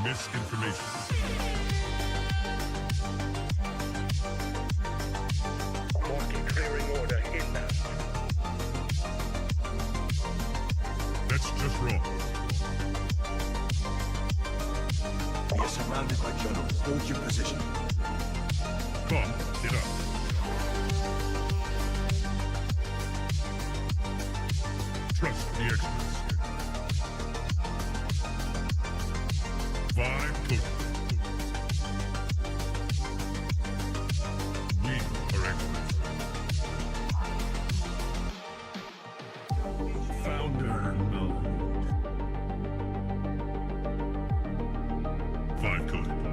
Misinformation. Market clearing order inbound. That's just wrong. We are surrounded by journalists. Hold your position. Come, get up. Trust the experts. 5 coding. We are experts. Founder mode. 5 coding.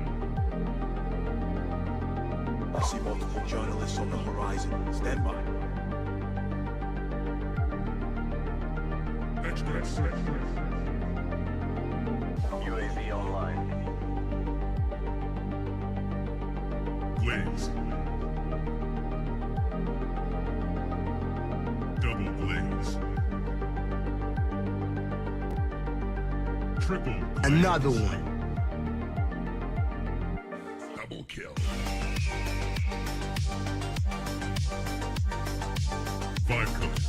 I see multiple journalists on the horizon. Stand by. Experts. UAV online. Glaze. Double glaze. Triple glaze. Another one. Double kill. 5 cooks.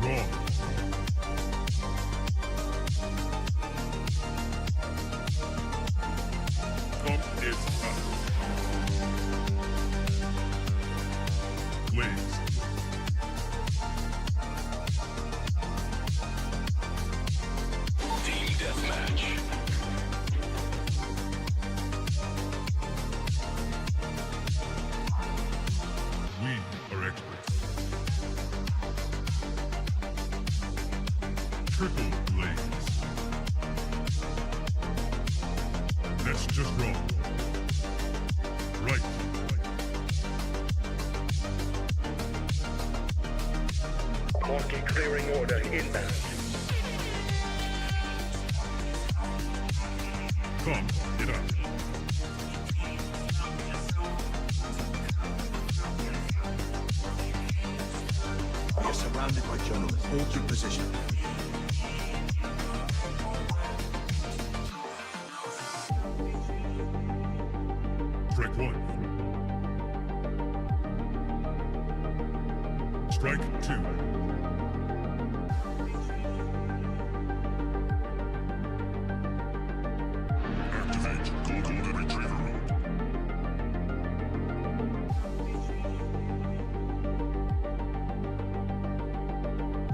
Wrong. Pump is up. Glaze. Team deathmatch. We are experts. Triple glaze. That's just wrong. Right. Market clearing order inbound. Come, get up. We are surrounded by journalists. Hold your position. Strike 1. Strike 2. Activate Golden Retriever mode.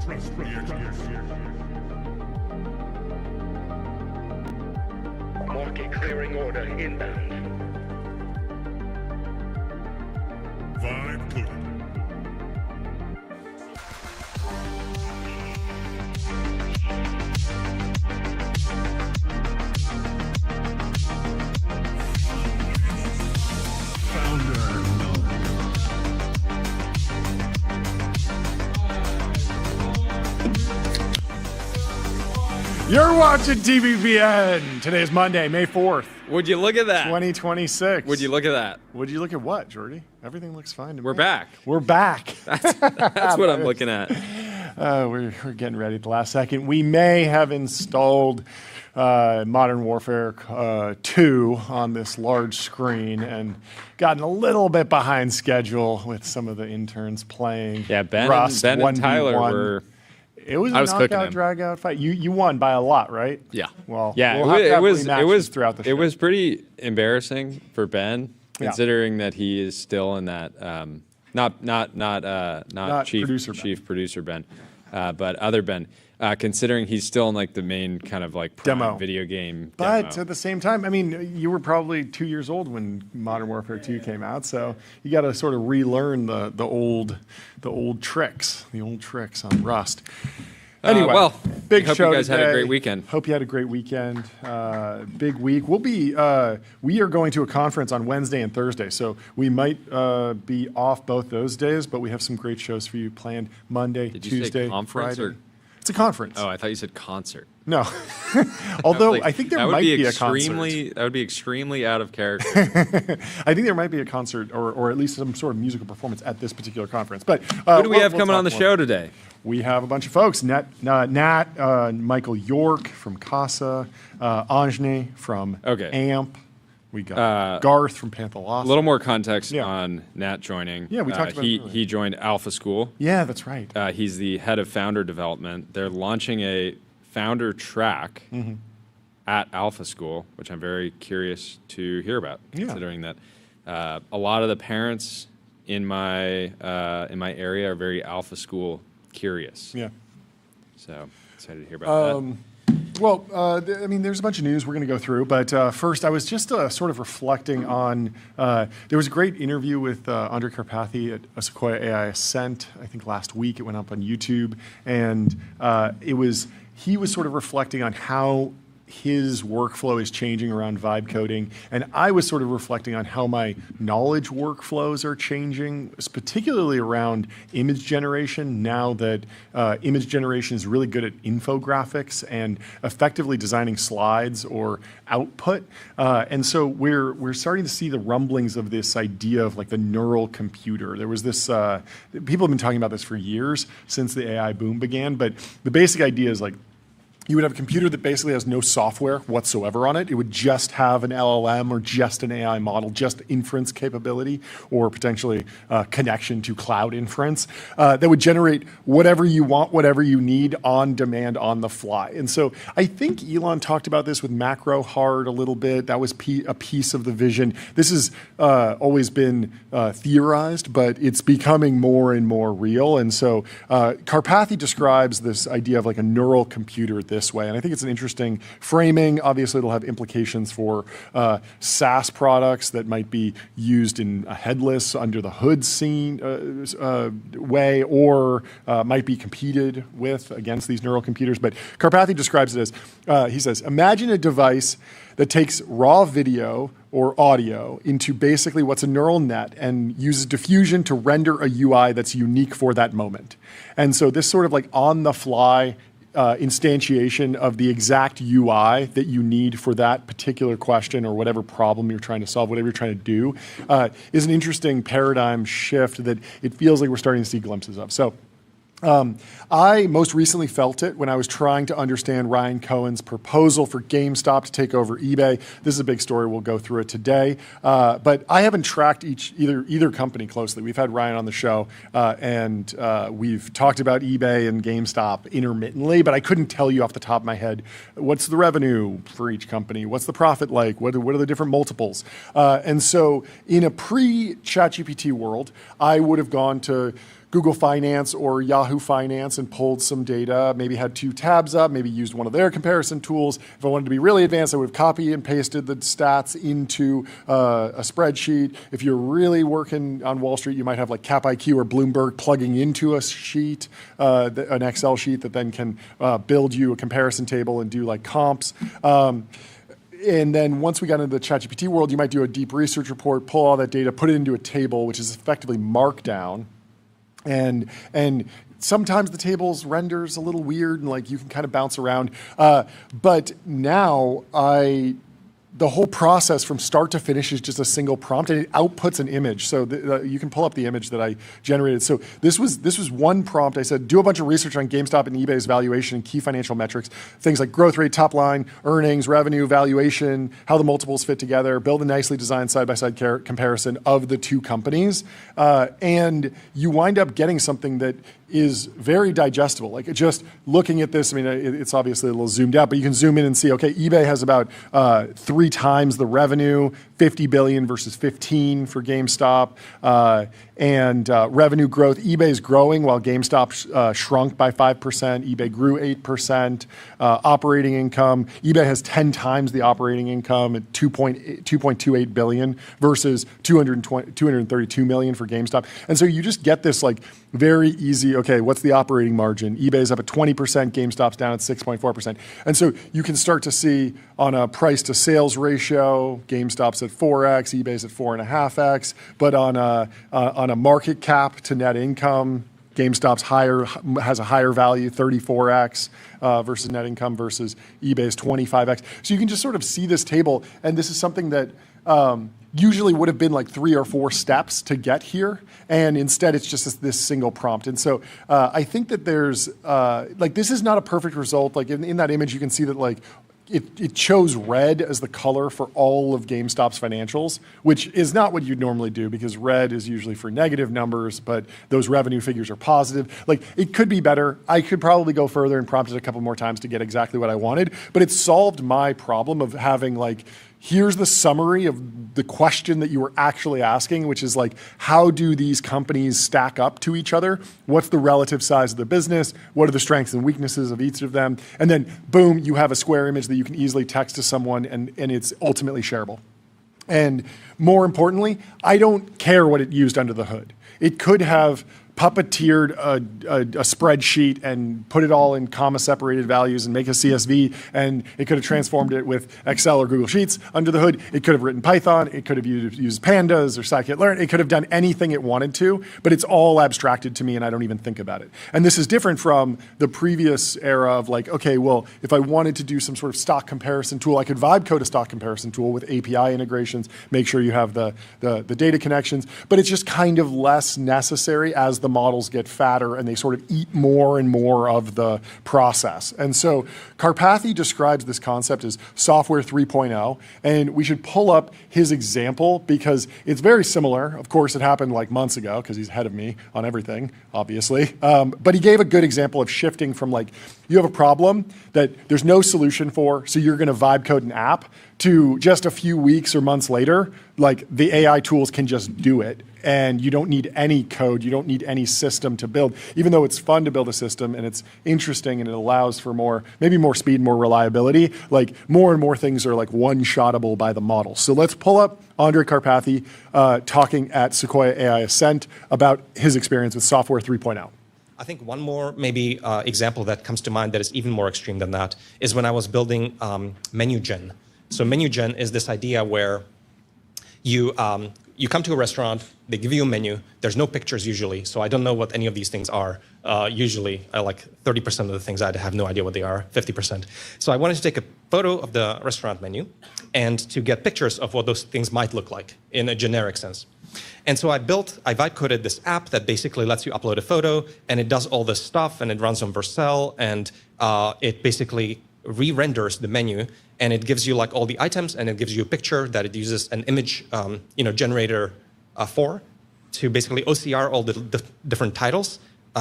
Trust the experts. Market clearing order inbound. 5 coded. Founder mode. You're watching TBPN. Today is Monday, May 4th, Would you look at that? 2026. Would you look at that? Would you look at what, Jordy? Everything looks fine to me. We're back. We're back. That's what I'm looking at. We're getting ready at the last second. We may have installed Modern Warfare 2 on this large screen and gotten a little bit behind schedule with some of the interns playing. Yeah, Ben Rust, and Tyler 1v1. were. It was I a was cooking knockout, him. drag-out fight. You won by a lot, right? Yeah. Well, Yeah, we'll have to have it was rematches throughout the show. it was pretty embarrassing for Ben, Yeah. considering that he is still in that not chief producer Ben, but other Ben. Considering he's still in like the main kind of like prime Demo. video game. But demo. at the same time, I mean, you were probably 2 years old when Modern Warfare 2 came out, so you got to sort of relearn the old tricks on Rust. Anyway, well, big hope show you guys had a today. great weekend. Hope you had a great weekend. Big week. We are going to a conference on Wednesday and Thursday, so we might be off both those days, but we have some great shows for you planned Monday, Did you Tuesday, say conference Friday. or It's a conference. Oh, I thought you said concert. No. Although Like, I think there that would might be a concert. That would be extremely out of character. I think there might be a concert or at least some sort of musical performance at this particular conference. But Who do we have coming on the talk show more. today? We have a bunch of folks. Nat, Michael York from Casa, Anjani from Okay. AMP. We got Garth from Panthalosophy. A little more context Yeah. on Nat joining. Yeah, we talked about it earlier. He joined Alpha School. Yeah, that's right. He's the head of founder development. They're launching a founder track Mm-hmm. at Alpha School, which I'm very curious to hear about, Yeah. considering that a lot of the parents in my area are very Alpha School curious. Yeah. So excited to hear about that. Well, I mean, there's a bunch of news we're going to go through, but first, I was just sort of reflecting on. There was a great interview with Andre Karpathy at a Sequoia AI Ascent. I think last week it went up on YouTube, and he was sort of reflecting on how his workflow is changing around vibe coding, and I was sort of reflecting on how my knowledge workflows are changing, particularly around image generation, now that image generation is really good at infographics and effectively designing slides or output. And so we're starting to see the rumblings of this idea of like the neural computer. There was this, people have been talking about this for years since the AI boom began, but the basic idea is like, you would have a computer that basically has no software whatsoever on it. It would just have an LLM or just an AI model, just inference capability, or potentially connection to cloud inference that would generate whatever you want, whatever you need on demand on the fly. And so I think Elon talked about this with macro hard a little bit. That was a piece of the vision. This has always been theorized, but it's becoming more and more real. And so Karpathy describes this idea of like a neural computer this way. And I think it's an interesting framing. Obviously, it'll have implications for SaaS products that might be used in a headless, under the hood scene way, or might be competed with against these neural computers. But Karpathy describes it as, he says, imagine a device that takes raw video or audio into basically what's a neural net and uses diffusion to render a UI that's unique for that moment. And so this sort of like on the fly instantiation of the exact UI that you need for that particular question or whatever problem you're trying to solve, whatever you're trying to do, is an interesting paradigm shift that it feels like we're starting to see glimpses of. So I most recently felt it when I was trying to understand Ryan Cohen's proposal for GameStop to take over eBay. This is a big story. We'll go through it today. But I haven't tracked either company closely. We've had Ryan on the show, and we've talked about eBay and GameStop intermittently, but I couldn't tell you off the top of my head what's the revenue for each company, what's the profit like, what are the different multiples. And so in a pre-ChatGPT world, I would have gone to Google Finance or Yahoo Finance and pulled some data, maybe had two tabs up, maybe used one of their comparison tools. If I wanted to be really advanced, I would have copied and pasted the stats into a spreadsheet. If you're really working on Wall Street, you might have like CapIQ or Bloomberg plugging into a sheet, an Excel sheet that then can build you a comparison table and do like comps. And then once we got into the ChatGPT world, you might do a deep research report, pull all that data, put it into a table, which is effectively Markdown. And sometimes the table's renders a little weird and like you can kind of bounce around. But now the whole process from start to finish is just a single prompt, and it outputs an image. So you can pull up the image that I generated. So this was one prompt. I said, do a bunch of research on GameStop and eBay's valuation and key financial metrics, things like growth rate, top line, earnings, revenue, valuation, how the multiples fit together, build a nicely designed side-by-side comparison of the two companies. And you wind up getting something that is very digestible. Like just looking at this, I mean, it's obviously a little zoomed out, but you can zoom in and see, okay, eBay has about 3 times the revenue, 50 billion versus 15 for GameStop, and revenue growth. eBay's growing while GameStop shrunk by 5%. eBay grew 8%. Operating income, eBay has 10 times the operating income at 2.28 billion versus 232 million for GameStop. And so you just get this like very easy, okay, what's the operating margin? eBay's up at 20%, GameStop's down at 6.4%. And so you can start to see on a price to sales ratio, GameStop's at 4x, eBay's at 4.5x, but on a market cap to net income, GameStop's has a higher value, 34x versus net income versus eBay's 25x. So you can just sort of see this table, and this is something that usually would have been like 3 or 4 steps to get here, and instead it's just this single prompt. And so I think that there's like this is not a perfect result. Like in that image, you can see that like it chose red as the color for all of GameStop's financials, which is not what you'd normally do because red is usually for negative numbers, but those revenue figures are positive. Like it could be better. I could probably go further and prompt it a couple more times to get exactly what I wanted, but it solved my problem of having like, here's the summary of the question that you were actually asking, which is like, how do these companies stack up to each other? What's the relative size of the business? What are the strengths and weaknesses of each of them? And then boom, you have a square image that you can easily text to someone and it's ultimately shareable. And more importantly, I don't care what it used under the hood. It could have puppeteered a spreadsheet and put it all in comma separated values and make a CSV, and it could have transformed it with Excel or Google Sheets under the hood. It could have written Python. It could have used pandas or scikit-learn. It could have done anything it wanted to, but it's all abstracted to me and I don't even think about it. And this is different from the previous era of like, okay, well, if I wanted to do some sort of stock comparison tool, I could vibe code a stock comparison tool with API integrations, make sure you have the data connections, but it's just kind of less necessary as the models get fatter and they sort of eat more and more of the process. And so Karpathy describes this concept as software 3.0, and we should pull up his example because it's very similar. Of course, it happened like months ago because he's ahead of me on everything, obviously. But he gave a good example of shifting from like, you have a problem that there's no solution for, so you're going to vibe code an app, to just a few weeks or months later, like the AI tools can just do it. And you don't need any code, you don't need any system to build, even though it's fun to build a system and it's interesting and it allows for maybe more speed, more reliability, like more and more things are like one-shottable by the model. So let's pull up Andre Karpathy talking at Sequoia AI Ascent about his experience with software 3.0. I think one more maybe example that comes to mind that is even more extreme than that is when I was building menu gen. So menu gen is this idea where you come to a restaurant, they give you a menu, there's no pictures usually, so I don't know what any of these things are. Usually, like 30% of the things I have no idea what they are, 50%. So I wanted to take a photo of the restaurant menu and to get pictures of what those things might look like in a generic sense. And so I vibe coded this app that basically lets you upload a photo and it does all this stuff and it runs on Vercel and it basically re-renders the menu and it gives you like all the items and it gives you a picture that it uses an image generator for to basically OCR all the different titles,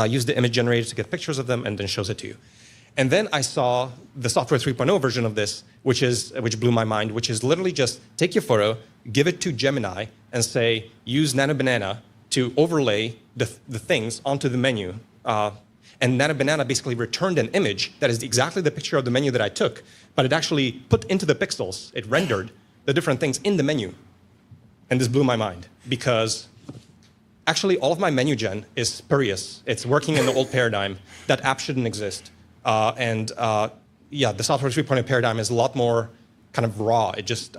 use the image generator to get pictures of them and then shows it to you. And then I saw the software 3.0 version of this, which blew my mind, which is literally just take your photo, give it to Gemini and say, use Nano Banana to overlay the things onto the menu. And Nano Banana basically returned an image that is exactly the picture of the menu that I took, but it actually put into the pixels, it rendered the different things in the menu. And this blew my mind because actually all of my menu gen is spurious. It's working in the old paradigm. That app shouldn't exist. Yeah, the software 3.0 paradigm is a lot more kind of raw. It just,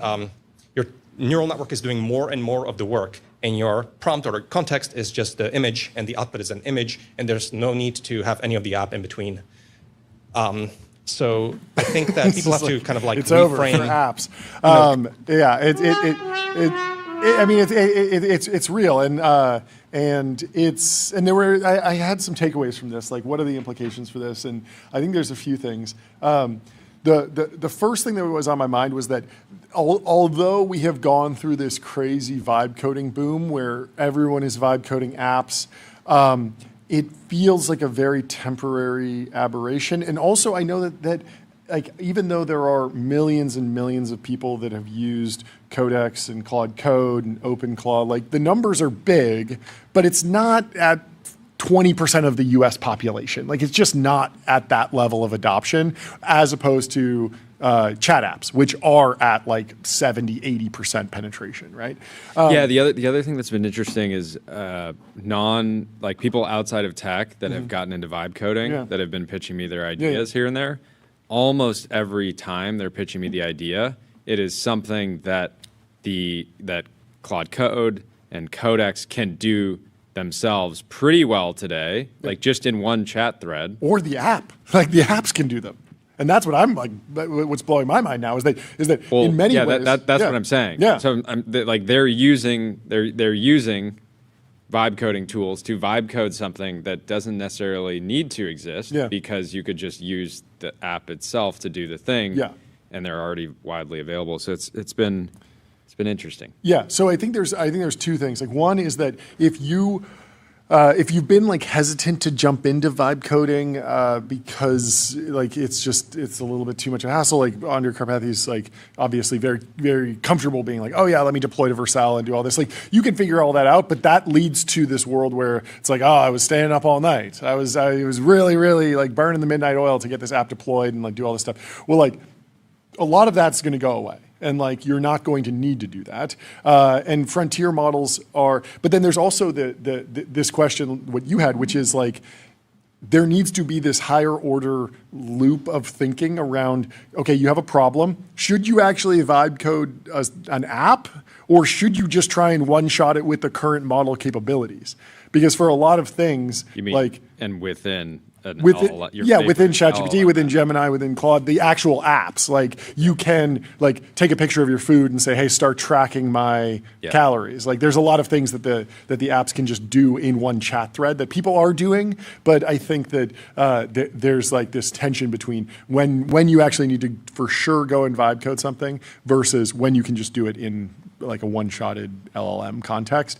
your neural network is doing more and more of the work. And your prompt or context is just the image, and the output is an image, and there's no need to have any of the app in between. So I think that people have to kind of like it's reframe. Over for apps. Yeah, I mean, it's real, and there were I had some takeaways from this, like what are the implications for this, and I think there's a few things. The first thing that was on my mind was that although we have gone through this crazy vibe coding boom where everyone is vibe coding apps, it feels like a very temporary aberration. And also I know that like even though there are millions and millions of people that have used Codex and Claude Code and OpenClaw, like the numbers are big, but it's not at 20% of the US population. Like it's just not at that level of adoption as opposed to chat apps, which are at like 70, 80% penetration, right? Yeah, the other thing that's been interesting is like people outside of tech that have gotten into vibe coding that have been pitching me their ideas here and there. Almost every time they're pitching me the idea, it is something that Claude Code and Codex can do themselves pretty well today, like just in one chat thread. Or the app. Like the apps can do them. And that's what I'm like. What's blowing my mind now is that in many ways. That's what I'm saying. Yeah. So they're using vibe coding tools to vibe code something that doesn't necessarily need to exist because you could just use the app itself to do the thing. Yeah. And they're already widely available. So it's been interesting. Yeah. So I think there's two things. Like one is that if you've been like hesitant to jump into vibe coding because like it's a little bit too much of a hassle. Like Andre Karpathy's like obviously very, very comfortable being like, oh yeah, let me deploy to Vercel and do all this. Like you can figure all that out, but that leads to this world where it's like, oh, I was staying up all night. I was really, really like burning the midnight oil to get this app deployed and like do all this stuff. Well, like a lot of that's going to go away. And like you're not going to need to do that. And frontier models are, but then there's also this question, what you had, which is like, there needs to be this higher order loop of thinking around, okay, you have a problem. Should you actually vibe code an app? Or should you just try and one-shot it with the current model capabilities? Because for a lot of things, you mean, like and within within ChatGPT, within Gemini, within Claude, the actual apps, like you can like take a picture of your food and say, hey, start tracking my calories. Like there's a lot of things that the apps can just do in one chat thread that people are doing. But I think that there's like this tension between when you actually need to for sure go and vibe code something versus when you can just do it in like a one-shotted LLM context.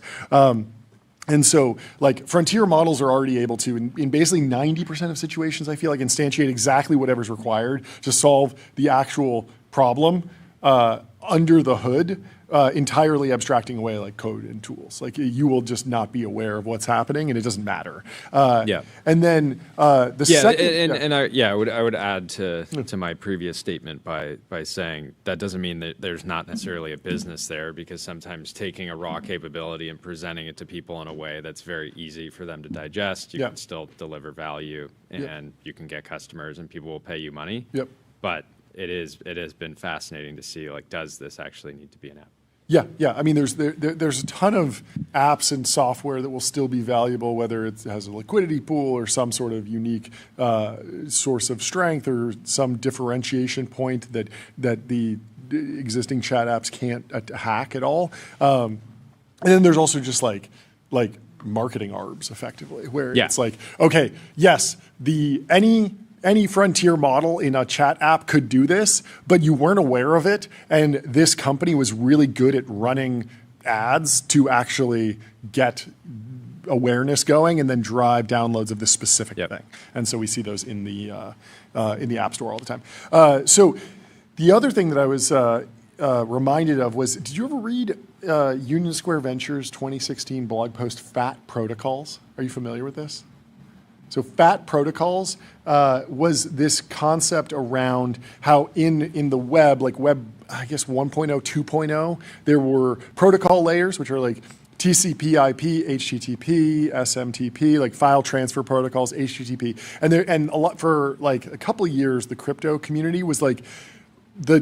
And so, like, frontier models are already able to, in basically 90% of situations, I feel like, instantiate exactly whatever's required to solve the actual problem under the hood, entirely abstracting away, like, code and tools. Like, you will just not be aware of what's happening, and it doesn't matter. And then the second... I would add to my previous statement by saying that doesn't mean that there's not necessarily a business there, because sometimes taking a raw capability and presenting it to people in a way that's very easy for them to digest, you can still deliver value, and you can get customers, and people will pay you money. But it has been fascinating to see, like, does this actually need to be an app? Yeah. I mean, there's a ton of apps and software that will still be valuable, whether it has a liquidity pool or some sort of unique source of strength or some differentiation point that the existing chat apps can't hack at all. And then there's also just like marketing arbs, effectively, where it's like, okay, yes, any frontier model in a chat app could do this, but you weren't aware of it, and this company was really good at running ads to actually get awareness going and then drive downloads of this specific thing. And so we see those in the App Store all the time. So the other thing that I was reminded of was, did you ever read Union Square Ventures 2016 blog post, Fat Protocols? Are you familiar with this? So Fat Protocols was this concept around how in the web, like web, I guess 1.0, 2.0, there were protocol layers, which are like TCP, IP, HTTP, SMTP, like file transfer protocols, HTTP. And a lot for like a couple of years, the crypto community was like the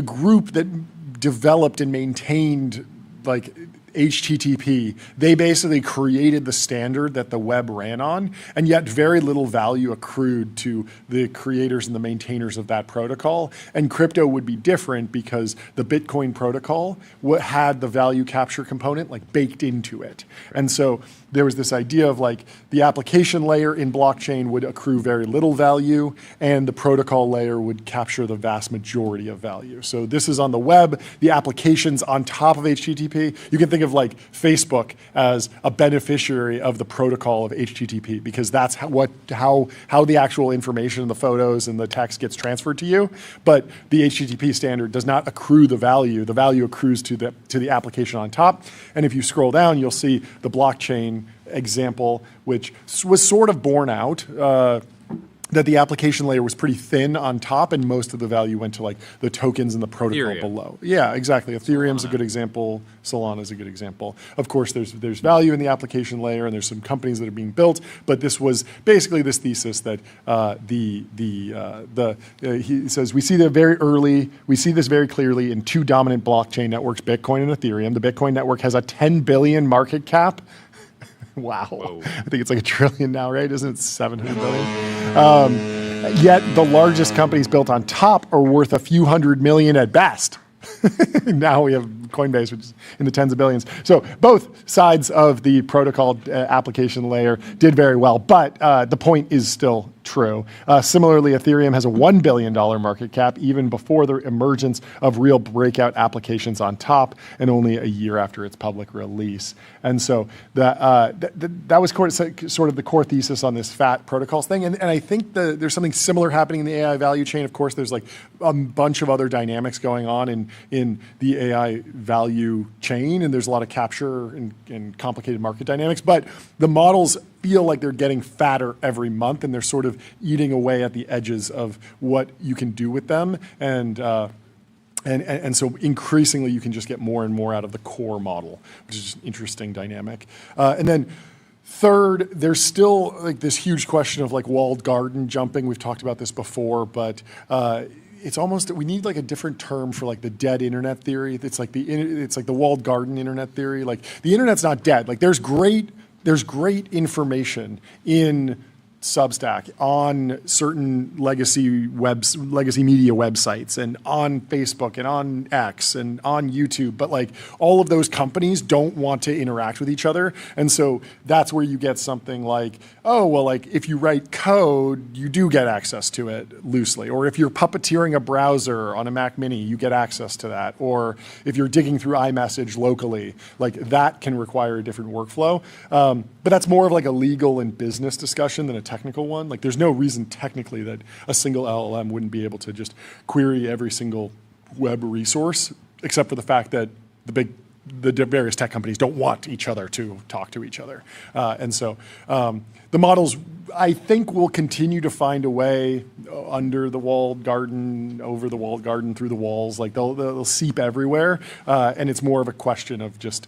group that developed and maintained like HTTP, they basically created the standard that the web ran on, and yet very little value accrued to the creators and the maintainers of that protocol. And crypto would be different because the Bitcoin protocol had the value capture component like baked into it. And so there was this idea of like the application layer in blockchain would accrue very little value, and the protocol layer would capture the vast majority of value. So this is on the web, the applications on top of HTTP. You can think of like Facebook as a beneficiary of the protocol of HTTP, because that's how the actual information and the photos and the text gets transferred to you. But the HTTP standard does not accrue the value. The value accrues to the application on top. And if you scroll down, you'll see the blockchain example, which was sort of borne out, that the application layer was pretty thin on top, and most of the value went to like the tokens and the protocol below. Yeah, exactly. Ethereum's a good example. Solana's a good example. Of course, there's value in the application layer, and there's some companies that are being built. But this was basically this thesis that he says we see this very clearly in two dominant blockchain networks, Bitcoin and Ethereum. The Bitcoin network has a 10 billion market cap, Wow. I think it's like $1 trillion now, right? Isn't it 700 billion? Yet the largest companies built on top are worth a few hundred million at best. Now we have Coinbase, which is in the tens of billions. So both sides of the protocol application layer did very well, but the point is still true. Similarly, Ethereum has a $1 billion market cap even before the emergence of real breakout applications on top, and only a year after its public release. And so that was sort of the core thesis on this fat protocols thing. And I think there's something similar happening in the AI value chain. Of course, there's like a bunch of other dynamics going on in the AI value chain, and there's a lot of capture and complicated market dynamics. But the models feel like they're getting fatter every month, and they're sort of eating away at the edges of what you can do with them. And so increasingly, you can just get more and more out of the core model, which is just an interesting dynamic. And then third, there's still like this huge question of like walled garden jumping. We've talked about this before, but it's almost, we need like a different term for like the dead internet theory. It's like the walled garden internet theory. Like the internet's not dead. Like there's great information in Substack, on certain legacy media websites, and on Facebook, and on X, and on YouTube. But like all of those companies don't want to interact with each other, and so that's where you get something like, oh well, like if you write code, you do get access to it loosely, or if you're puppeteering a browser on a Mac Mini, you get access to that, or if you're digging through iMessage locally, like that can require a different workflow. But that's more of like a legal and business discussion than a technical one. Like there's no reason technically that a single LLM wouldn't be able to just query every single web resource, except for the fact that the various tech companies don't want each other to talk to each other. And so the models, I think, will continue to find a way under the walled garden, over the walled garden, through the walls. Like they'll seep everywhere. And it's more of a question of just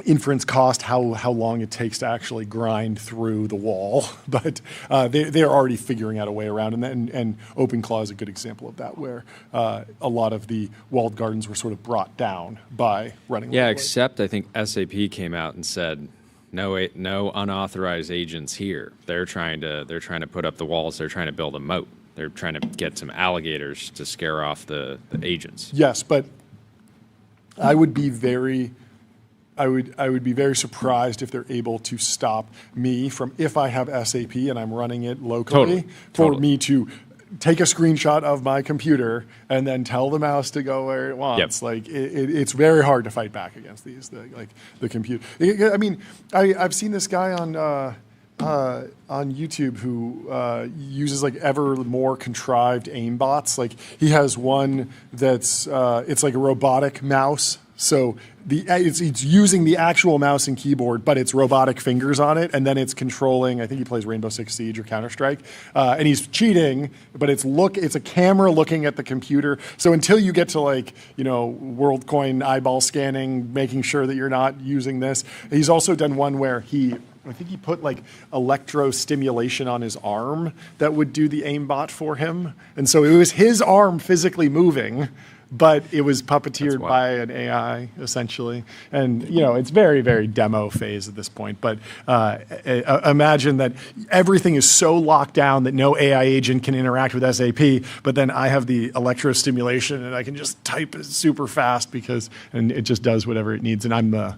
inference cost, how long it takes to actually grind through the wall. But they're already figuring out a way around. And OpenClaw is a good example of that, where a lot of the walled gardens were sort of brought down by running. Yeah, except I think SAP came out and said, no unauthorized agents here. They're trying to put up the walls. They're trying to build a moat. They're trying to get some alligators to scare off the agents. Yes, but I would be very surprised if they're able to stop me from, if I have SAP and I'm running it locally, for me to take a screenshot of my computer and then tell the mouse to go where it wants. Yep. Like it's very hard to fight back against these, the computer. I mean, I've seen this guy on YouTube who uses like ever more contrived aimbots. Like he has one that's it's like a robotic mouse. So it's using the actual mouse and keyboard, but it's robotic fingers on it, and then it's controlling. I think he plays Rainbow Six Siege or Counter-Strike, and he's cheating, but it's a camera looking at the computer. So until you get to like WorldCoin eyeball scanning, making sure that you're not using this. He's also done one where I think he put like electrostimulation on his arm that would do the aimbot for him, and so it was his arm physically moving, but it was puppeteered by an AI, essentially. And, it's very, very demo phase at this point. But imagine that everything is so locked down that no AI agent can interact with SAP, but then I have the electrostimulation and I can just type it super fast and it just does whatever it needs. And I'm the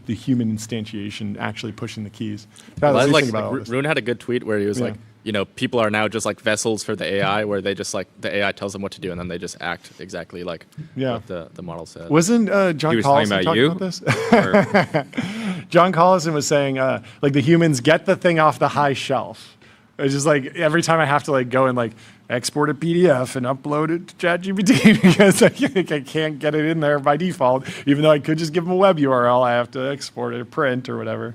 human instantiation actually pushing the keys. Rune had a good tweet where he was like, people are now just like vessels for the AI, where they just like the AI tells them what to do, and then they just act exactly like what the model said. Wasn't John Collison talking about this? John Collison was saying like the humans get the thing off the high shelf. It's just like every time I have to like go and like export a PDF and upload it to ChatGPT because I can't get it in there by default, even though I could just give them a web URL. I have to export it, print, or whatever.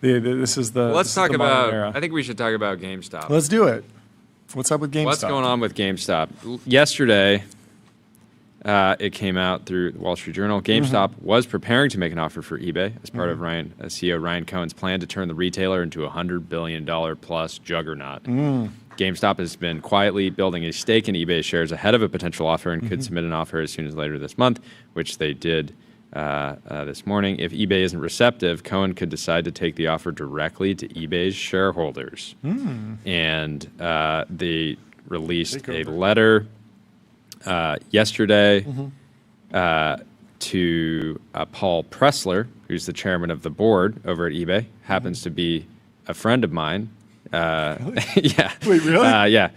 This is the. Let's talk about. I think we should talk about GameStop. Let's do it. What's up with GameStop? What's going on with GameStop? Yesterday, it came out through the Wall Street Journal. GameStop was preparing to make an offer for eBay as part of CEO Ryan Cohen's plan to turn the retailer into a $100 billion plus juggernaut. GameStop has been quietly building a stake in eBay shares ahead of a potential offer and could submit an offer as soon as later this month, which they did this morning. If eBay isn't receptive, Cohen could decide to take the offer directly to eBay's shareholders. And they released a letter yesterday to Paul Pressler, who's the chairman of the board over at eBay, happens to be a friend of mine. Yeah. Wait, really? Yeah.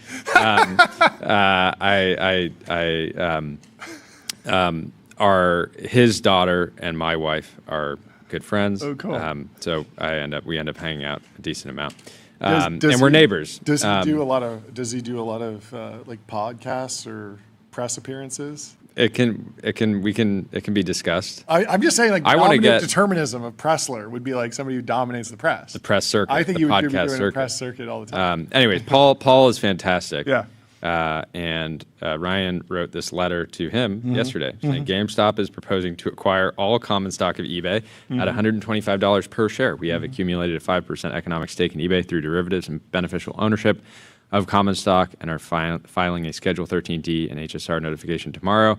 Are his daughter and my wife are good friends. Oh, cool. So we end up hanging out a decent amount. Does and we're neighbors. Does he do a lot of like podcasts or press appearances? It can be discussed. I'm just saying, like, I want to get determinism of Pressler would be like somebody who dominates the press. the press circuit. I think the you would be podcast doing a circuit. press circuit all the time. Anyways, Paul is fantastic. Yeah. And Ryan wrote this letter to him yesterday saying GameStop is proposing to acquire all common stock of eBay at $125 per share. We have accumulated a 5% economic stake in eBay through derivatives and beneficial ownership of common stock and are filing a Schedule 13D and HSR notification tomorrow.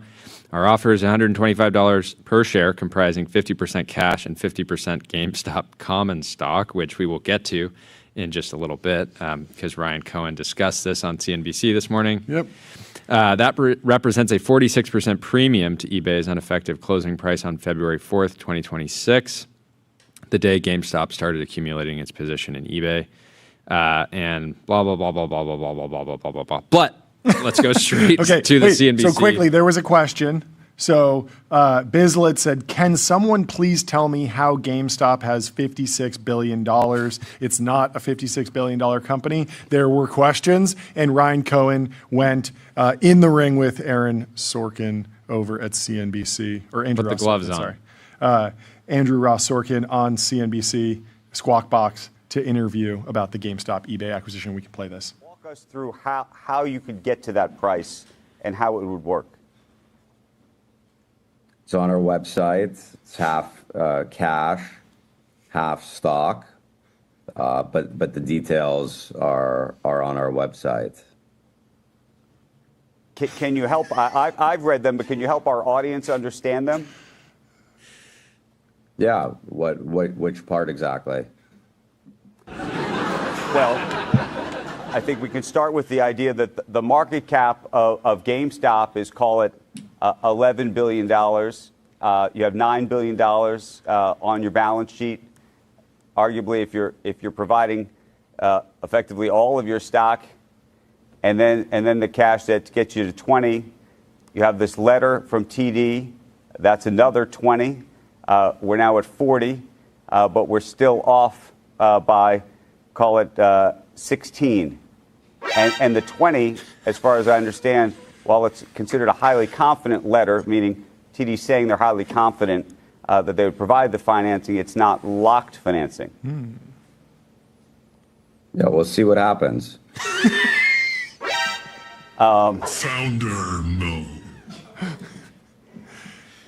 Our offer is $125 per share, comprising 50% cash and 50% GameStop common stock, which we will get to in just a little bit because Ryan Cohen discussed this on CNBC this morning. Yep. That represents a 46% premium to eBay's unaffected closing price on February 4th, 2026, the day GameStop started accumulating its position in eBay. And blah, blah, blah, blah, blah, blah, blah, blah, blah, blah, blah, blah, blah. But let's go straight to the CNBC. So quickly, there was a question. So Bizlet said, can someone please tell me how GameStop has $56 billion? It's not a $56 billion company. There were questions, and Ryan Cohen went in the ring with Aaron Sorkin over at CNBC, or Andrew Put the Ross gloves Sorkin, on. sorry. Andrew Ross Sorkin on CNBC, Squawk Box, to interview about the GameStop eBay acquisition. We can play this. Walk us through how you could get to that price and how it would work. It's on our website. It's half cash, half stock, but the details are on our website. Can you help? I've read them, but can you help our audience understand them? Yeah. Which part exactly? Well, I think we can start with the idea that the market cap of GameStop is, call it, $11 billion. You have $9 billion on your balance sheet. Arguably, if you're providing effectively all of your stock, and then the cash that gets you to 20, you have this letter from TD. That's another 20. We're now at 40, but we're still off by, call it 16. And the 20, as far as I understand, while it's considered a highly confident letter, meaning TD saying they're highly confident that they would provide the financing, it's not locked financing. Yeah, we'll see what happens. Founder mode.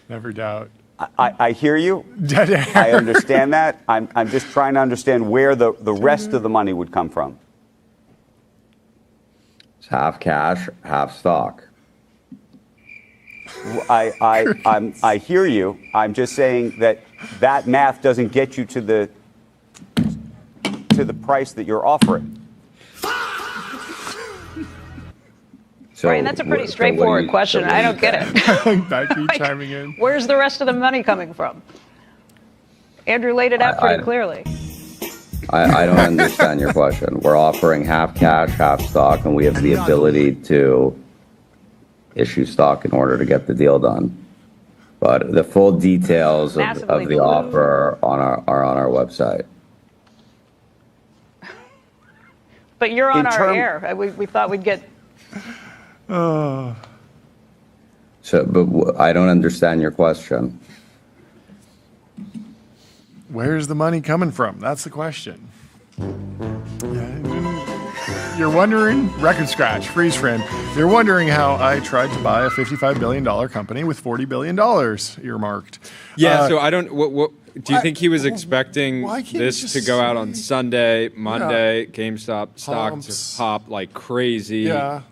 Never doubt. I hear you. I understand that. I'm just trying to understand where the rest of the money would come from. It's half cash, half stock. I hear you. I'm just saying that math doesn't get you to the price that you're offering. So Right, and that's a pretty straightforward question. I don't get it. Becky chiming in. Where's the rest of the money coming from? Andrew laid it out pretty clearly. I don't understand your question. We're offering half cash, half stock, and we have the ability to issue stock in order to get the deal done. But the full details of the offer are on our website. But you're on our air. We thought we'd get... So, but I don't understand your question. Where's the money coming from? That's the question. You're wondering, record scratch, freeze frame. You're wondering how I tried to buy a $55 billion company with $40 billion earmarked. Yeah, so I don't. What do you think he was expecting this to go out on Sunday, Monday, GameStop stock to pop like crazy? Yeah.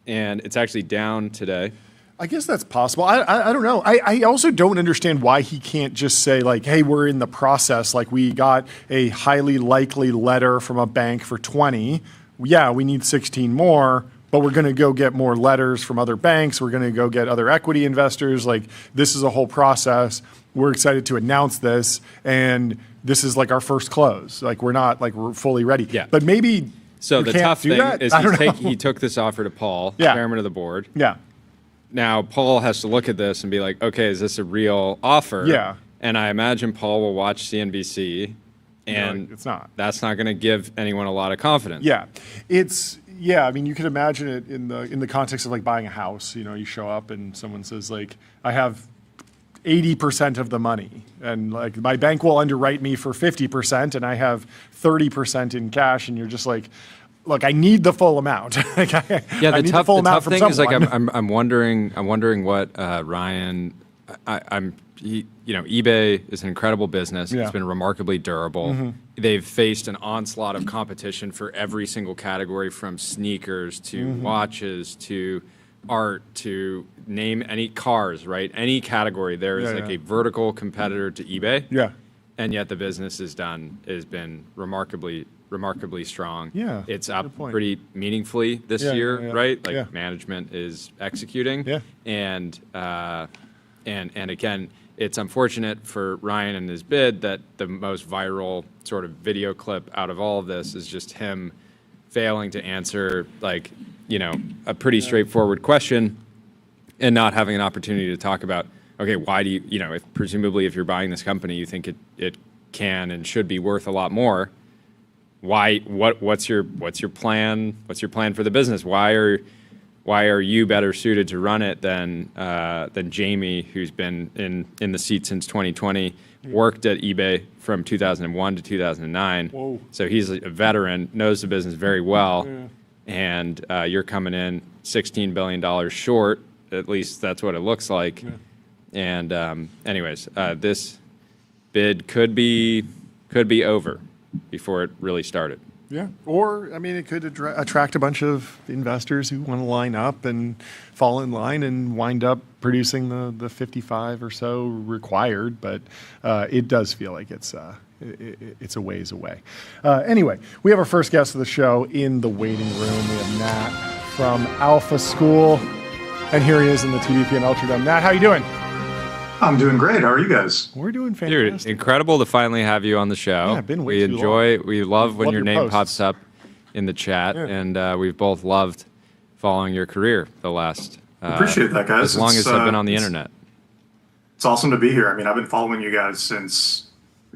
And it's actually down today. I guess that's possible. I don't know. I also don't understand why he can't just say like, hey, we're in the process. Like we got a highly likely letter from a bank for 20. Yeah, we need 16 more, but we're going to go get more letters from other banks. We're going to go get other equity investors. Like this is a whole process. We're excited to announce this. And this is like our first close. Like we're fully ready. Yeah. But maybe So the tough thing is he took this offer to Paul, chairman of the board. Yeah. Now, Paul has to look at this and be like, okay, is this a real offer? Yeah. And I imagine Paul will watch CNBC, and it's not. That's not going to give anyone a lot of confidence. Yeah. I mean, you could imagine it in the context of like buying a house. You know, you show up and someone says like, I have 80% of the money, and like my bank will underwrite me for 50%, and I have 30% in cash, and you're just like, look, I need the full amount. I need the full amount from someone. Is like I'm wondering what Ryan. eBay is an incredible business. Yeah. It's been remarkably durable. Mm-hmm. They've faced an onslaught of competition for every single category, from sneakers to watches to art to name any cars, right? Any category, there is a vertical competitor to eBay. Yeah. And yet the business has been remarkably strong. Yeah, it's up pretty meaningfully this year, right? Like management is executing. Yeah. And again, it's unfortunate for Ryan and his bid that the most viral sort of video clip out of all of this is just him failing to answer a pretty straightforward question and not having an opportunity to talk about, okay, why do you, presumably if you're buying this company, you think it can and should be worth a lot more. Why? What's your plan? What's your plan for the business? Why are you better suited to run it than Jamie, who's been in the seat since 2020, worked at eBay from 2001 to 2009. Whoa. So he's a veteran, knows the business very well, and you're coming in $16 billion short. At least that's what it looks like. Yeah. And anyways, this bid could be over before it really started. Yeah, or I mean, it could attract a bunch of investors who want to line up and fall in line and wind up producing the 55 or so required. But it does feel like it's a ways away. Anyway, we have our first guest of the show in the waiting room. We have Nat from Alpha School, and here he is in the TBPN Ultra Dome. Nat, how you doing? I'm doing great. How are you guys? We're doing fantastic. Dude, incredible to finally have you on the show. Yeah, been way too long. We love when your name posts. pops up in the chat, and we've both loved following your career the last. Appreciate that, guys. As long as I've been on the internet. It's awesome to be here. I mean, I've been following you guys since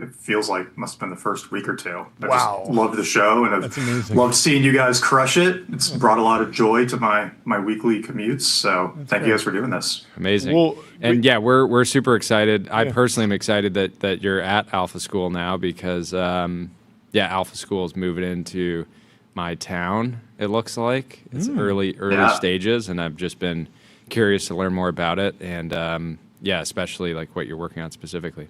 it feels like must have been the first week or two. I just love the show, and I've loved seeing you guys crush it. It's brought a lot of joy to my weekly commutes. So thank you guys for doing this. Amazing. Well, we're super excited. I personally am excited that you're at Alpha School now because Alpha School is moving into my town. It looks like it's early stages, and I've just been curious to learn more about it, and especially like what you're working on specifically.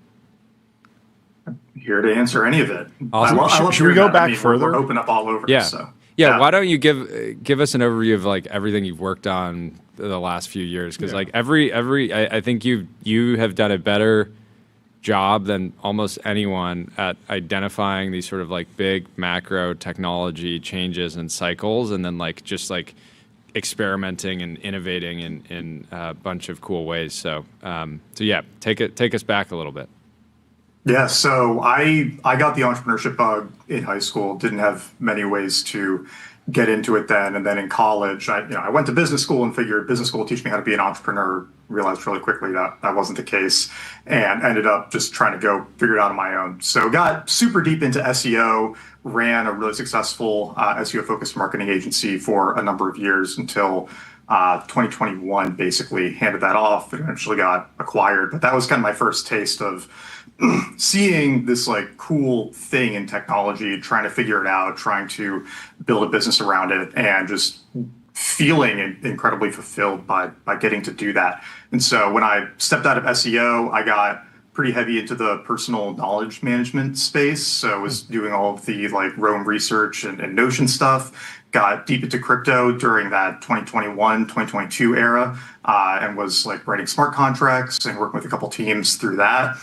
Here to answer any of it. Awesome. Should we go back further? We're open up all over. Yeah. So. Yeah. Why don't you give us an overview of like everything you've worked on the last few years? Because like I think you have done a better job than almost anyone at identifying these sort of like big macro technology changes and cycles, and then like just like experimenting and innovating in a bunch of cool ways. So take us back a little bit. Yeah, so I got the entrepreneurship bug in high school. Didn't have many ways to get into it then, and then in college, I went to business school and figured business school would teach me how to be an entrepreneur. Realized really quickly that wasn't the case, and ended up just trying to go figure it out on my own. So got super deep into SEO. Ran a really successful SEO-focused marketing agency for a number of years until 2021. Basically handed that off and eventually got acquired. But that was kind of my first taste of seeing this like cool thing in technology, trying to figure it out, trying to build a business around it, and just feeling incredibly fulfilled by getting to do that. And so when I stepped out of SEO, I got pretty heavy into the personal knowledge management space. So I was doing all of the like Rome research and Notion stuff. Got deep into crypto during that 2021, 2022 era, and was like writing smart contracts and working with a couple teams through that.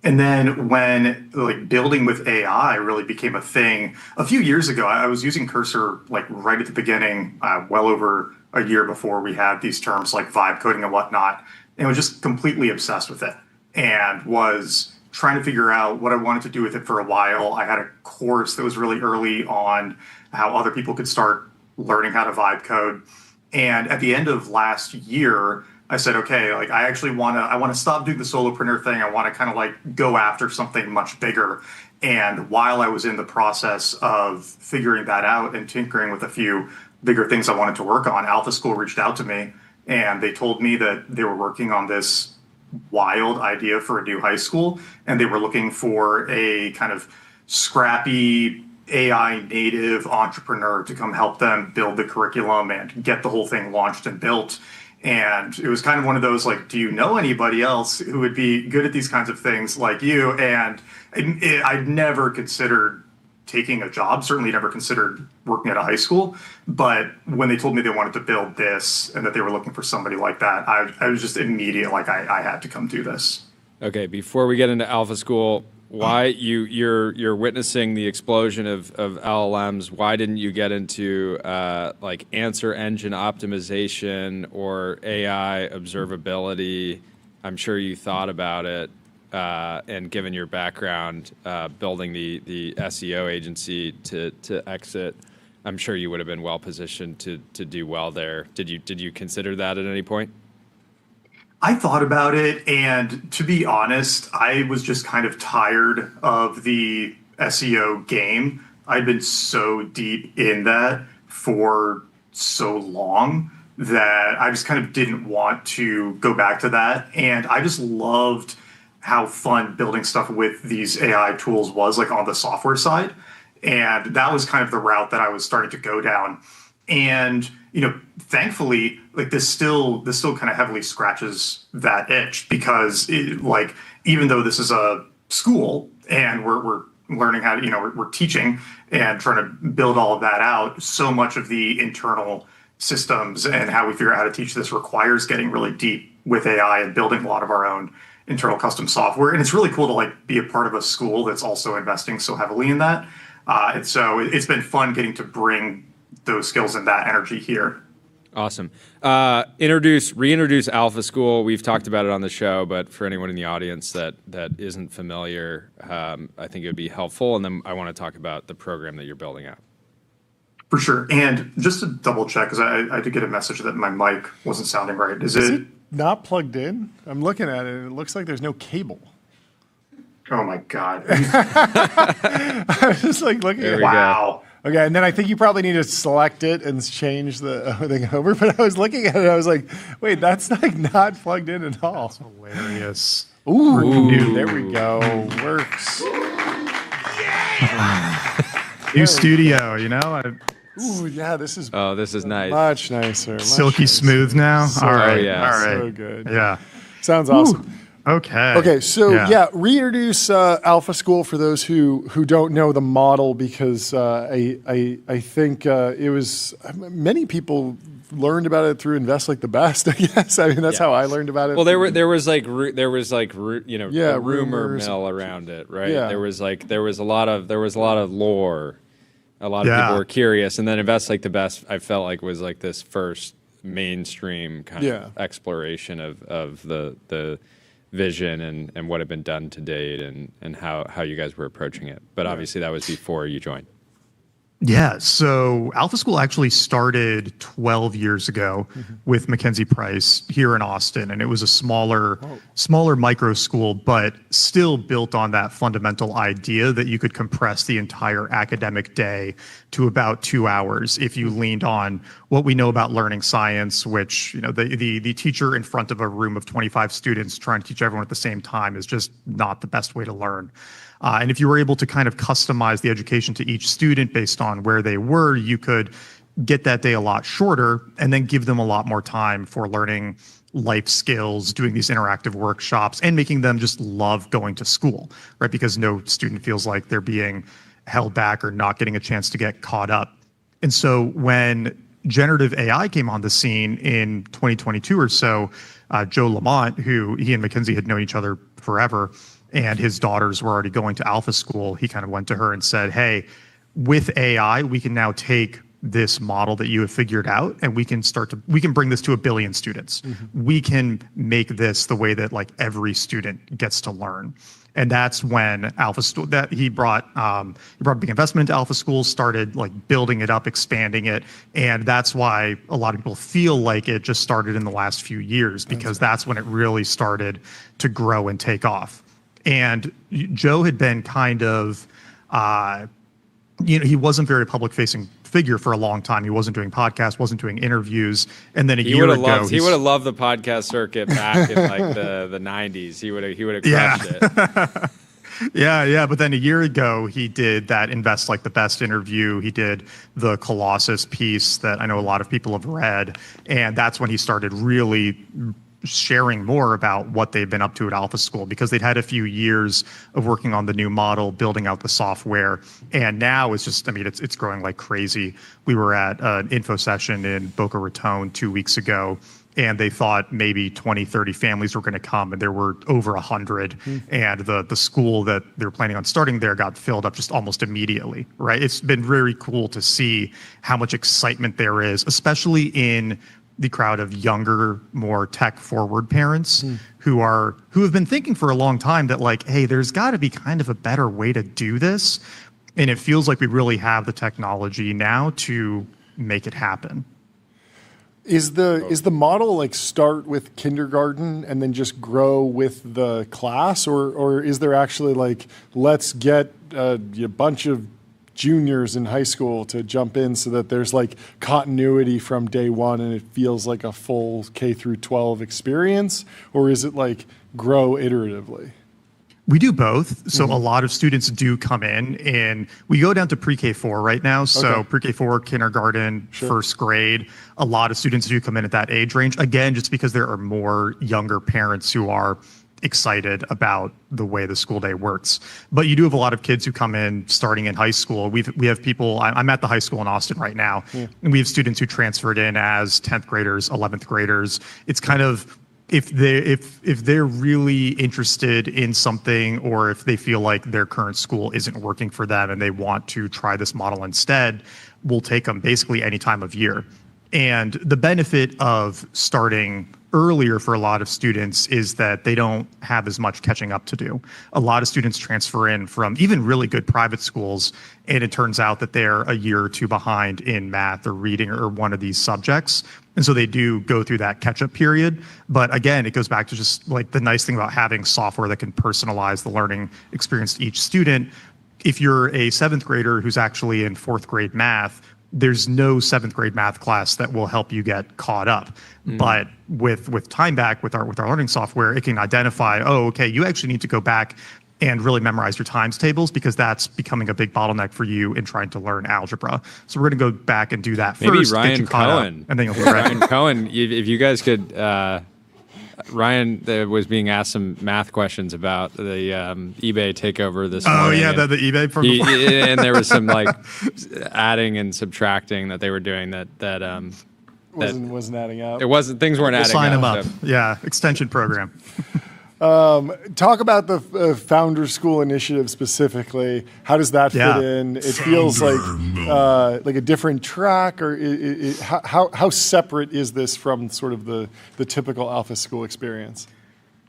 And then when like building with AI really became a thing a few years ago, I was using Cursor like right at the beginning, well over a year before we had these terms like vibe coding and whatnot, and was just completely obsessed with it and was trying to figure out what I wanted to do with it for a while. I had a course that was really early on how other people could start learning how to vibe code. And at the end of last year, I said, okay, like I want to stop doing the solopreneur thing. I want to kind of like go after something much bigger. And while I was in the process of figuring that out and tinkering with a few bigger things I wanted to work on, Alpha School reached out to me and they told me that they were working on this wild idea for a new high school. And they were looking for a kind of scrappy AI native entrepreneur to come help them build the curriculum and get the whole thing launched and built. And it was kind of one of those like, do you know anybody else who would be good at these kinds of things like you? And I'd never considered taking a job, certainly never considered working at a high school. But when they told me they wanted to build this and that they were looking for somebody like that, I was just immediate, like I had to come do this. Okay, before we get into Alpha School, why you're witnessing the explosion of LLMs? Why didn't you get into like answer engine optimization or AI observability? I'm sure you thought about it, and given your background building the SEO agency to exit, I'm sure you would have been well positioned to do well there. Did you consider that at any point? I thought about it, and to be honest, I was just kind of tired of the SEO game. I'd been so deep in that for so long that I just kind of didn't want to go back to that. And I just loved how fun building stuff with these AI tools was, like on the software side. And that was kind of the route that I was starting to go down. And thankfully, like this still kind of heavily scratches that itch because like even though this is a school and we're learning how to we're teaching and trying to build all of that out, so much of the internal systems and how we figure out how to teach this requires getting really deep with AI and building a lot of our own internal custom software. And it's really cool to like be a part of a school that's also investing so heavily in that. And so it's been fun getting to bring those skills and that energy here. Awesome. Reintroduce Alpha School. We've talked about it on the show, but for anyone in the audience that isn't familiar, I think it would be helpful. And then I want to talk about the program that you're building out. For sure. And just to double check, because I did get a message that my mic wasn't sounding right. Is it not plugged in? I'm looking at it and it looks like there's no cable. Oh my God. I was just like looking at it. Wow. Okay, and then I think you probably need to select it and change the thing over. But I was looking at it, I was like, wait, that's like not plugged in at all. That's hilarious. Ooh, there we go. Works. New studio, Ooh, yeah, this is nice. Much nicer. Silky smooth now. So, all right. Yeah. All right. So good. Yeah. Sounds awesome. Okay. Okay, so reintroduce Alpha School for those who don't know the model, because I think it was many people learned about it through Invest Like the Best. I guess that's how I learned about it. Well, there was a rumor rumors. mill around it, right? Yeah. There was a lot of lore. A lot of people were curious, and then Invest Like the Best, I felt like was like this first mainstream kind of exploration of the vision and what had been done to date and how you guys were approaching it. But obviously that was before you joined. Yeah, so Alpha School actually started 12 years ago with Mackenzie Price here in Austin, and it was a smaller micro school, but still built on that fundamental idea that you could compress the entire academic day to about 2 hours if you leaned on what we know about learning science, which the teacher in front of a room of 25 students trying to teach everyone at the same time is just not the best way to learn. And if you were able to kind of customize the education to each student based on where they were, you could get that day a lot shorter and then give them a lot more time for learning life skills, doing these interactive workshops, and making them just love going to school, right? Because no student feels like they're being held back or not getting a chance to get caught up. And so when generative AI came on the scene in 2022 or so, Joe Lamont, who he and Mackenzie had known each other forever, and his daughters were already going to Alpha School, he kind of went to her and said, hey, with AI, we can now take this model that you have figured out and we can bring this to 1 billion students. We can make this the way that like every student gets to learn. And that's when he brought big investment into Alpha School, started like building it up, expanding it. And that's why a lot of people feel like it just started in the last few years, because that's when it really started to grow and take off. And Joe had been kind of, he wasn't very public facing figure for a long time. He wasn't doing podcasts, wasn't doing interviews. And then he would have loved the podcast circuit back in like the 90s. He would have crushed it. Yeah. But then a year ago, he did that Invest Like the Best interview. He did the Colossus piece that I know a lot of people have read. And that's when he started really sharing more about what they've been up to at Alpha School, because they'd had a few years of working on the new model, building out the software. And now it's just, it's growing like crazy. We were at an info session in Boca Raton 2 weeks ago, and they thought maybe 20, 30 families were going to come, and there were over 100. And the school that they were planning on starting there got filled up just almost immediately, right? It's been very cool to see how much excitement there is, especially in the crowd of younger, more tech-forward parents who have been thinking for a long time that like, hey, there's got to be kind of a better way to do this, and it feels like we really have the technology now to make it happen. Is the model like start with kindergarten and then just grow with the class, or is there actually like, let's get a bunch of juniors in high school to jump in so that there's like continuity from day one and it feels like a full K through 12 experience? Or is it like grow iteratively? We do both. So a lot of students do come in, and we go down to pre-K4 right now. So pre-K4, kindergarten, first grade. A lot of students do come in at that age range. Again, just because there are more younger parents who are excited about the way the school day works. But you do have a lot of kids who come in starting in high school. We have people, I'm at the high school in Austin right now, and we have students who transferred in as 10th graders, 11th graders. It's kind of, if they're really interested in something, or if they feel like their current school isn't working for them and they want to try this model instead, we'll take them basically any time of year. And the benefit of starting earlier for a lot of students is that they don't have as much catching up to do. A lot of students transfer in from even really good private schools, and it turns out that they're a year or two behind in math or reading or one of these subjects. And so they do go through that catch-up period. But again, it goes back to just like the nice thing about having software that can personalize the learning experience to each student. If you're a 7th grader who's actually in 4th grade math, there's no 7th grade math class that will help you get caught up. But with Time Back, with our learning software, it can identify, oh, okay, you actually need to go back and really memorize your times tables, because that's becoming a big bottleneck for you in trying to learn algebra. So we're going to go back and do that Maybe first. Ryan Cohen. And then you'll be ready. Ryan Cohen, if you guys could, Ryan was being asked some math questions about the eBay takeover this morning. Oh yeah, the eBay from and there was some like adding and subtracting that they were doing that wasn't adding up. It wasn't, things weren't adding up. Sign them up. Yeah, extension program. Talk about the Founder School initiative specifically. How does that fit in? It feels like a different track, or how separate is this from sort of the typical Alpha School experience?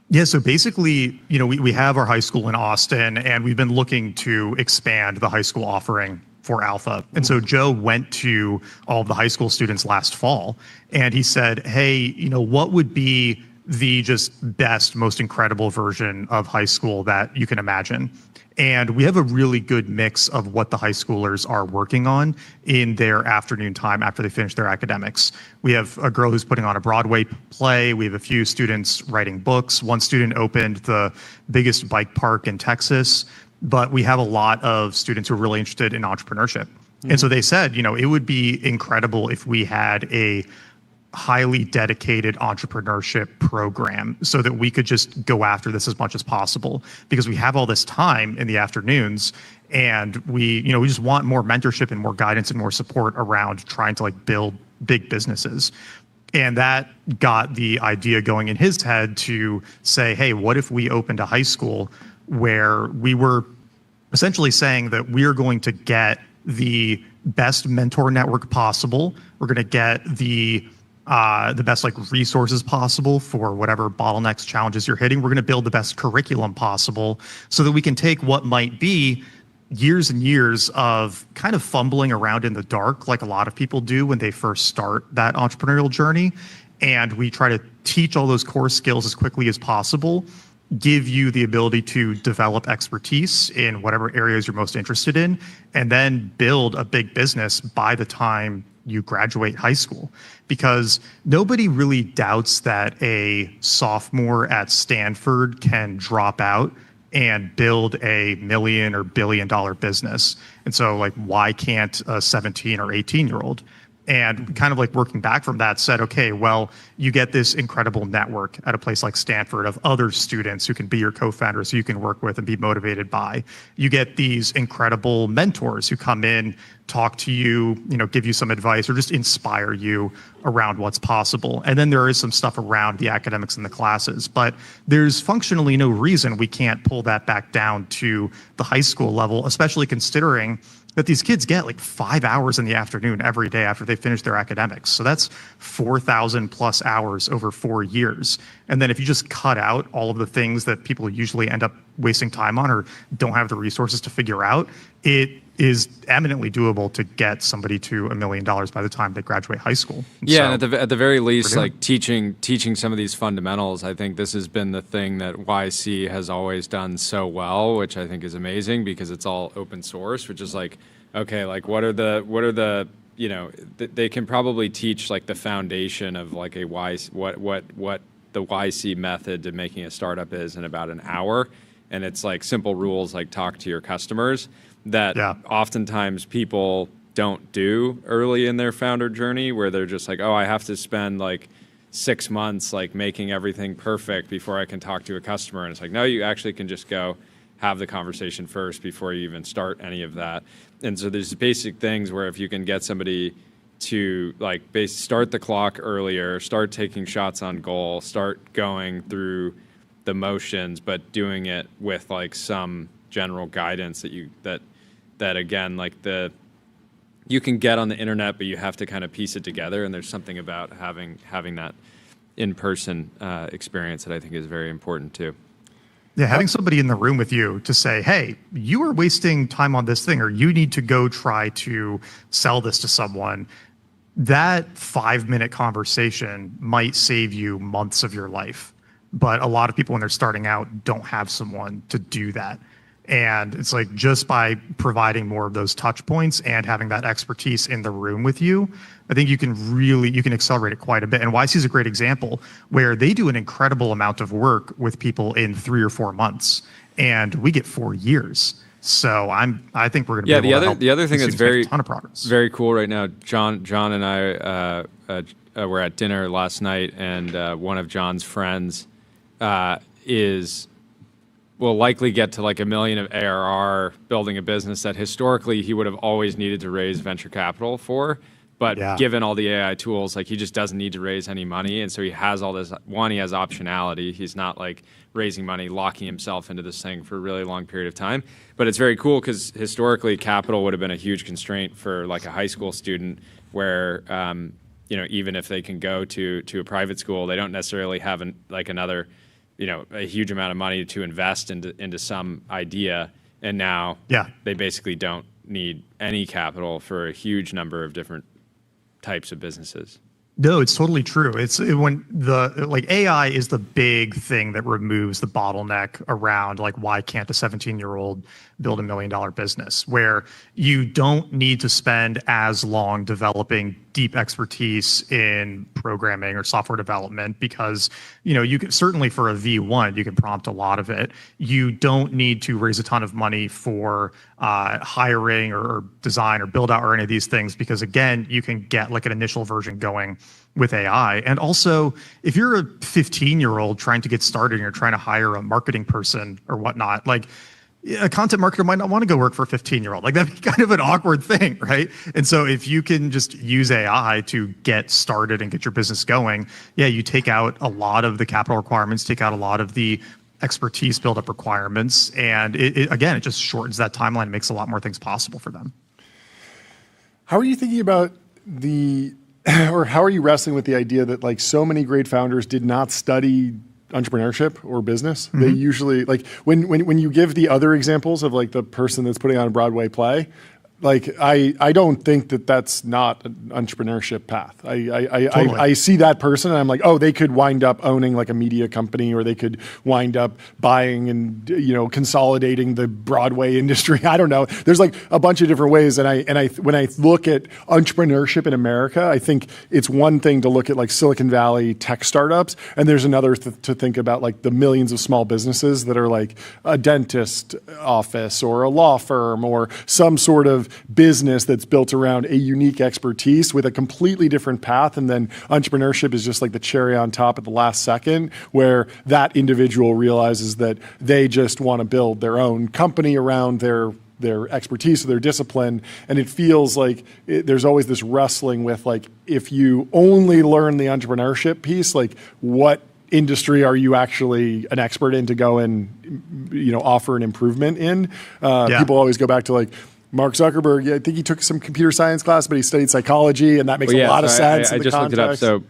Yeah, so basically, we have our high school in Austin, and we've been looking to expand the high school offering for Alpha. And so Joe went to all of the high school students last fall, and he said, hey, what would be the just best, most incredible version of high school that you can imagine? And we have a really good mix of what the high schoolers are working on in their afternoon time after they finish their academics. We have a girl who's putting on a Broadway play. We have a few students writing books. One student opened the biggest bike park in Texas. But we have a lot of students who are really interested in entrepreneurship. And so they said, it would be incredible if we had a highly dedicated entrepreneurship program so that we could just go after this as much as possible, because we have all this time in the afternoons, and we just want more mentorship and more guidance and more support around trying to like build big businesses. And that got the idea going in his head to say, hey, what if we opened a high school where we were essentially saying that we're going to get the best mentor network possible. We're going to get the best like resources possible for whatever bottlenecks, challenges you're hitting. We're going to build the best curriculum possible so that we can take what might be years and years of kind of fumbling around in the dark, like a lot of people do when they first start that entrepreneurial journey. And we try to teach all those core skills as quickly as possible, give you the ability to develop expertise in whatever areas you're most interested in, and then build a big business by the time you graduate high school. Because nobody really doubts that a sophomore at Stanford can drop out and build a $1 million or $1 billion business. And so like, why can't a 17 or 18-year-old? And kind of like working back from that said, okay, well, you get this incredible network at a place like Stanford of other students who can be your co-founders, who you can work with and be motivated by. You get these incredible mentors who come in, talk to you, give you some advice or just inspire you around what's possible. And then there is some stuff around the academics and the classes, but there's functionally no reason we can't pull that back down to the high school level, especially considering that these kids get like 5 hours in the afternoon every day after they finish their academics. So that's 4,000 plus hours over 4 years. And then if you just cut out all of the things that people usually end up wasting time on or don't have the resources to figure out, it is eminently doable to get somebody to $1 million by the time they graduate high school. Yeah, so, and at the very least, like teaching some of these fundamentals, I think this has been the thing that YC has always done so well, which I think is amazing because it's all open source, which is like, okay, like what are the they can probably teach like the foundation of like a what the YC method to making a startup is in about an hour, and it's like simple rules like talk to your customers that oftentimes people don't do early in their founder journey, where they're just like, oh, I have to spend like 6 months like making everything perfect before I can talk to a customer. And it's like, no, you actually can just go have the conversation first before you even start any of that. And so there's basic things where if you can get somebody to like start the clock earlier, start taking shots on goal, start going through the motions, but doing it with like some general guidance that again, like you can get on the internet, but you have to kind of piece it together. And there's something about having that in-person experience that I think is very important too. Yeah, having somebody in the room with you to say, hey, you are wasting time on this thing, or you need to go try to sell this to someone. That 5-minute conversation might save you months of your life. But a lot of people when they're starting out don't have someone to do that. And it's like just by providing more of those touch points and having that expertise in the room with you, I think you can accelerate it quite a bit. And YC is a great example where they do an incredible amount of work with people in 3 or 4 months, and we get 4 years. So I think we're going to be able to help the other thing that's very a ton of progress. Very cool right now. John and I were at dinner last night, and one of John's friends will likely get to like $1 million of ARR building a business that historically he would have always needed to raise venture capital for. But given all the AI tools, like he just doesn't need to raise any money. And so he has all this, he has optionality. He's not like raising money, locking himself into this thing for a really long period of time. But it's very cool because historically capital would have been a huge constraint for like a high school student where, even if they can go to a private school, they don't necessarily have another a huge amount of money to invest into some idea. And now they basically don't need any capital for a huge number of different types of businesses. No, it's totally true. It's when AI is the big thing that removes the bottleneck around like, why can't a 17-year-old build $1 million business, where you don't need to spend as long developing deep expertise in programming or software development, because you can certainly, for a V1, you can prompt a lot of it. You don't need to raise a ton of money for hiring or design or build out or any of these things, because again, you can get like an initial version going with AI. And also, if you're a 15-year-old trying to get started and you're trying to hire a marketing person or whatnot, like a content marketer might not want to go work for a 15-year-old. Like that'd be kind of an awkward thing, right? And so if you can just use AI to get started and get your business going, yeah, you take out a lot of the capital requirements, take out a lot of the expertise build-up requirements, and again, it just shortens that timeline and makes a lot more things possible for them. How are you thinking about or how are you wrestling with the idea that like so many great founders did not study entrepreneurship or business? They usually, like when you give the other examples of like the person that's putting on a Broadway play, like I don't think that that's not an entrepreneurship path. I see that person and I'm like, oh, they could wind up owning like a media company, or they could wind up buying and consolidating the Broadway industry. I don't know. There's like a bunch of different ways. And I when I look at entrepreneurship in America, I think it's one thing to look at like Silicon Valley tech startups, and there's another to think about like the millions of small businesses that are like a dentist office or a law firm or some sort of business that's built around a unique expertise with a completely different path. And then entrepreneurship is just like the cherry on top at the last second, where that individual realizes that they just want to build their own company around their expertise or their discipline. And it feels like there's always this wrestling with like, if you only learn the entrepreneurship piece, like what industry are you actually an expert in to go and offer an improvement in? People always go back to like Mark Zuckerberg. I think he took some computer science class, but he studied psychology, and that makes a lot of sense. I just looked it up. So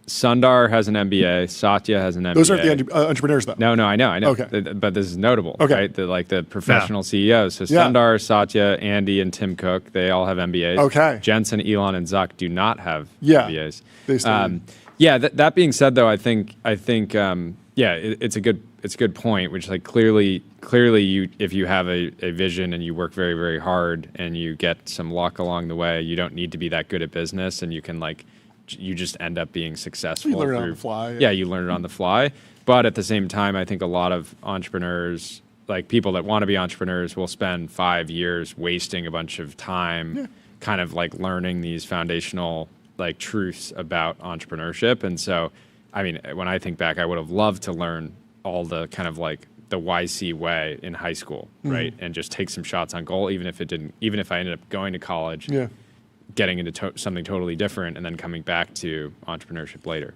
Sundar has an MBA. Satya has an MBA. Those aren't the entrepreneurs, though. No, I know. Okay. But this is notable, okay. right? The professional CEOs. So Sundar, Satya, Andy, and Tim Cook, they all have MBAs. Okay. Jensen, Elon, and Zuck do not have MBAs. They studied. That being said, though, I think it's a good point, which like clearly you, if you have a vision and you work very, very hard and you get some luck along the way, you don't need to be that good at business, and you can you just end up being successful. You learn it on the fly. Yeah, you learn it on the fly. But at the same time, I think a lot of entrepreneurs, like people that want to be entrepreneurs, will spend 5 years wasting a bunch of time kind of like learning these foundational like truths about entrepreneurship. And so, I mean, when I think back, I would have loved to learn all the kind of like the YC way in high school, right? And just take some shots on goal, even if I ended up going to college, getting into something totally different, and then coming back to entrepreneurship later.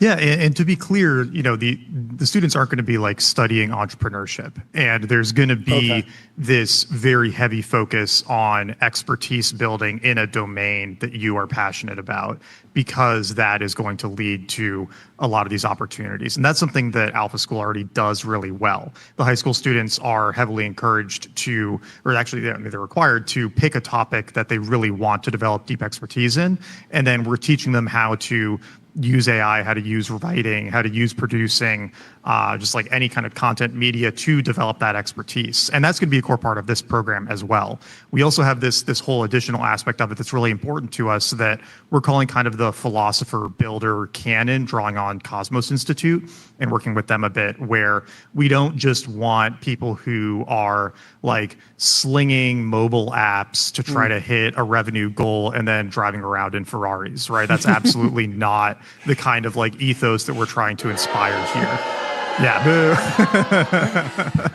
Yeah, and to be clear, the students aren't going to be like studying entrepreneurship, and there's going to be this very heavy focus on expertise building in a domain that you are passionate about, because that is going to lead to a lot of these opportunities. And that's something that Alpha School already does really well. The high school students are heavily encouraged to, or actually they're required to pick a topic that they really want to develop deep expertise in, and then we're teaching them how to use AI, how to use writing, how to use producing, just like any kind of content media to develop that expertise. And that's going to be a core part of this program as well. We also have this whole additional aspect of it that's really important to us that we're calling kind of the philosopher builder canon, drawing on Cosmos Institute and working with them a bit, where we don't just want people who are like slinging mobile apps to try to hit a revenue goal and then driving around in Ferraris, right? That's absolutely not the kind of like ethos that we're trying to inspire here. Yeah, boo.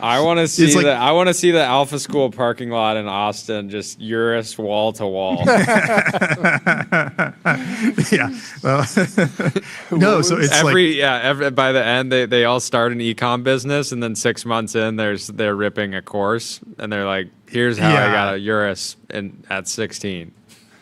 I want to see I want to see the Alpha School parking lot in Austin, just Urus wall to wall. Yeah. Well, no, so it's by the end they all start an e-com business, and then 6 months in they're ripping a course, and they're like, here's how I got a Urus at 16.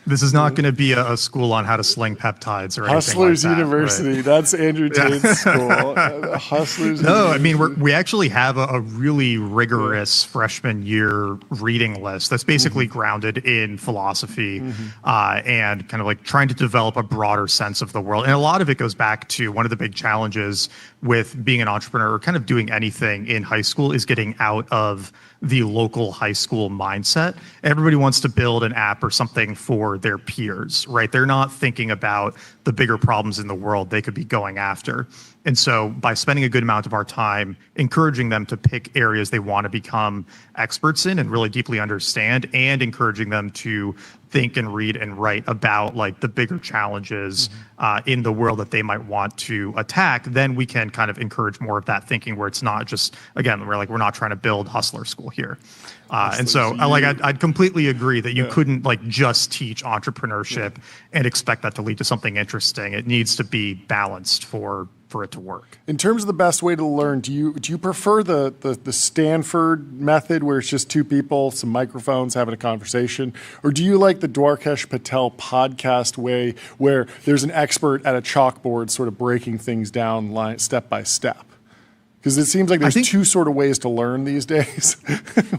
This is not going to be a school on how to sling peptides or Hustlers anything like that, University. right? That's Andrew Tate's school. Hustlers. No, I mean University. we actually have a really rigorous freshman year reading list that's basically grounded in philosophy and kind of like trying to develop a broader sense of the world. And a lot of it goes back to one of the big challenges with being an entrepreneur or kind of doing anything in high school is getting out of the local high school mindset. Everybody wants to build an app or something for their peers, right? They're not thinking about the bigger problems in the world they could be going after. And so by spending a good amount of our time encouraging them to pick areas they want to become experts in and really deeply understand, and encouraging them to think and read and write about like the bigger challenges in the world that they might want to attack, then we can kind of encourage more of that thinking where it's not just, again, we're not trying to build hustler school here. And so I'd completely agree that you couldn't like just teach entrepreneurship and expect that to lead to something interesting. It needs to be balanced for it to work. In terms of the best way to learn, do you prefer the Stanford method where it's just two people, some microphones having a conversation, or do you like the Dwarkesh Patel podcast way where there's an expert at a chalkboard sort of breaking things down step by step? Because it seems like there's two sort of ways to learn these days.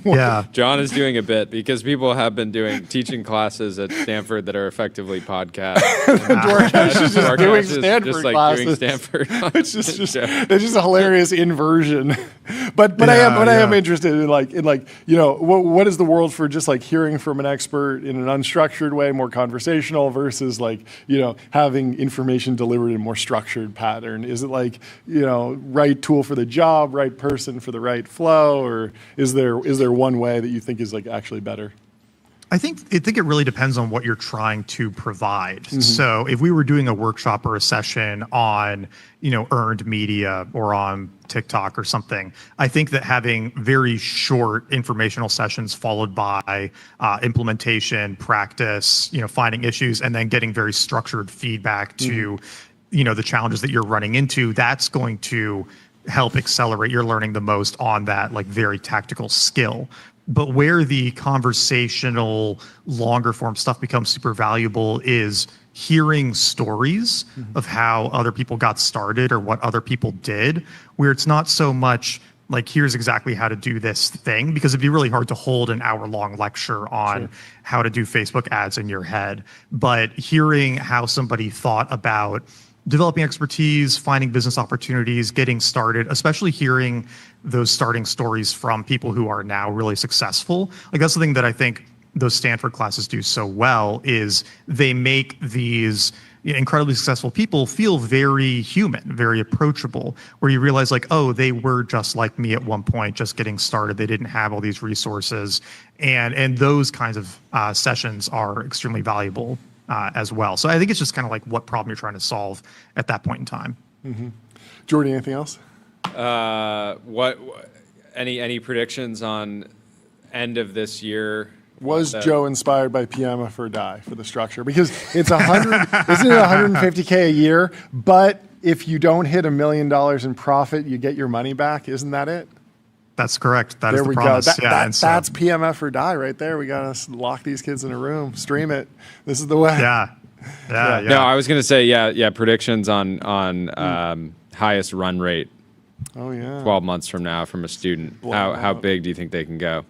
Yeah. John is doing a bit because people have been teaching classes at Stanford that are effectively podcasts. Dwarkesh is just doing Stanford just like classes. doing Stanford. It's just a hilarious inversion. But I am interested in what is the world for just like hearing from an expert in an unstructured way, more conversational, versus like having information delivered in a more structured pattern. Is it like right tool for the job, right person for the right flow, or is there one way that you think is like actually better? I think it really depends on what you're trying to provide. So if we were doing a workshop or a session on, earned media or on TikTok or something, I think that having very short informational sessions followed by implementation, practice, finding issues, and then getting very structured feedback to, the challenges that you're running into, that's going to help accelerate your learning the most on that like very tactical skill. But where the conversational longer form stuff becomes super valuable is hearing stories of how other people got started or what other people did, where it's not so much like, here's exactly how to do this thing, because it'd be really hard to hold an hour-long lecture on how to do Facebook ads in your head. But hearing how somebody thought about developing expertise, finding business opportunities, getting started, especially hearing those starting stories from people who are now really successful. Like that's the thing that I think those Stanford classes do so well is they make these incredibly successful people feel very human, very approachable, where you realize like, oh, they were just like me at one point, just getting started. They didn't have all these resources. And those kinds of sessions are extremely valuable as well. So I think it's just kind of like what problem you're trying to solve at that point in time. Jordy, anything else? Any predictions on end of this year? Was Joe inspired by PMF or die for the structure? Because it's isn't it $150K a year? But if you don't hit $1 million in profit, you get your money back. Isn't that it? That's correct. That is the we promise. Go. That's PMF or die right there. We got to lock these kids in a room, stream it. This is the way. Yeah. No, I was going to say, predictions on highest run rate. Oh, yeah. 12 months from now from a student. How big do you think they can go?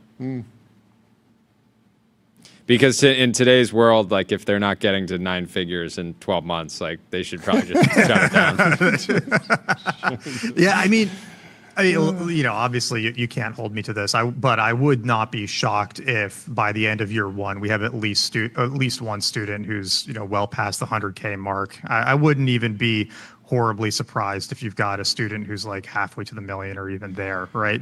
Because in today's world, like if they're not getting to 9 figures in 12 months, like they should probably just shut it down. Yeah, I mean, obviously you can't hold me to this. But I would not be shocked if by the end of year one we have at least one student who's well past the 100K mark. I wouldn't even be horribly surprised if you've got a student who's like halfway to the million or even there, right?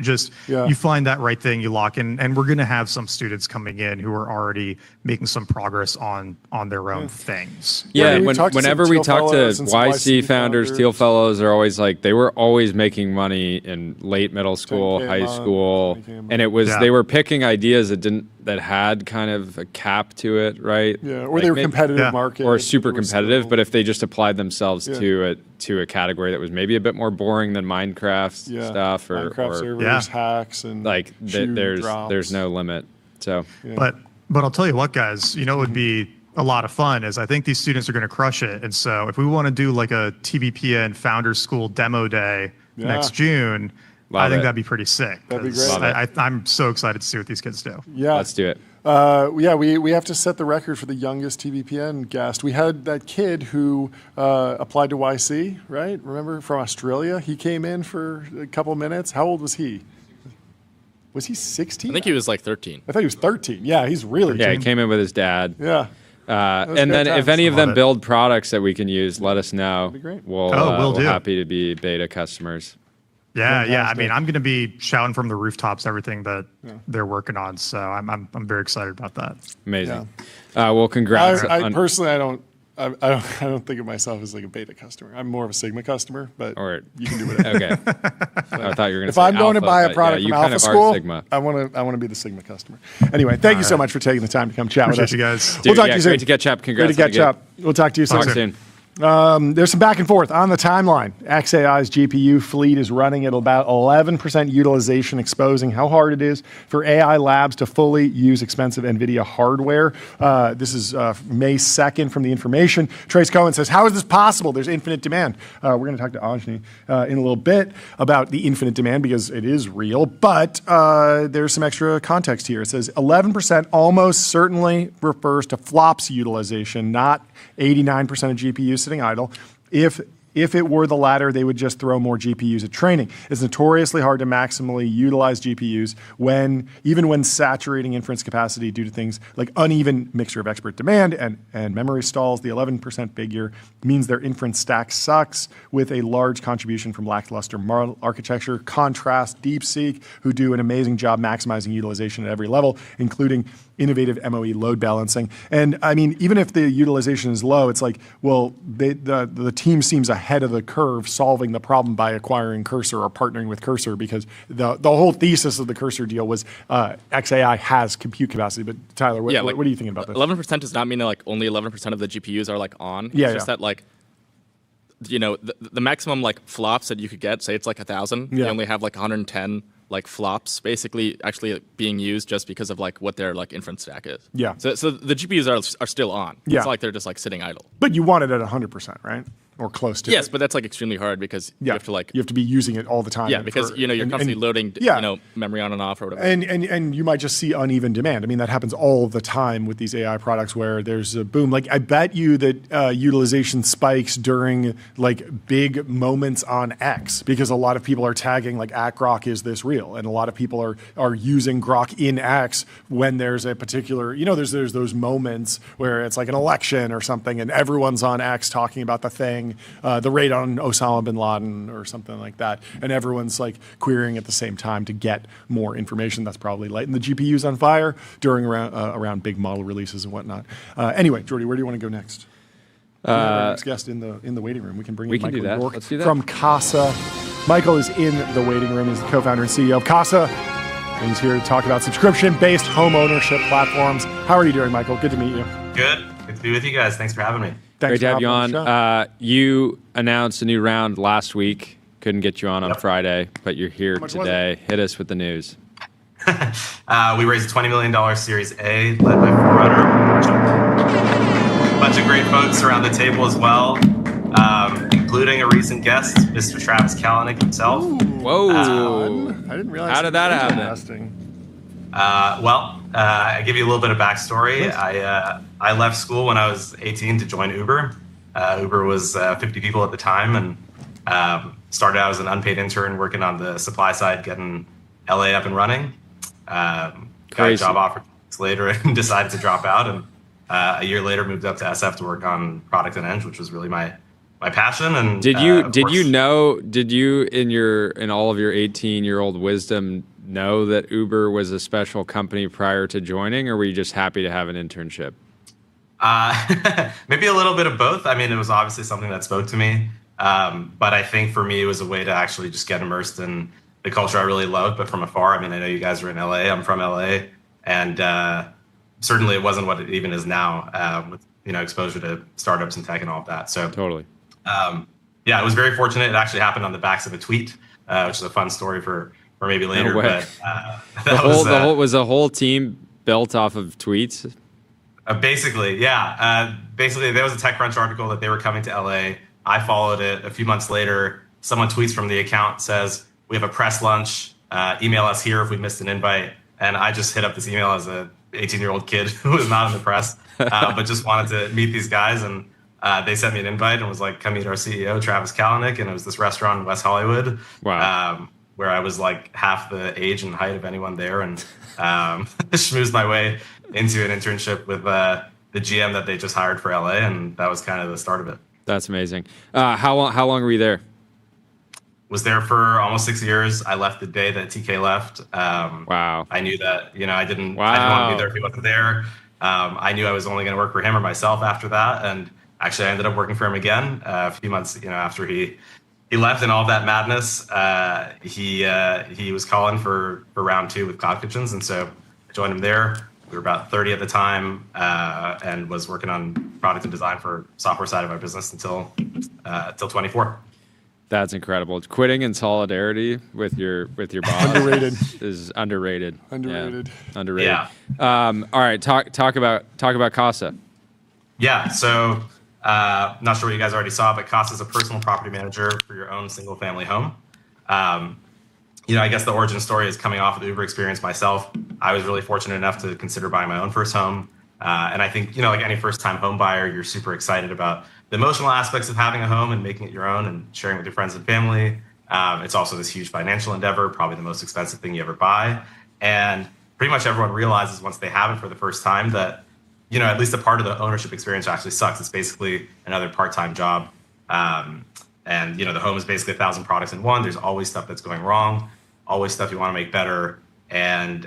You find that right thing, you lock in, and we're going to have some students coming in who are already making some progress on their own things. Yeah, whenever we talk to YC founders, Teal Fellows are always like, they were always making money in late middle school, high school, and it was they were picking ideas that had kind of a cap to it, right? Yeah, or they were competitive market. Or super competitive, but if they just applied themselves to a category that was maybe a bit more boring than Minecraft stuff or servers, hacks, and like there's no limit. So, but I'll tell you what, guys, it would be a lot of fun is I think these students are going to crush it. And so if we want to do like a TBPN Founders School demo day next June, I think that'd be pretty sick. That'd be great. I'm so excited to see what these kids do. Yeah. Let's do it. We have to set the record for the youngest TBPN guest. We had that kid who applied to YC, right? Remember, from Australia? He came in for a couple minutes. How old was he? Was he 16? I think he was like 13. I thought he was 13. Yeah, he's really Yeah, young. he came in with his dad. Yeah. And then if any of them build products that we can use, let us know. That'd be great. We'll be happy to be beta customers. Yeah. I mean, I'm going to be shouting from the rooftops everything that they're working on. So I'm very excited about that. Amazing. Well, congrats. I personally, I don't think of myself as like a beta customer. I'm more of a Sigma customer, but you can do whatever. Okay. I thought you were going to if say I'm going to buy a product from Alpha School, Sigma. I want to be the Sigma customer. Anyway, thank you so much for taking the time to come chat with us. You guys. We'll talk to you soon. Great to catch up. Congrats. Great to catch up. We'll talk to you soon. There's some back and forth on the timeline. xAI's GPU fleet is running at about 11% utilization, exposing how hard it is for AI labs to fully use expensive NVIDIA hardware. This is May 2nd from The Information. Trace Cohen says, how is this possible? There's infinite demand. We're going to talk to Ajni in a little bit about the infinite demand because it is real, but there's some extra context here. It says 11% almost certainly refers to flops utilization, not 89% of GPUs sitting idle. If it were the latter, they would just throw more GPUs at training. It's notoriously hard to maximally utilize GPUs even when saturating inference capacity due to things like uneven mixture of expert demand and memory stalls. The 11% figure means their inference stack sucks with a large contribution from lackluster model architecture. Contrast DeepSeek, who do an amazing job maximizing utilization at every level, including innovative MOE load balancing. And I mean, even if the utilization is low, it's like, well, the team seems ahead of the curve solving the problem by acquiring Cursor or partnering with Cursor, because the whole thesis of the Cursor deal was xAI has compute capacity. But Tyler, what are you thinking about this? 11% does not mean that like only 11% of the GPUs are like on. Yeah, it's just that like, you know, the maximum like flops that you could get, say it's like 1,000, you only have like 110 like flops basically actually being used just because of like what their like inference stack is. Yeah. So the GPUs are still on. Yeah. It's not like they're just like sitting idle. But you want it at 100%, right? Or close to it. Yes, but that's like extremely hard because you have to be using it all the time. Yeah, because you're constantly loading memory on and off or whatever. And you might just see uneven demand. I mean, that happens all the time with these AI products where there's a boom. Like, I bet you that utilization spikes during like big moments on X because a lot of people are tagging like at Grok is this real, and a lot of people are using Grok in X when there's a particular, there's those moments where it's like an election or something and everyone's on X talking about the thing. The raid on Osama bin Laden or something like that, and everyone's like querying at the same time to get more information. That's probably lighting the GPUs on fire during around big model releases and whatnot. Anyway, Jordy, where do you want to go next? Our next guest in the waiting room. We can bring in Michael York from Casa. Michael is in the waiting room. He's the co-founder and CEO of Casa, and he's here to talk about subscription-based home ownership platforms. How are you doing, Michael? Good to meet you. Good to be with you guys. Thanks for having me. Great to have you on. You announced a new round last week. Couldn't get you on Friday, but you're here today. Hit us with the news. We raised a $20 million Series A, led by Forerunner. A bunch of great folks around the table as well, including a recent guest, Mr. Travis Kalanick himself. Whoa! I didn't realize. How did that happen? I give you a little bit of backstory. I left school when I was 18 to join Uber. Uber was 50 people at the time, and started out as an unpaid intern working on the supply side, getting LA up and running. Got a job offer later and decided to drop out, and a year later moved up to SF to work on product and eng, which was really my passion. And did you in all of your 18-year-old wisdom know that Uber was a special company prior to joining, or were you just happy to have an internship? Maybe a little bit of both. I mean, it was obviously something that spoke to me, but I think for me it was a way to actually just get immersed in the culture I really loved, but from afar. I mean, I know you guys are in LA. I'm from LA, and certainly it wasn't what it even is now, with exposure to startups and tech and all of that. So totally. Yeah, I was very fortunate. It actually happened on the backs of a tweet, which is a fun story for maybe later. No way. But was the whole team built off of tweets? Basically, yeah. Basically, there was a TechCrunch article that they were coming to LA. I followed it. A few months later, someone tweets from the account, says, "We have a press lunch. Email us here if we missed an invite." And I just hit up this email as a 18-year-old kid who was not in the press, but just wanted to meet these guys. And they sent me an invite and was like, "Come meet our CEO, Travis Kalanick." And it was this restaurant in West Hollywood, where I was like half the age and height of anyone there, and schmoozed my way into an internship with the GM that they just hired for LA, and that was kind of the start of it. That's amazing. How long were you there? Was there for almost 6 years. I left the day that TK left. Wow. I knew that, I didn't want to be there if he wasn't there. I knew I was only going to work for him or myself after that, and actually I ended up working for him again a few months, after he left and all of that madness. He was calling for round 2 with Cloud Kitchens, and so I joined him there. We were about 30 at the time, and was working on product and design for software side of our business until 24. That's incredible. Quitting in solidarity with your boss is underrated. Underrated. Yeah. Underrated. Yeah. All right. Talk about Casa. Yeah. So not sure what you guys already saw, but Casa is a personal property manager for your own single family home. I guess the origin story is coming off of the Uber experience myself. I was really fortunate enough to consider buying my own first home. And I think, like any first time home buyer, you're super excited about the emotional aspects of having a home and making it your own and sharing with your friends and family. It's also this huge financial endeavor, probably the most expensive thing you ever buy. And pretty much everyone realizes once they have it for the first time that, at least a part of the ownership experience actually sucks. It's basically another part-time job. And the home is basically 1,000 products in one. There's always stuff that's going wrong, always stuff you want to make better. And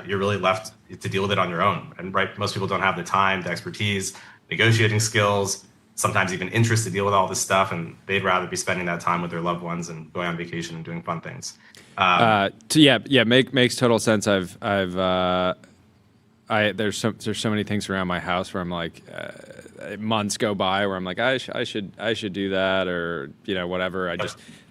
you're really left to deal with it on your own. And most people don't have the time, the expertise, negotiating skills, sometimes even interest to deal with all this stuff. And they'd rather be spending that time with their loved ones and going on vacation and doing fun things. Makes total sense. There's so many things around my house where I'm like, months go by where I'm like, I should do that, or whatever. I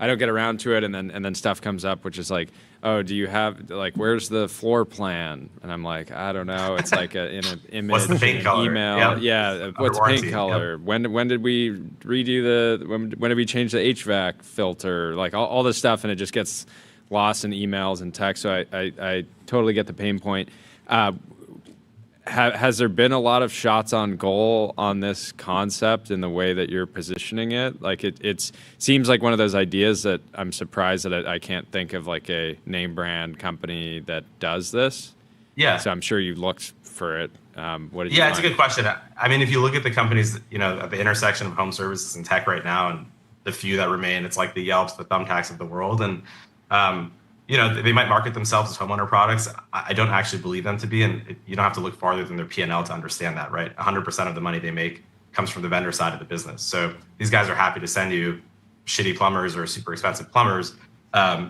don't get around to it, and then stuff comes up which is like, oh, do you have where's the floor plan? And I'm like, I don't know. It's like in an image, what's the paint color? Email, what's the paint color? Yep. When did we redo when did we change the HVAC filter? Like all this stuff, and it just gets lost in emails and text. So I totally get the pain point. Has there been a lot of shots on goal on this concept in the way that you're positioning it? Like it seems like one of those ideas that I'm surprised that I can't think of like a name brand company that does this. Yeah. So I'm sure you looked for it. What did you find? It's a good question. I mean, if you look at the companies, at the intersection of home services and tech right now, and the few that remain, it's like the Yelps, the Thumbtacks of the world. And, they might market themselves as homeowner products. I don't actually believe them to be, and you don't have to look farther than their P&L to understand that, right? 100% of the money they make comes from the vendor side of the business. So these guys are happy to send you shitty plumbers or super expensive plumbers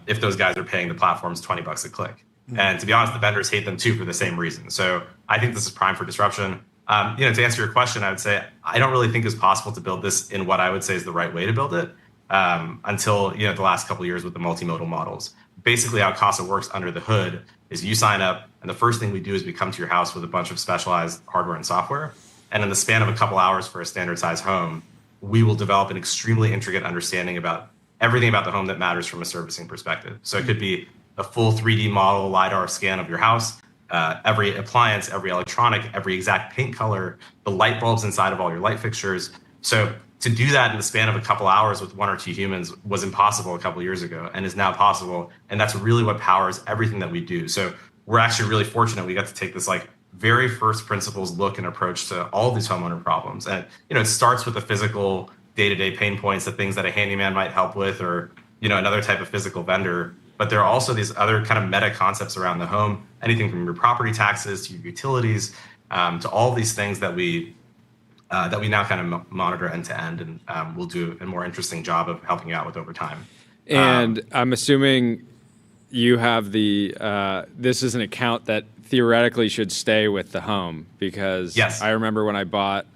if those guys are paying the platforms $20 a click. Mm-hmm. And to be honest, the vendors hate them too for the same reason. So I think this is prime for disruption. To answer your question, I would say I don't really think it's possible to build this in what I would say is the right way to build it until the last couple of years with the multimodal models. Basically, how Casa works under the hood is you sign up, and the first thing we do is we come to your house with a bunch of specialized hardware and software. And in the span of a couple hours for a standard size home, we will develop an extremely intricate understanding about everything about the home that matters from a servicing perspective. So it could be a full 3D model LiDAR scan of your house, every appliance, every electronic, every exact paint color, the light bulbs inside of all your light fixtures. So to do that in the span of a couple hours with one or two humans was impossible a couple years ago and is now possible. And that's really what powers everything that we do. So we're actually really fortunate we got to take this very first principles look and approach to all these homeowner problems. And, it starts with the physical day-to-day pain points, the things that a handyman might help with, or, another type of physical vendor. But there are also these other kind of meta concepts around the home, anything from your property taxes to your utilities, to all these things that we now kind of monitor end to end, and we'll do a more interesting job of helping you out with over time. And I'm assuming you have this is an account that theoretically should stay with the home, because yes. I remember when I bought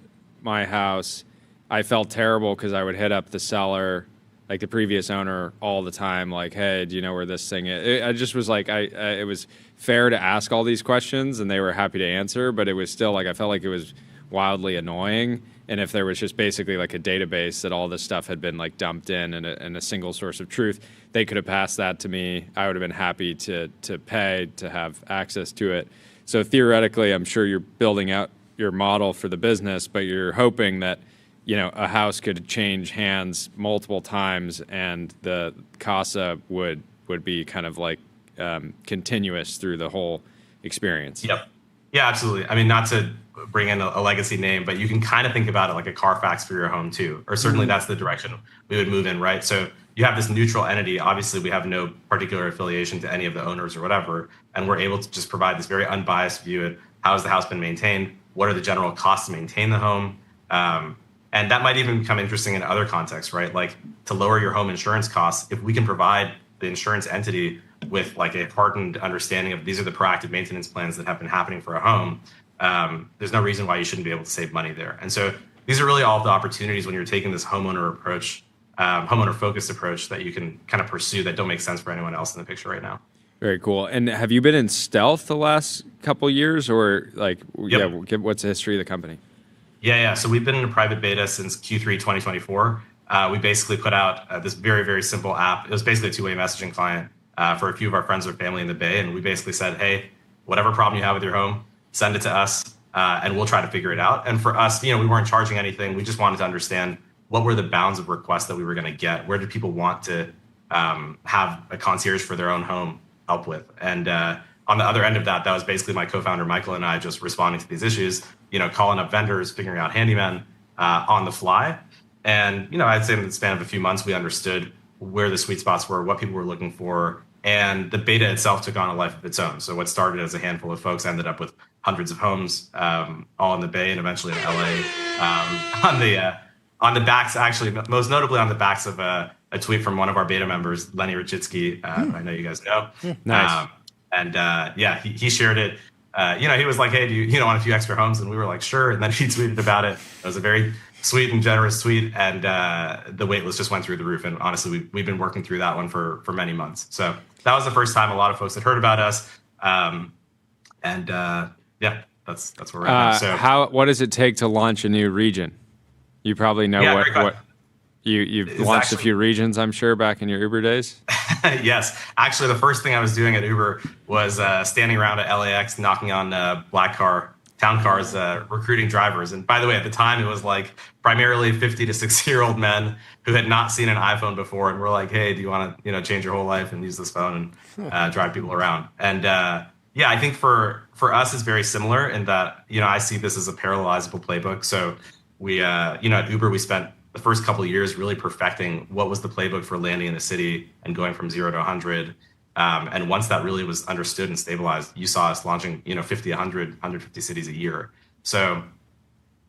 my house, I felt terrible because I would hit up the seller like the previous owner all the time, like, hey, do you know where this thing is? I just was like, it was fair to ask all these questions, and they were happy to answer, but it was still like, I felt like it was wildly annoying. And if there was just basically like a database that all this stuff had been like dumped in and a single source of truth, they could have passed that to me. I would have been happy to pay to have access to it. So theoretically, I'm sure you're building out your model for the business, but you're hoping that, you know, a house could change hands multiple times and the CASA would be kind of like continuous through the whole experience. Yep. Yeah, absolutely. I mean, not to bring in a legacy name, but you can kind of think about it like a Carfax for your home too, or certainly that's the direction we would move in, right? So you have this neutral entity. Obviously, we have no particular affiliation to any of the owners or whatever, and we're able to just provide this very unbiased view at how has the house been maintained, what are the general costs to maintain the home, and that might even become interesting in other contexts, right? Like to lower your home insurance costs, if we can provide the insurance entity with like a hardened understanding of these are the proactive maintenance plans that have been happening for a home, there's no reason why you shouldn't be able to save money there. And so these are really all of the opportunities when you're taking this homeowner approach, homeowner focused approach that you can kind of pursue that don't make sense for anyone else in the picture right now. Very cool. And have you been in stealth the last couple years, or like, Yep. yeah, what's the history of the company? Yeah. So we've been in a private beta since Q3 2024. We basically put out this very, very simple app. It was basically a two-way messaging client for a few of our friends or family in the Bay. And we basically said, hey, whatever problem you have with your home, send it to us and we'll try to figure it out. And for us, you know, we weren't charging anything. We just wanted to understand what were the bounds of requests that we were going to get. Where did people want to have a concierge for their own home help with? And on the other end of that, that was basically my co-founder, Michael, and I just responding to these issues, you know, calling up vendors, figuring out handymen on the fly. And, you know, I'd say in the span of a few months, we understood where the sweet spots were, what people were looking for, and the beta itself took on a life of its own. So what started as a handful of folks ended up with hundreds of homes, all in the Bay and eventually in LA, on the backs, actually, most notably on the backs of a tweet from one of our beta members, Lenny Rachitsky, I know you guys know. Nice. Yeah, he shared it. You know, he was like, hey, do you want a few extra homes? And we were like, sure. And then he tweeted about it. It was a very sweet and generous tweet. And the wait list just went through the roof. And honestly, we've been working through that one for many months. So that was the first time a lot of folks had heard about us. Yeah, that's where we're at. So what does it take to launch a new region? You probably know what you've launched a few regions, I'm sure, back in your Uber days. Yes. Actually, the first thing I was doing at Uber was standing around at LAX, knocking on town cars, recruiting drivers. And by the way, at the time, it was like primarily 50 to 60-year-old men who had not seen an iPhone before. And we're like, hey, do you want to, change your whole life and use this phone and drive people around? And yeah, I think for us, it's very similar in that, I see this as a parallelizable playbook. So we, at Uber, we spent the first couple of years really perfecting what was the playbook for landing in a city and going from 0 to 100. And once that really was understood and stabilized, you saw us launching, 50, 100, 150 cities a year. So,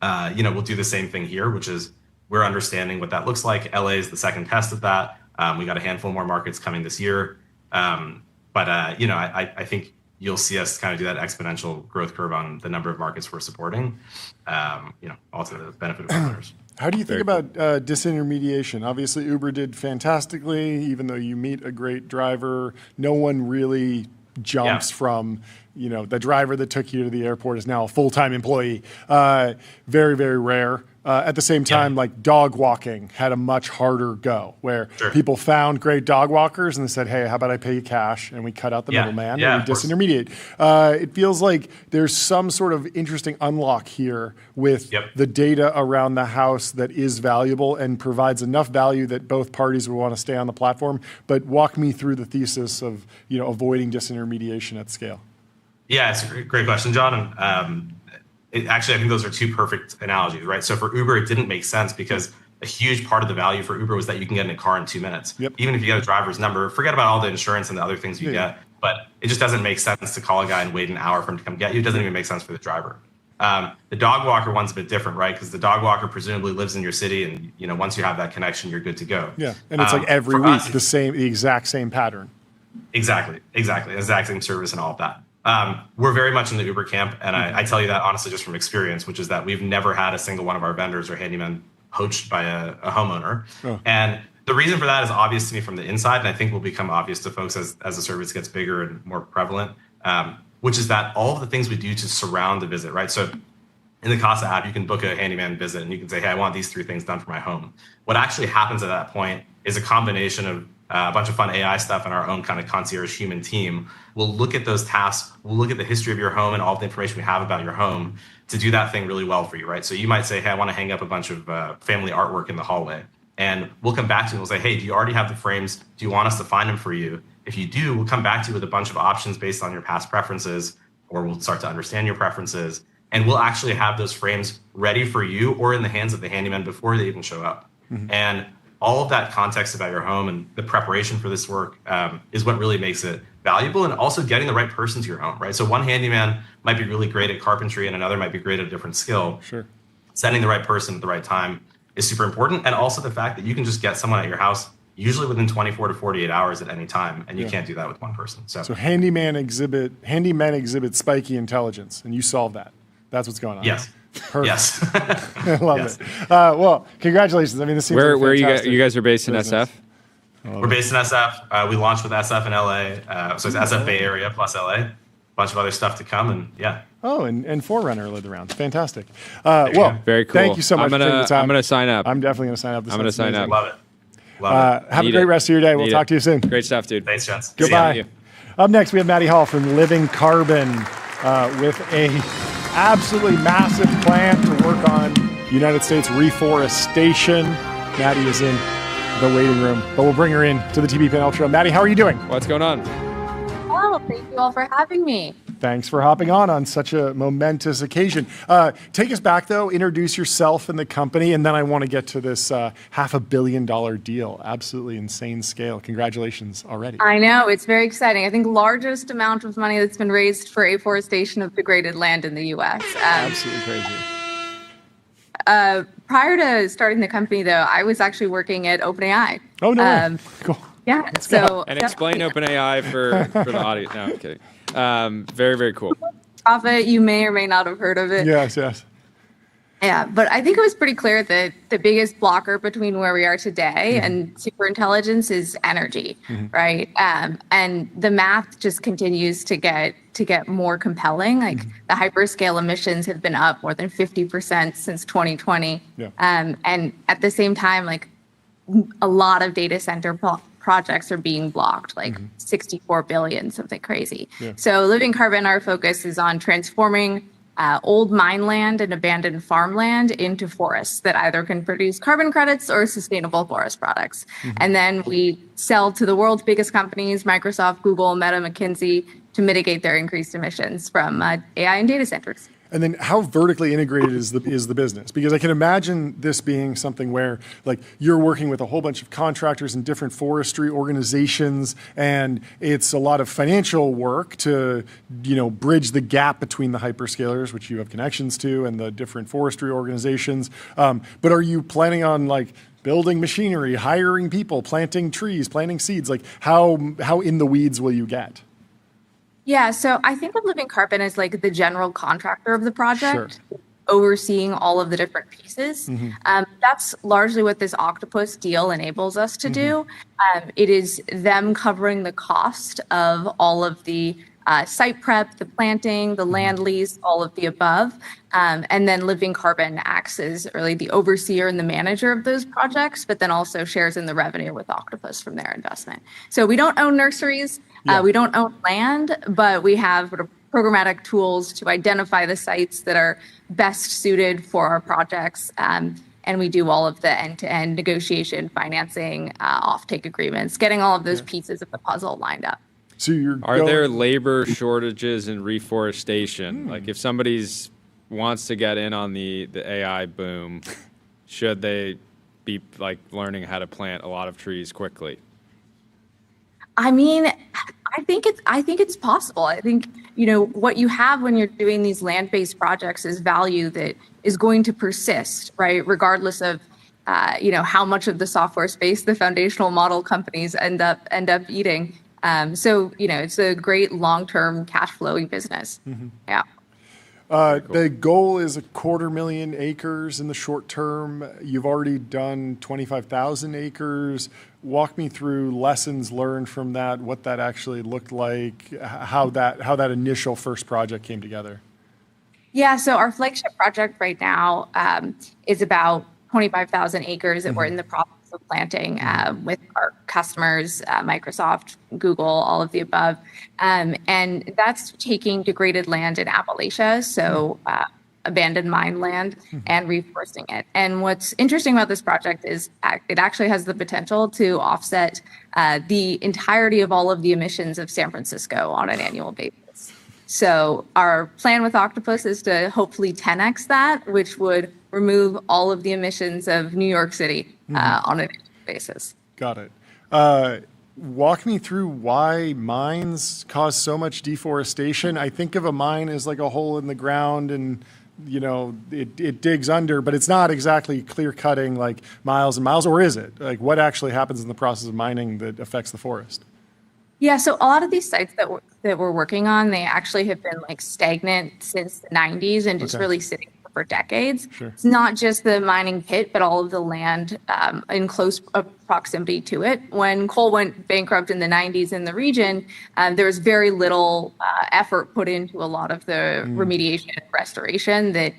we'll do the same thing here, which is we're understanding what that looks like. LA is the second test of that. We got a handful more markets coming this year. I think you'll see us kind of do that exponential growth curve on the number of markets we're supporting, all to the benefit of owners. How do you think about disintermediation? Obviously, Uber did fantastically. Even though you meet a great driver, no one really jumps from, the driver that took you to the airport is now a full-time employee. Very, very rare. At the same time, like dog walking had a much harder go, where people found great dog walkers and they said, hey, how about I pay you cash? And we cut out the middleman and we disintermediate. It feels like there's some sort of interesting unlock here with the data around the house that is valuable and provides enough value that both parties would want to stay on the platform. But walk me through the thesis of, avoiding disintermediation at scale. Yeah, it's a great question, John. And actually, I think those are two perfect analogies, right? So for Uber, it didn't make sense because a huge part of the value for Uber was that you can get in a car in 2 minutes. Even if you get a driver's number, forget about all the insurance and the other things you get. But it just doesn't make sense to call a guy and wait an hour for him to come get you. It doesn't even make sense for the driver. The dog walker one's a bit different, right? Because the dog walker presumably lives in your city, and once you have that connection, you're good to go. Yeah, and it's like every week the exact same pattern. Exactly, exact same service and all of that. We're very much in the Uber camp, and I tell you that honestly just from experience, which is that we've never had a single one of our vendors or handymen poached by a homeowner. And The reason for that is obvious to me from the inside, and I think will become obvious to folks as the service gets bigger and more prevalent, which is that all of the things we do to surround the visit, right? So in the Casa app, you can book a handyman visit and you can say, hey, I want these 3 things done for my home. What actually happens at that point is a combination of a bunch of fun AI stuff and our own kind of concierge human team. We'll look at those tasks, we'll look at the history of your home and all the information we have about your home to do that thing really well for you, right? So you might say, hey, I want to hang up a bunch of family artwork in the hallway. And we'll come back to you and we'll say, hey, do you already have the frames? Do you want us to find them for you? If you do, we'll come back to you with a bunch of options based on your past preferences, or we'll start to understand your preferences. And we'll actually have those frames ready for you or in the hands of the handyman before they even show up. And all of that context about your home and the preparation for this work is what really makes it valuable, and also getting the right person to your home, right? So one handyman might be really great at carpentry and another might be great at a different skill. Sure. Sending the right person at the right time is super important. And also the fact that you can just get someone at your house usually within 24 to 48 hours at any time, and you can't do that with one person. So handymen exhibit spiky intelligence, and you solve that. That's what's going on. Yes. Perfect. Yes. I love it. Well, congratulations. I mean, this seems where like you guys are based in SF? We're based in SF. We launched with SF in LA. So it's SF Bay Area plus LA. A bunch of other stuff to come, and yeah. Oh, and Forerunner led the round. Fantastic. Very cool. Thank you so much for taking the time. I'm going to sign up. I'm definitely going to sign up. I'm going to sign up. Love it. Have a great rest of your day. We'll talk to you soon. Great stuff, dude. Thanks, gents. Goodbye. Up next, we have Maddie Hall from Living Carbon with a absolutely massive plan to work on United States reforestation. Maddie is in the waiting room, but we'll bring her in to the TBPN Ultra. Maddie, how are you doing? What's going on? Well, thank you all for having me. Thanks for hopping on such a momentous occasion. Take us back, though. Introduce yourself and the company, and then I want to get to this $500 million deal. Absolutely insane scale. Congratulations already. I know. It's very exciting. I think largest amount of money that's been raised for afforestation of degraded land in the U.S. Absolutely crazy. Prior to starting the company, though, I was actually working at OpenAI. Oh, no way. Cool. Yeah. So and explain OpenAI for the audience. No, I'm kidding. Very, very cool. Profit, you may or may not have heard of it. Yes. Yeah, but I think it was pretty clear that the biggest blocker between where we are today and superintelligence is energy, right? And the math just continues to get more compelling. Like the hyperscale emissions have been up more than 50% since 2020. Yeah. And at the same time, like a lot of data center projects are being blocked, like 64 billion, something crazy. Yeah. So Living Carbon, our focus is on transforming old mine land and abandoned farmland into forests that either can produce carbon credits or sustainable forest products. And then we sell to the world's biggest companies, Microsoft, Google, Meta, McKinsey, to mitigate their increased emissions from AI and data centers. And then how vertically integrated is the business? Because I can imagine this being something where like you're working with a whole bunch of contractors and different forestry organizations, and it's a lot of financial work to, bridge the gap between the hyperscalers, which you have connections to, and the different forestry organizations. But are you planning on like building machinery, hiring people, planting trees, planting seeds? Like how in the weeds will you get? Yeah, so I think of Living Carbon as like the general contractor of the project, overseeing all of the different pieces. That's largely what this Octopus deal enables us to do. It is them covering the cost of all of the site prep, the planting, the land lease, all of the above. And then Living Carbon acts as really the overseer and the manager of those projects, but then also shares in the revenue with Octopus from their investment. So we don't own nurseries. We don't own land, but we have programmatic tools to identify the sites that are best suited for our projects. And we do all of the end-to-end negotiation, financing, offtake agreements, getting all of those pieces of the puzzle lined up. So are there labor shortages in reforestation? Like if somebody's wants to get in on the AI boom, should they be like learning how to plant a lot of trees quickly? I mean, I think it's possible. I think, what you have when you're doing these land-based projects is value that is going to persist, right? Regardless of, how much of the software space the foundational model companies end up eating. So, it's a great long-term cash flowing business. Yeah. The goal is 250,000 acres in the short term. You've already done 25,000 acres. Walk me through lessons learned from that, what that actually looked like, how that initial first project came together. Yeah, so our flagship project right now is about 25,000 acres that we're in the process of planting with our customers, Microsoft, Google, all of the above. And that's taking degraded land in Appalachia, so abandoned mine land, and reforesting it. And what's interesting about this project is it actually has the potential to offset the entirety of all of the emissions of San Francisco on an annual basis. So our plan with Octopus is to hopefully 10x that, which would remove all of the emissions of New York City on an annual basis. Got it. Walk me through why mines cause so much deforestation. I think of a mine as like a hole in the ground and it digs under, but it's not exactly clear cutting like miles and miles, or is it? Like what actually happens in the process of mining that affects the forest? Yeah, so a lot of these sites that we're working on, they actually have been like stagnant since the 90s and just really sitting for decades. Sure. It's not just the mining pit, but all of the land in close proximity to it. When coal went bankrupt in the 90s in the region, there was very little effort put into a lot of the remediation and restoration that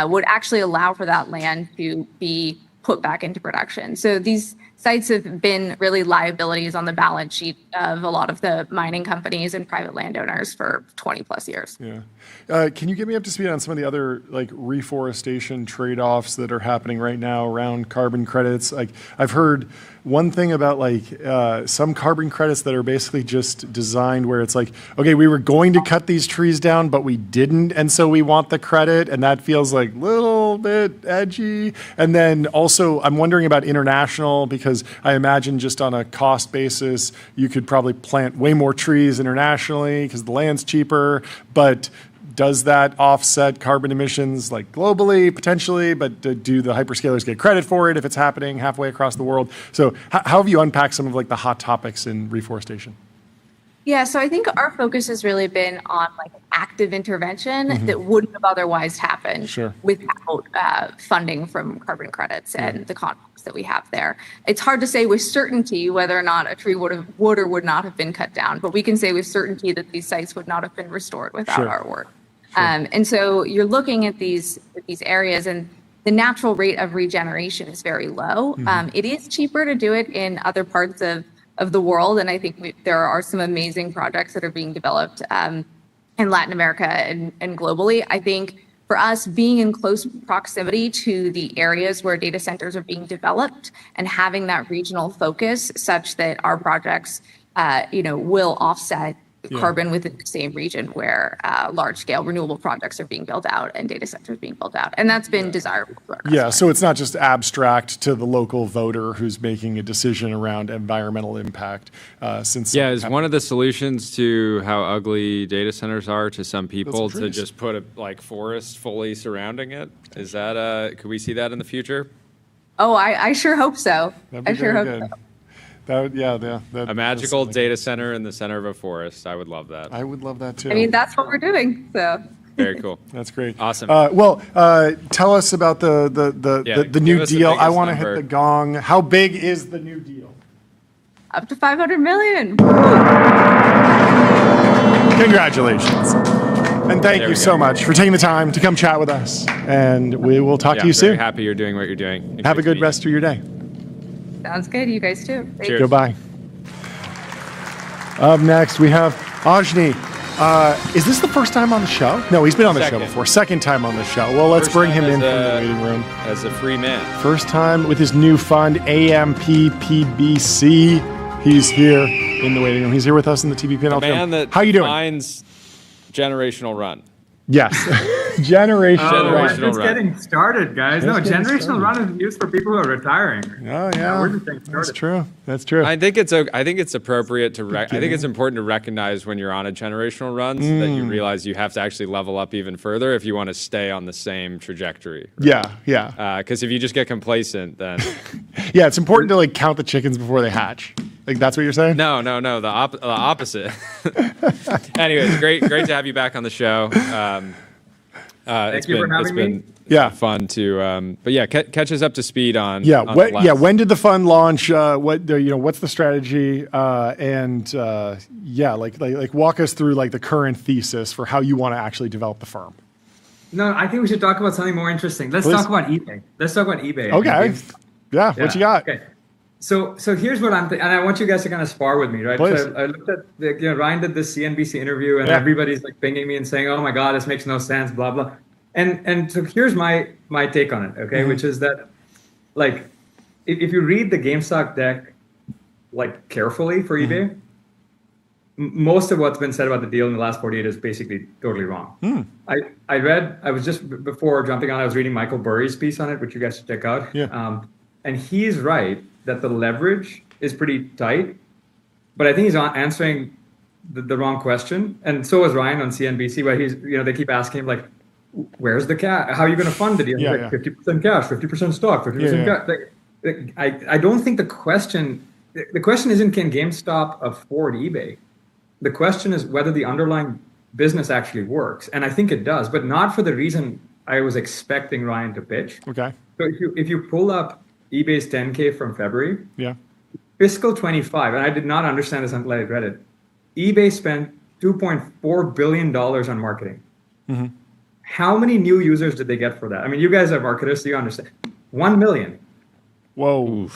would actually allow for that land to be put back into production. So these sites have been really liabilities on the balance sheet of a lot of the mining companies and private landowners for 20 plus years. Yeah. Can you get me up to speed on some of the other like reforestation trade-offs that are happening right now around carbon credits? Like I've heard one thing about like some carbon credits that are basically just designed where it's like, okay, we were going to cut these trees down, but we didn't. And so we want the credit. And that feels like a little bit edgy. And then also I'm wondering about international, because I imagine just on a cost basis, you could probably plant way more trees internationally because the land's cheaper. But does that offset carbon emissions like globally, potentially? But do the hyperscalers get credit for it if it's happening halfway across the world? So how have you unpacked some of like the hot topics in reforestation? Yeah, so I think our focus has really been on like active intervention that wouldn't have otherwise happened without funding from carbon credits and the contracts that we have there. It's hard to say with certainty whether or not a tree would or would not have been cut down, but we can say with certainty that these sites would not have been restored without our work. And so you're looking at these areas, and the natural rate of regeneration is very low. It is cheaper to do it in other parts of the world, and I think there are some amazing projects that are being developed in Latin America and globally. I think for us, being in close proximity to the areas where data centers are being developed and having that regional focus such that our projects will offset carbon within the same region where large-scale renewable projects are being built out and data centers being built out. And that's been desirable for our customers. So it's not just abstract to the local voter who's making a decision around environmental impact. Is one of the solutions to how ugly data centers are to some people to just put a like forest fully surrounding it? Is that, could we see that in the future? Oh, I sure hope so. I sure hope so. A magical data center in the center of a forest. I would love that. I would love that too. I mean, that's what we're doing. So very cool. That's great. Awesome. Tell us about the new deal. I want to hit the gong. How big is the new deal? Up to 500 million. Congratulations. And thank you so much for taking the time to come chat with us. And we will talk to you soon. Very happy you're doing what you're doing. Have a good rest of your day. Sounds good. You guys too. Cheers. Goodbye. Up next, we have Ajni. Is this the first time on the show? No, he's been on the show before. Second time on the show. Well, let's bring him in from the waiting room. As a free man. First time with his new fund, AMPPBC. He's here in the waiting room. He's here with us in the TBPN. Man that How you doing? Finds generational run. Yes. Generational run. It's getting started, guys. Generational run is used for people who are retiring. Oh yeah, we're just getting started. That's true. I think it's appropriate to. I think it's important to recognize when you're on a generational run so that you realize you have to actually level up even further if you want to stay on the same trajectory. Right? Yeah. Because if you just get complacent, then it's important to like count the chickens before they hatch. Like that's what you're saying? No. The opposite. Anyways, great to have you back on the show. It's you for been having me. fun to but yeah, catch us up to speed on when did the fund launch? What's the strategy? Like walk us through like the current thesis for how you want to actually develop the firm. No, I think we should talk about something more interesting. Let's talk about eBay. Okay. Yeah. What you got? Okay. So here's what and I want you guys to kind of spar with me, right? Please. So I looked at Ryan did this CNBC interview, and everybody's like pinging me and saying, "Oh my God, this makes no sense," blah blah. And so here's my take on it, okay? Which is that, like, if you read the GameStop deck, like carefully for eBay, most of what's been said about the deal in the last 48 is basically totally wrong. I was just before jumping on, I was reading Michael Burry's piece on it, which you guys should check out. And he's right that the leverage is pretty tight, but I think he's answering the wrong question. And so is Ryan on CNBC, where they keep asking him like, where's the cash? How are you going to fund the deal? 50% cash, 50% stock, 50% cash. I don't think the question isn't can GameStop afford eBay? The question is whether the underlying business actually works. And I think it does, but not for the reason I was expecting Ryan to pitch. Okay. So if you pull up eBay's 10K from February, fiscal 25, and I did not understand this until I read it, eBay spent $2.4 billion on marketing. How many new users did they get for that? I mean, you guys are marketers, so you understand. 1 million. Whoa.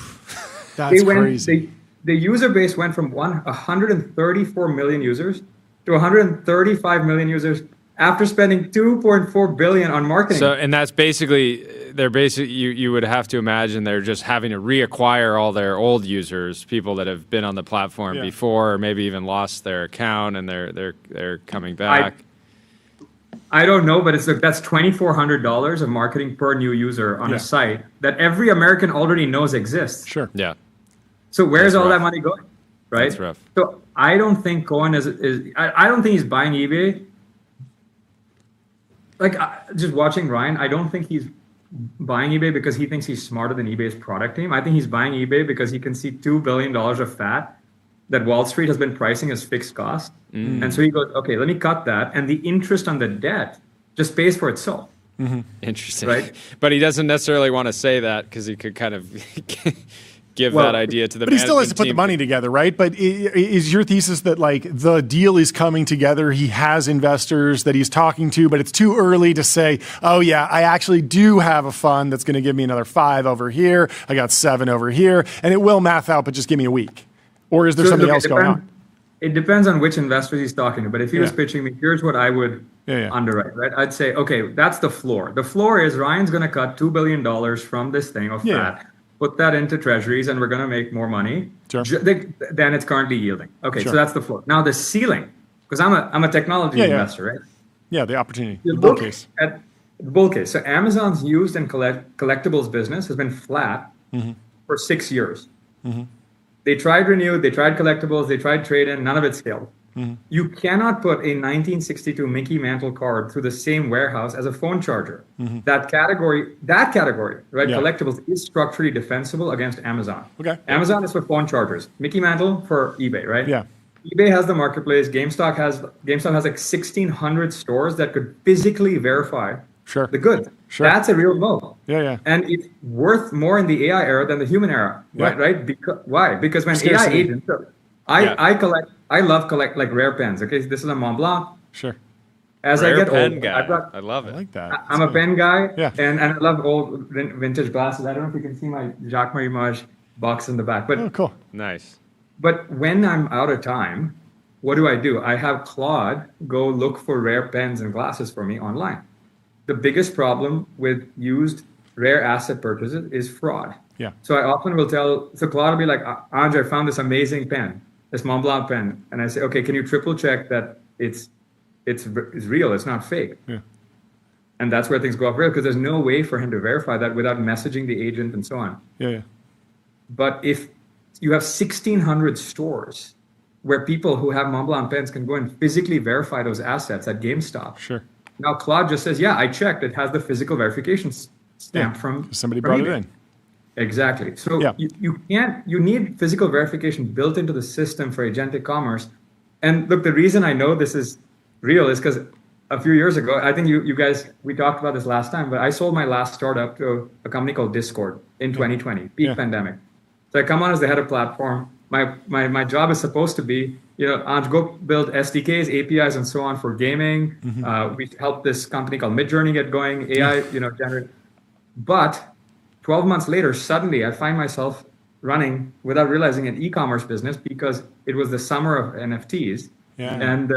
That's crazy. The user base went from 134 million users to 135 million users after spending 2.4 billion on marketing. So, and that's basically, you would have to imagine they're just having to reacquire all their old users, people that have been on the platform before, or maybe even lost their account, and they're coming back. I don't know, but that's $2,400 of marketing per new user on a site that every American already knows exists. Sure. Yeah. So where's all that money going? Right. That's rough. So I don't think Cohen I don't think he's buying eBay. Like just watching Ryan, I don't think he's buying eBay because he thinks he's smarter than eBay's product team. I think he's buying eBay because he can see $2 billion of fat that Wall Street has been pricing as fixed cost. And so he goes, okay, let me cut that. And the interest on the debt just pays for itself. Interesting. Right. But he doesn't necessarily want to say that because he could kind of give that idea to the But he still has to put the money together, right? But is your thesis that like the deal is coming together, he has investors that he's talking to, but it's too early to say, oh yeah, I actually do have a fund that's going to give me another 5 over here, I got 7 over here, and it will math out, but just give me a week? Or is there something else going on? It depends on which investors he's talking to. But if he was pitching me, here's what I would underwrite, right? I'd say, okay, that's the floor. The floor is Ryan's going to cut $2 billion from this thing of fat, put that into treasuries, and we're going to make more money than it's currently yielding. Okay, so that's the floor. Now the ceiling, because I'm a technology investor, right? Yeah, the opportunity. The bull case. At the bull case. So Amazon's used and collectibles business has been flat for 6 years. They tried Renewed, they tried collectibles, they tried trade-in, none of it scaled. You cannot put a 1962 Mickey Mantle card through the same warehouse as a phone charger. That category, right, collectibles is structurally defensible against Amazon. Okay. Amazon is for phone chargers. Mickey Mantle for eBay, right? Yeah. eBay has the marketplace. GameStop has like 1,600 stores that could physically verify the goods. That's a real moat. And it's worth more in the AI era than the human era, right? Why? Because when AI agents, I love collect like rare pens. Okay, this is a Mont Blanc. As rare I get pen older, guy. I love it. I like that. I'm a pen guy, and I love old vintage glasses. I don't know if you can see my Jacques Marie Mage box in the back, but cool, nice. But when I'm out of time, what do? I have Claude go look for rare pens and glasses for me online. The biggest problem with used rare asset purchases is fraud. Yeah. So I often will so Claude will be like, Andre, I found this amazing pen, this Mont Blanc pen. And I say, okay, can you triple check that it's real, it's not fake? Yeah. And that's where things go off rail because there's no way for him to verify that without messaging the agent and so on. Yeah. But if you have 1,600 stores where people who have Mont Blanc pens can go and physically verify those assets at GameStop. Now Claude just says, yeah, I checked. It has the physical verification stamp from somebody brought eBay. it in. Exactly. So you need physical verification built into the system for agentic commerce. And look, the reason I know this is real is because a few years ago, I think you guys, we talked about this last time, but I sold my last startup to a company called Discord in 2020, peak pandemic. So I come on as the head of platform. My job is supposed to be, Anj, go build SDKs, APIs, and so on for gaming. We helped this company called Midjourney get going, AI, generate. But 12 months later, suddenly I find myself running, without realizing, an e-commerce business because it was the summer of NFTs, and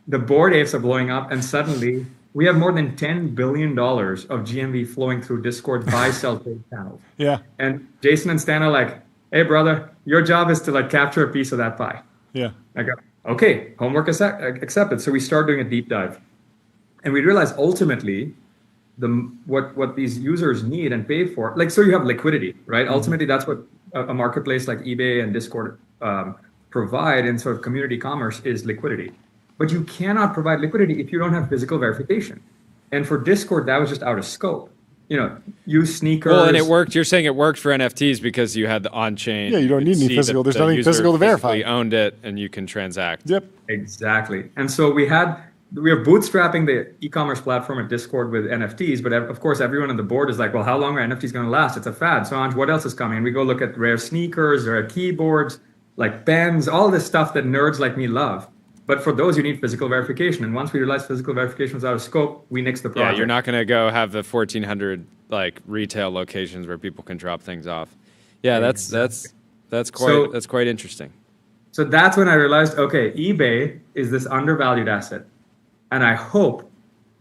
the board apes are blowing up, and suddenly we have more than $10 billion of GMV flowing through Discord buy, sell, trade channels. Yeah. And Jason and Stan are like, hey, brother, your job is to like capture a piece of that pie. Yeah. I go, okay, homework accepted. So we start doing a deep dive. And we realize ultimately what these users need and pay for, so you have liquidity, right? Ultimately, that's what a marketplace like eBay and Discord provide in sort of community commerce is liquidity. But you cannot provide liquidity if you don't have physical verification. And for Discord, that was just out of scope. Use sneakers. Well, and it worked. You're saying it worked for NFTs because you had the on-chain. Yeah, you don't need any physical. There's nothing physical to verify. You owned it, and you can transact. Yep. Exactly. And so we are bootstrapping the e-commerce platform at Discord with NFTs, but of course, everyone on the board is like, well, how long are NFTs going to last? It's a fad. So, Anj, what else is coming? And we go look at rare sneakers, rare keyboards, like pens, all this stuff that nerds like me love. But for those, you need physical verification. And once we realized physical verification was out of scope, we nixed the project. Yeah, you're not going to go have the 1,400 retail locations where people can drop things off. Yeah, that's quite interesting. So that's when I realized, okay, eBay is this undervalued asset, and I hope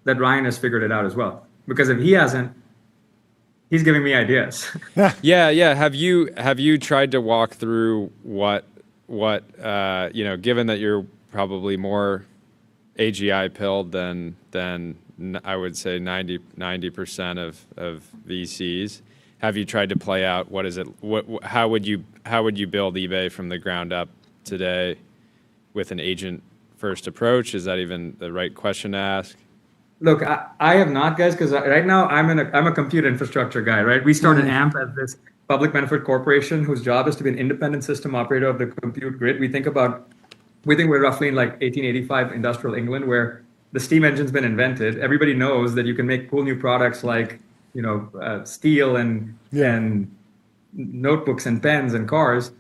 that Ryan has figured it out as well. Because if he hasn't, he's giving me ideas. Yeah. Have you tried to walk through what given that you're probably more AGI pilled than I would say 90% of VCs. Have you tried to play out how would you build eBay from the ground up today with an agent first approach? Is that even the right question to ask? Look, I have not, guys, because right now I'm a compute infrastructure guy, right? We started AMP as this public benefit corporation whose job is to be an independent system operator of the compute grid. We think we're roughly in 1885 industrial England, where the steam engine's been invented. Everybody knows that you can make cool new products like, steel and notebooks and pens and cars.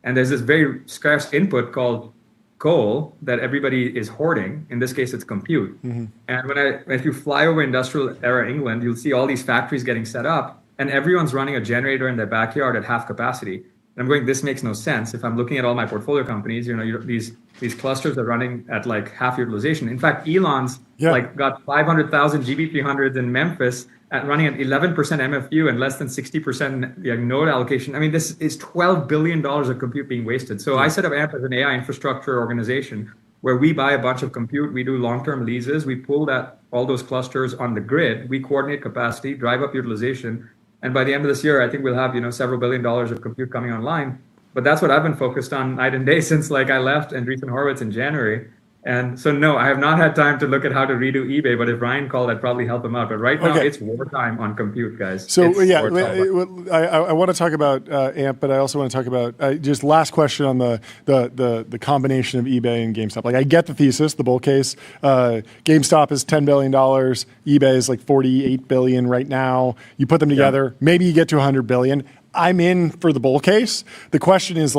And there's this very scarce input called coal that everybody is hoarding. In this case, it's compute. Mm-hmm. And if you fly over industrial era England, you'll see all these factories getting set up, and everyone's running a generator in their backyard at half capacity. And I'm going, this makes no sense. If I'm looking at all my portfolio companies, these clusters are running at half utilization. In fact, Elon's got 500,000 GB300s in Memphis at running at 11% MFU and less than 60% node allocation. I mean, this is $12 billion of compute being wasted. So I set up AMP as an AI infrastructure organization where we buy a bunch of compute, we do long-term leases, we pull all those clusters on the grid, we coordinate capacity, drive up utilization. And by the end of this year, I think we'll have, several $1 billion of compute coming online. But that's what I've been focused on night and day since I left Andreessen Horowitz in January. And so, no, I have not had time to look at how to redo eBay. But if Ryan called, I'd probably help him out. But right now, it's wartime on compute, guys. So, I want to talk about AMP, but I also want to talk about just last question on the combination of eBay and GameStop. I get the thesis, the bull case. GameStop is $10 billion. eBay is $48 billion right now. You put them together, maybe you get to $100 billion. I'm in for the bull case. The question is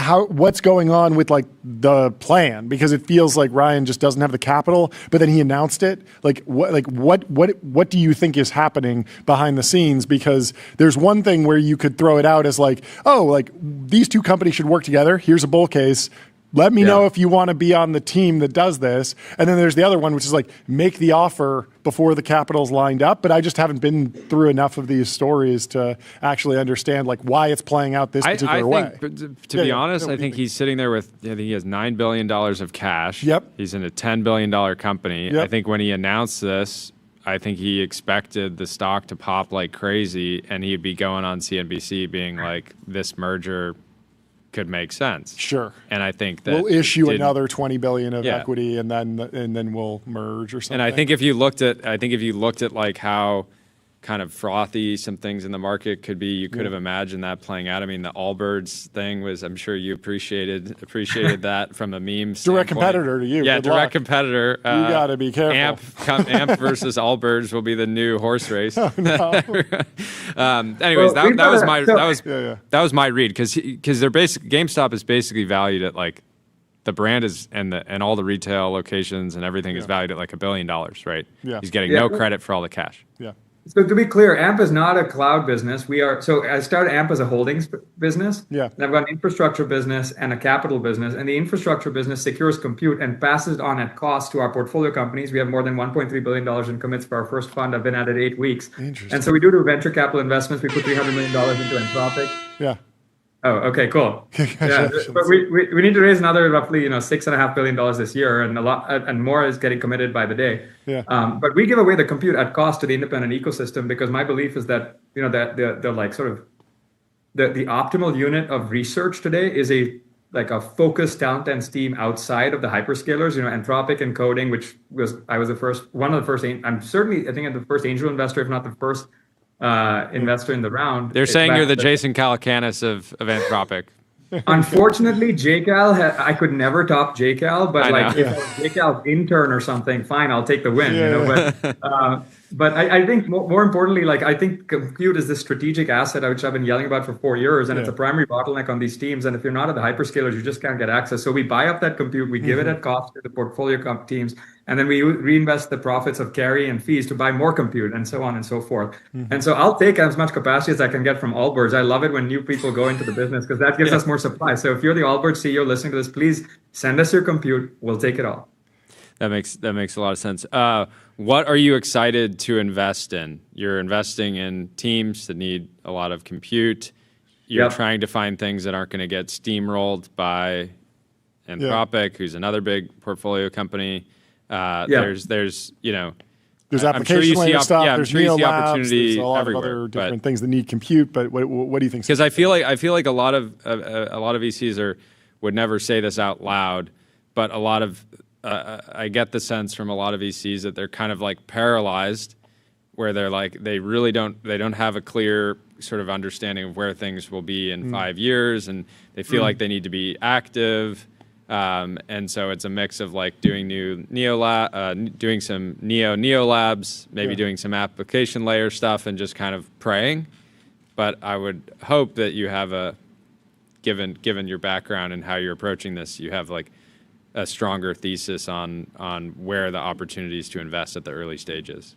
what's going on with the plan? Because it feels like Ryan just doesn't have the capital, but then he announced it. What do you think is happening behind the scenes? Because there's one thing where you could throw it out as these two companies should work together. Here's a bull case. Let me know if you want to be on the team that does this. And then there's the other one, which is make the offer before the capital's lined up. But I just haven't been through enough of these stories to actually understand why it's playing out this particular way. To be honest, I think he's sitting there with, he has $9 billion of cash. Yep. He's in a $10 billion company. Yep. I think when he announced this, I think he expected the stock to pop like crazy, and he'd be going on CNBC being like, this merger could make sense. Sure. And I think that we'll issue another $20 billion of equity, and then we'll merge or something. And I think if you looked at how kind of frothy some things in the market could be. You could have imagined that playing out. I mean, the Allbirds thing was, I'm sure you appreciated that from a meme standpoint. Direct competitor to you. Yeah, Good direct luck. competitor. You got to be careful. Amp versus Allbirds will be the new horse race. Oh, no. Anyways, that was my read because they're GameStop is basically valued at like the brand is and all the retail locations and everything is valued at like $1 billion, right? Yeah. He's getting no credit for all the cash. Yeah. So to be clear, AMP is not a cloud business. So I started AMP as a holdings business. Yeah. And I've got an infrastructure business and a capital business. And the infrastructure business secures compute and passes it on at cost to our portfolio companies. We have more than $1.3 billion in commits for our first fund. I've been at it 8 weeks. Interesting. And so we do venture capital investments. We put $300 million into Anthropic. Yeah. Oh, okay, cool. Yeah, but we need to raise another roughly $6.5 billion this year, and a lot and more is getting committed by the day. Yeah. But we give away the compute at cost to the independent ecosystem because my belief is that that the like sort of the optimal unit of research today is a focused talent and team outside of the hyperscalers. Anthropic and coding, which I was the first. I'm the first angel investor, if not the first. Investor in the round. They're saying you're the Jason Calacanis of Anthropic. Unfortunately, JCal, I could never top JCal, but if I was JCal's intern or something, fine, I'll take the win. But I think more importantly, I think compute is this strategic asset, which I've been yelling about for 4 years, and it's a primary bottleneck on these teams. And if you're not at the hyperscalers, you just can't get access. So we buy up that compute, we give it at cost to the portfolio teams, and then we reinvest the profits of carry and fees to buy more compute, and so on and so forth. And so I'll take as much capacity as I can get from Allbirds. I love it when new people go into the business because that gives us more supply. So if you're the Allbirds CEO listening to this, please send us your compute. We'll take it all. That makes a lot of sense. What are you excited to invest in? You're investing in teams that need a lot of compute. You're trying to find things that aren't going to get steamrolled by Anthropic, who's another big portfolio company. There's application layer stuff. There's Neo Labs. There's a lot everywhere, of other different things that need compute. But what do you think? Because I feel like a lot of VCs would never say this out loud, but a lot of I get the sense from a lot of VCs that they're kind of like paralyzed, where they're like they don't have a clear sort of understanding of where things will be in 5 years, and they feel like they need to be active. And so it's a mix of like doing doing some Neo labs, maybe doing some application layer stuff, and just kind of praying. But I would hope that you have given your background and how you're approaching this, you have like a stronger thesis on where the opportunities to invest at the early stages.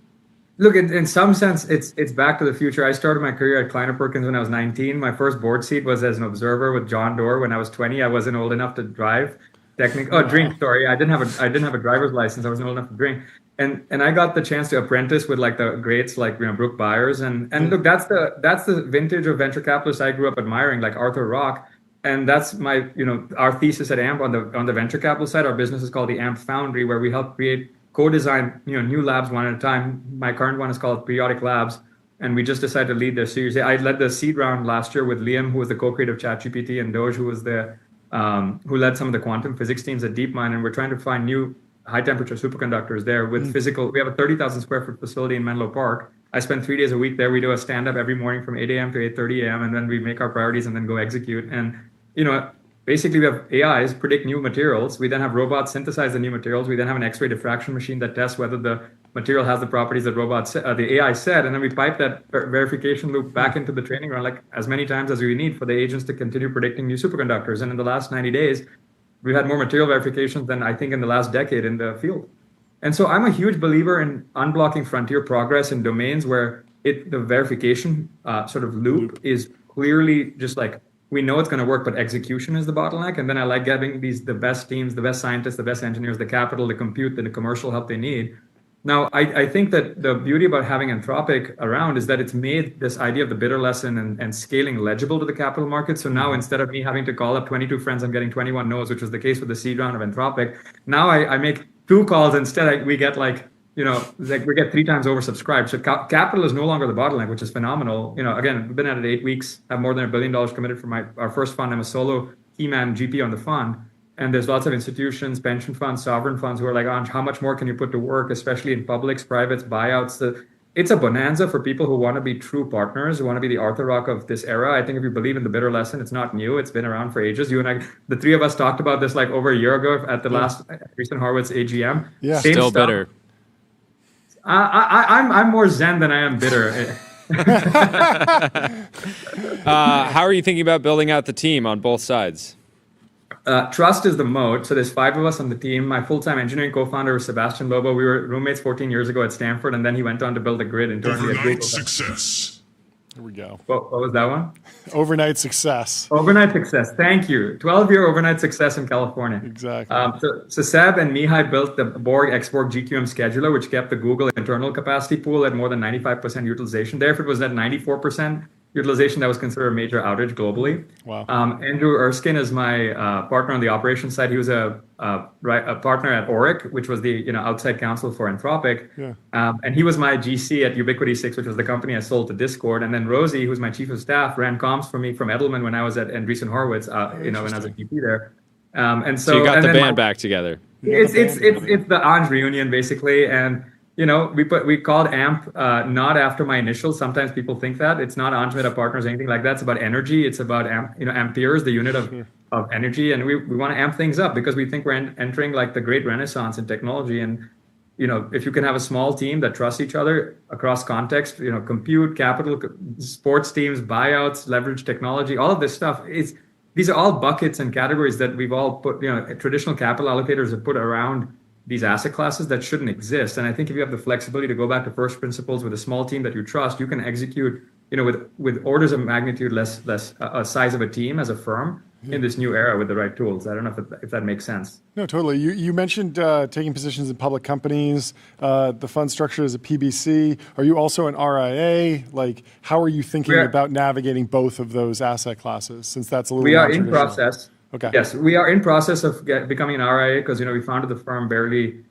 Look, in some sense, it's back to the future. I started my career at Kleiner Perkins when I was 19. My first board seat was as an observer with John Doerr when I was 20. I wasn't old enough to drive. Drink. Sorry, I didn't have a driver's license. I wasn't old enough to drink. And I got the chance to apprentice with like the greats like Brooke Byers. And look, that's the vintage of venture capitalists I grew up admiring, like Arthur Rock. And that's my our thesis at AMP on the venture capital side. Our business is called the AMP Foundry, where we help create co-design new labs one at a time. My current one is called Periodic Labs, and we just decided to lead their Series A. I led the seed round last year with Liam, who was the co-creator of ChatGPT, and Doge, who was who led some of the quantum physics teams at DeepMind, and we're trying to find new high-temperature superconductors there with physical. We have a 30,000 square foot facility in Menlo Park. I spend 3 days a week there. We do a stand-up every morning from 8 a.m. to 8:30 a.m., and then we make our priorities and then go execute. And basically, we have AIs predict new materials. We then have robots synthesize the new materials. We then have an X-ray diffraction machine that tests whether the material has the properties that the AI said. And then we pipe that verification loop back into the training ground like as many times as we need for the agents to continue predicting new superconductors. And in the last 90 days, we've had more material verifications than I think in the last decade in the field. And so I'm a huge believer in unblocking frontier progress in domains where the verification sort of loop is clearly just like, we know it's going to work, but execution is the bottleneck. And then I like getting the best teams, the best scientists, the best engineers, the capital, the compute, the commercial help they need. Now, I think that the beauty about having Anthropic around is that it's made this idea of the bidder lesson and scaling legible to the capital market. So now instead of me having to call up 22 friends, I'm getting 21 no's, which was the case with the seed round of Anthropic. Now I make 2 calls instead. We get we get 3 times oversubscribed. So capital is no longer the bottleneck, which is phenomenal. Again, we've been at it 8 weeks, have more than $1 billion committed for our first fund. I'm a solo key man GP on the fund. And there's lots of institutions, pension funds, sovereign funds who are like, Anj, how much more can you put to work, especially in publics, privates, buyouts? it's a bonanza for people who want to be true partners, who want to be the Arthur Rock of this era. I think if you believe in the bitter lesson, it's not new. It's been around for ages. You and I, the three of us talked about this like over a year ago at the last recent Horowitz AGM. Yeah. Same Still stuff. bitter. I'm more zen than I am bitter. How are you thinking about building out the team on both sides? Trust is the moat. So there's 5 of us on the team. My full-time engineering co-founder was Sebastian Lobo. We were roommates 14 years ago at Stanford, and then he went on to build a grid internally at Overnight Google. success. Here we go. What was that one? Overnight success. Overnight success. Thank you. 12-year overnight success in California. Exactly. So Seb and Mihai built the Borg XBorg GQM scheduler, which kept the Google internal capacity pool at more than 95% utilization. There, if it was at 94% utilization, that was considered a major outage globally. Wow. Andrew Erskine is my partner on the operations side. He was a partner at Oric, which was the outside counsel for Anthropic. Yeah. And he was my GC at Ubiquity 6, which was the company I sold to Discord. And then Rosie, who's my chief of staff, ran comms for me from Edelman when I was at Andreesen Horowitz, when I was a VP there. And So you got the band back together. It's the Anj reunion basically, and we called AMP not after my initials. Sometimes people think that it's not Anj Mehta Partners or anything like that. It's about energy. It's about amperes, the unit of energy, and we want to amp things up because we think we're entering like the great renaissance in technology. And if you can have a small team that trusts each other across context, compute, capital, sports teams, buyouts, leverage technology, all of this stuff these are all buckets and categories that we've all put, traditional capital allocators have put around these asset classes that shouldn't exist. And I think if you have the flexibility to go back to first principles with a small team that you trust, you can execute, with orders of magnitude less a size of a team as a firm in this new era with the right tools. I don't know if that makes sense. No, totally. You mentioned taking positions in public companies. The fund structure is a PBC. Are you also an RIA? Like, how are you thinking about navigating both of those asset classes? Since that's a little. We are in process. Okay. Yes, we are in process of becoming an RIA because we founded the firm barely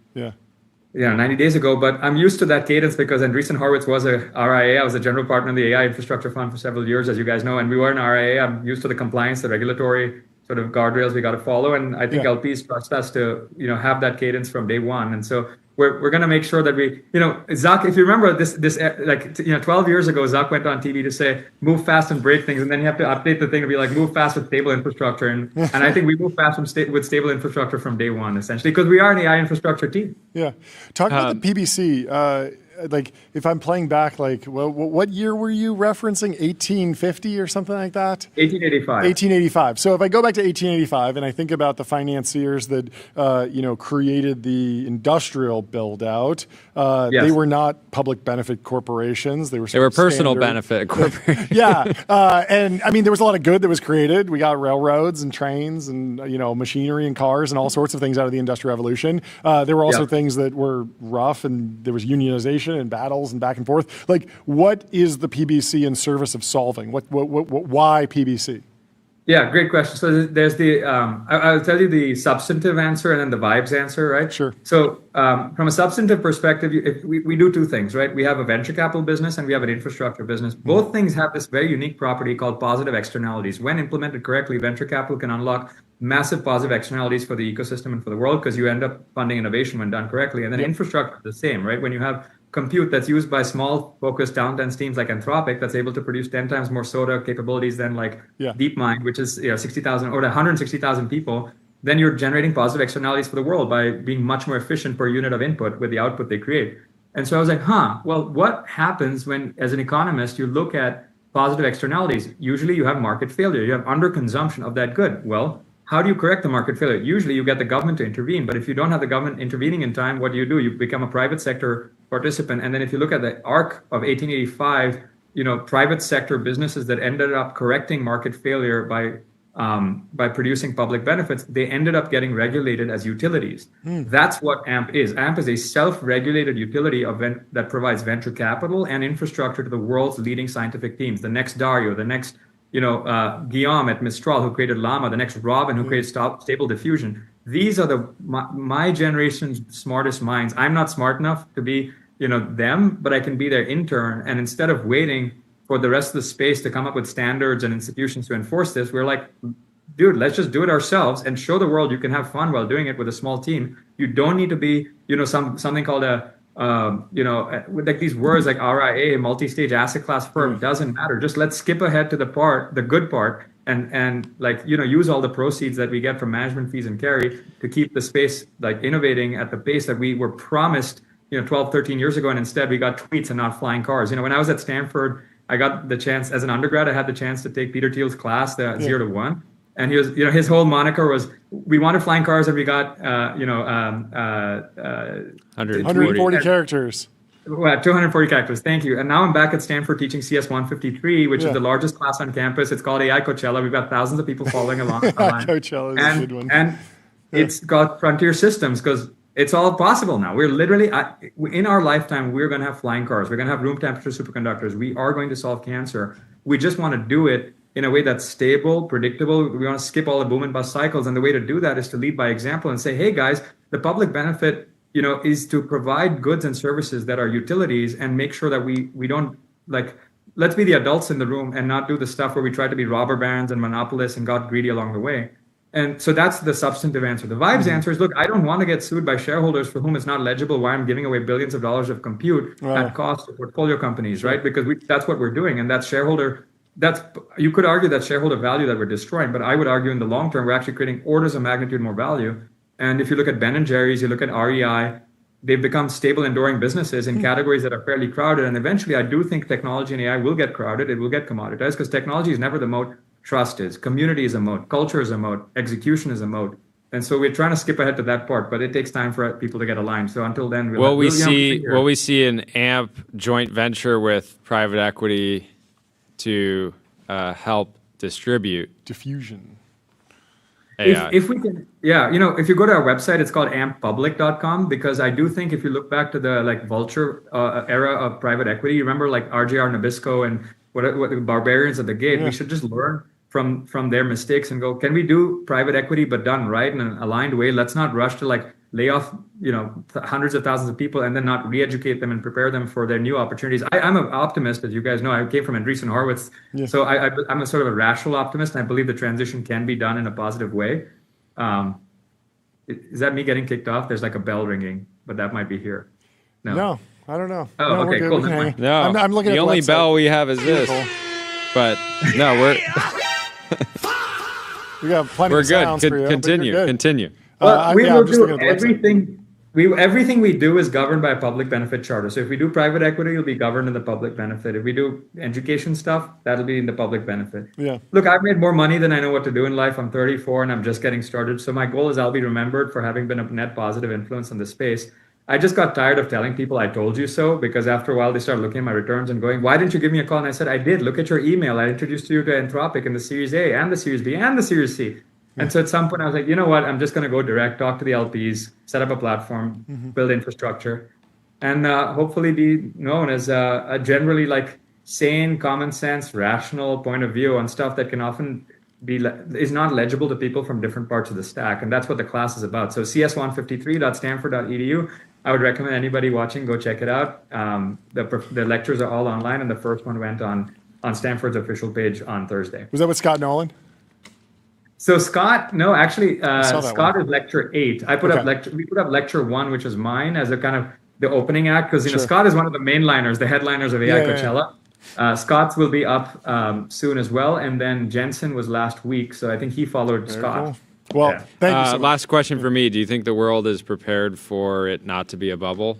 90 days ago. But I'm used to that cadence because Andreesen Horowitz was a RIA. I was a general partner in the AI infrastructure fund for several years, as you guys know, and we were an RIA. I'm used to the compliance, the regulatory sort of guardrails we got to follow, and I think LPs trust us to have that cadence from day one. And so we're going to make sure that we, Zuck, if you remember this 12 years ago, Zuck went on TV to say, move fast and break things. And then you have to update the thing to be like, move fast with stable infrastructure. And I think we move fast with stable infrastructure from day one, essentially, because we are an AI infrastructure team. Yeah. Talk about the PBC. Like, if I'm playing back, like, well, what year were you referencing? 1850 or something like that? 1885. 1885. So if I go back to 1885 and I think about the financiers that, created the industrial build out, they were not public benefit corporations. They were personal benefit corporations. And I mean, there was a lot of good that was created. We got railroads and trains and, machinery and cars and all sorts of things out of the Industrial Revolution. There were also things that were rough, and there was unionization and battles and back and forth. Like, what is the PBC in service of solving? Why PBC? Yeah, great question. So there's I'll tell you the substantive answer and then the vibes answer, right? Sure. So from a substantive perspective, we do two things, right? We have a venture capital business and we have an infrastructure business. Both things have this very unique property called positive externalities. When implemented correctly, venture capital can unlock massive positive externalities for the ecosystem and for the world because you end up funding innovation when done correctly. And then infrastructure is the same, right? When you have compute that's used by small, focused, down-dense teams like Anthropic that's able to produce 10 times more SOTA capabilities than like DeepMind, which is 60,000 or 160,000 people, then you're generating positive externalities for the world by being much more efficient per unit of input with the output they create. And so I was like, well, what happens when, as an economist, you look at positive externalities? Usually you have market failure. You have underconsumption of that good. Well, how do you correct the market failure? Usually you get the government to intervene, but if you don't have the government intervening in time, what do? You become a private sector participant. And then if you look at the arc of 1885, private sector businesses that ended up correcting market failure by producing public benefits, they ended up getting regulated as utilities. That's what AMP is. AMP is a self-regulated utility that provides venture capital and infrastructure to the world's leading scientific teams. The next Dario, the next Guillaume at Mistral, who created Llama, the next Robin, who created Stable Diffusion. These are my generation's smartest minds. I'm not smart enough to be, them, but I can be their intern. And instead of waiting for the rest of the space to come up with standards and institutions to enforce this, we're like, dude, let's just do it ourselves and show the world you can have fun while doing it with a small team. You don't need to be, something called a with like these words like RIA, multi-stage asset class firm, doesn't matter. Just let's skip ahead to the good part, and use all the proceeds that we get from management fees and carry to keep the space like innovating at the pace that we were promised 12, 13 years ago, and instead we got tweets and not flying cars. When I was at Stanford, I got the chance as an undergrad, I had the chance to take Peter Thiel's class, the 0 to 1. And he was, his whole moniker was, we wanted flying cars and we got, 140 characters. Well, 240 characters. Thank you. And now I'm back at Stanford teaching CS 153, which is the largest class on campus. It's called AI Coachella. We've got thousands of people following along. Coachella is a good one. And it's got frontier systems because it's all possible now. We're literally, in our lifetime, we're going to have flying cars. We're going to have room temperature superconductors. We are going to solve cancer. We just want to do it in a way that's stable, predictable. We want to skip all the boom and bust cycles. And the way to do that is to lead by example and say, hey, guys, the public benefit, is to provide goods and services that are utilities and make sure that we don't, let's be the adults in the room and not do the stuff where we try to be robber barons and monopolists and got greedy along the way. And so that's the substantive answer. The vibes answer is, look, I don't want to get sued by shareholders for whom it's not legible why I'm giving away billions of dollars of compute at cost to portfolio companies, right? Because that's what we're doing. And you could argue that shareholder value that we're destroying, but I would argue in the long term, we're actually creating orders of magnitude more value. And if you look at Ben & Jerry's, you look at REI, they've become stable, enduring businesses in categories that are fairly crowded. And eventually, I do think technology and AI will get crowded. It will get commoditized because technology is never the moat. Trust is. Community is a moat. Culture is a moat. Execution is a moat. And so we're trying to skip ahead to that part, but it takes time for people to get aligned. So until then, will we see an AMP joint venture with private equity to help distribute diffusion AI? If we can, if you go to our website, it's called amppublic.com, because I do think if you look back to the vulture era of private equity, you remember RJR Nabisco and what the barbarians at the gate, we should just learn from their mistakes and go, can we do private equity but done right in an aligned way? Let's not rush to lay off hundreds of thousands of people and then not re-educate them and prepare them for their new opportunities. I'm an optimist, as you guys know. I came from Andreessen Horowitz, so I'm a sort of a rational optimist, and I believe the transition can be done in a positive way. Is that me getting kicked off? There's a bell ringing, but that might be here. No, I don't know. Oh, okay, cool. No, I'm looking at the only bell we have is this. But no, we got plenty we're of good. sounds for you. Continue. Well, we will do everything. Everything we do is governed by a public benefit charter. So if we do private equity, it'll be governed in the public benefit. If we do education stuff, that'll be in the public benefit. Yeah. Look, I've made more money than I know what to do in life. I'm 34 and I'm just getting started. So my goal is I'll be remembered for having been a net positive influence in this space. I just got tired of telling people I told you so, because after a while they started looking at my returns and going, why didn't you give me a call? And I said, I did. Look at your email. I introduced you to Anthropic in the Series A and the Series B and the Series C. And so at some point I was like, you know what? I'm just going to go direct, talk to the LPs, set up a platform, build infrastructure, and hopefully be known as a generally sane, common sense, rational point of view on stuff that can often is not legible to people from different parts of the stack. And that's what the class is about. So cs153.stanford.edu. I would recommend anybody watching, go check it out. The lectures are all online, and the first one went on Stanford's official page on Thursday. Was that with Scott Nolan? So Scott, no, actually, Scott is lecture 8. I put up we put up lecture 1, which is mine, as a kind of the opening act, because Scott is one of the mainliners, the headliners of AI Coachella. Scott's will be up soon as well, and then Jensen was last week, so I think he followed Scott. Cool. Well, thank you so much. Last question for me. Do you think the world is prepared for it not to be a bubble?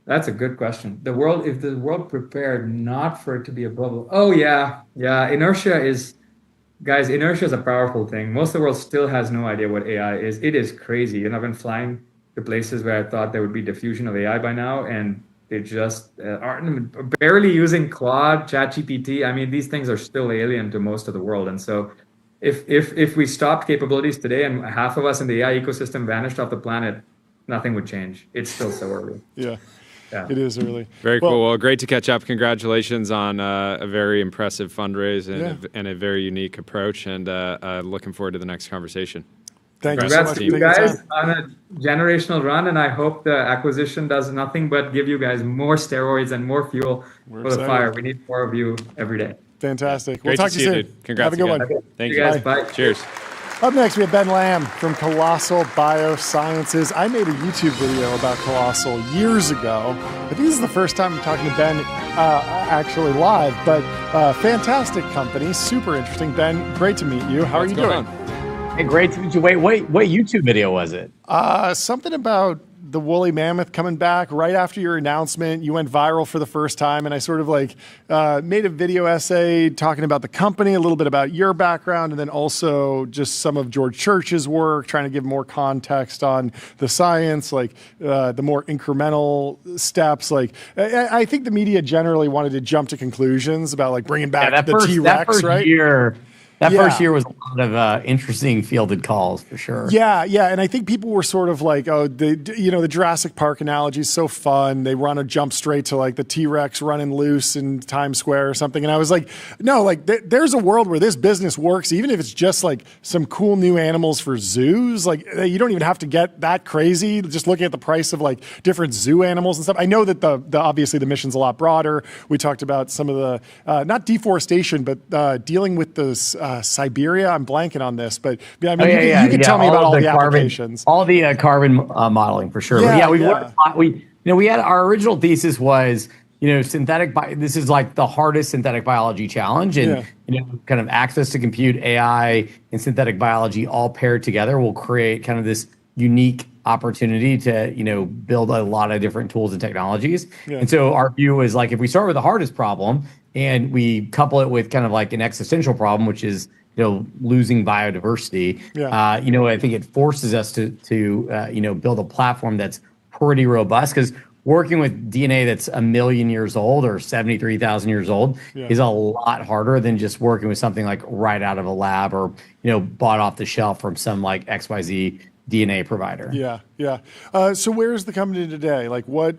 That's a good question. If the world prepared not for it to be a bubble. Oh, yeah. Inertia is a powerful thing. Most of the world still has no idea what AI is. It is crazy. I've been flying to places where I thought there would be diffusion of AI by now, and they just aren't barely using Claude, ChatGPT. I mean, these things are still alien to most of the world. And so if we stopped capabilities today and half of us in the AI ecosystem vanished off the planet, nothing would change. It's still so early. Yeah. It is early. Very cool. Well, great to catch up. Congratulations on a very impressive fundraise and a very unique approach. And looking forward to the next conversation. Thank you so much. You guys on a generational run, and I hope the acquisition does nothing but give you guys more steroids and more fuel for the fire. We need more of you every day. Fantastic. We'll talk to you soon. Dude. Congrats. Have a good one. Thank you guys. Bye. Cheers. Up next, we have Ben Lamb from Colossal Biosciences. I made a YouTube video about Colossal years ago. I think this is the first time I'm talking to Ben actually live, but fantastic company, super interesting. Ben, great to meet you. How are you doing? Hey, great to meet you. Wait, what YouTube video was it? Something about the woolly mammoth coming back right after your announcement. You went viral for the first time, and I sort of like made a video essay talking about the company, a little bit about your background, and then also just some of George Church's work, trying to give more context on the science, like the more incremental steps. Like I think the media generally wanted to jump to conclusions about like bringing back the T-Rex, right? That first year was a lot of interesting fielded calls for sure. Yeah, and I think people were sort of like, oh, the Jurassic Park analogy is so fun. They want to jump straight to like the T-Rex running loose in Times Square or something. And I was like, no, like there's a world where this business works, even if it's just like some cool new animals for zoos. Like you don't even have to get that crazy. Just looking at the price of like different zoo animals and stuff. I know that the obviously the mission's a lot broader. We talked about some of the not deforestation, but dealing with those. Siberia. I'm blanking on this, but I mean, you can tell me about all the applications, all the carbon modeling for sure. We've learned a lot. We had our original thesis was, this is like the hardest synthetic biology challenge, and kind of access to compute, AI, and synthetic biology all paired together will create kind of this unique opportunity to build a lot of different tools and technologies. And so our view is like, if we start with the hardest problem and we couple it with kind of like an existential problem, which is losing biodiversity, I think it forces us to build a platform that's pretty robust, because working with DNA that's 1 million years old or 73,000 years old is a lot harder than just working with something like right out of a lab or bought off the shelf from some like XYZ DNA provider. So where's the company today? Like what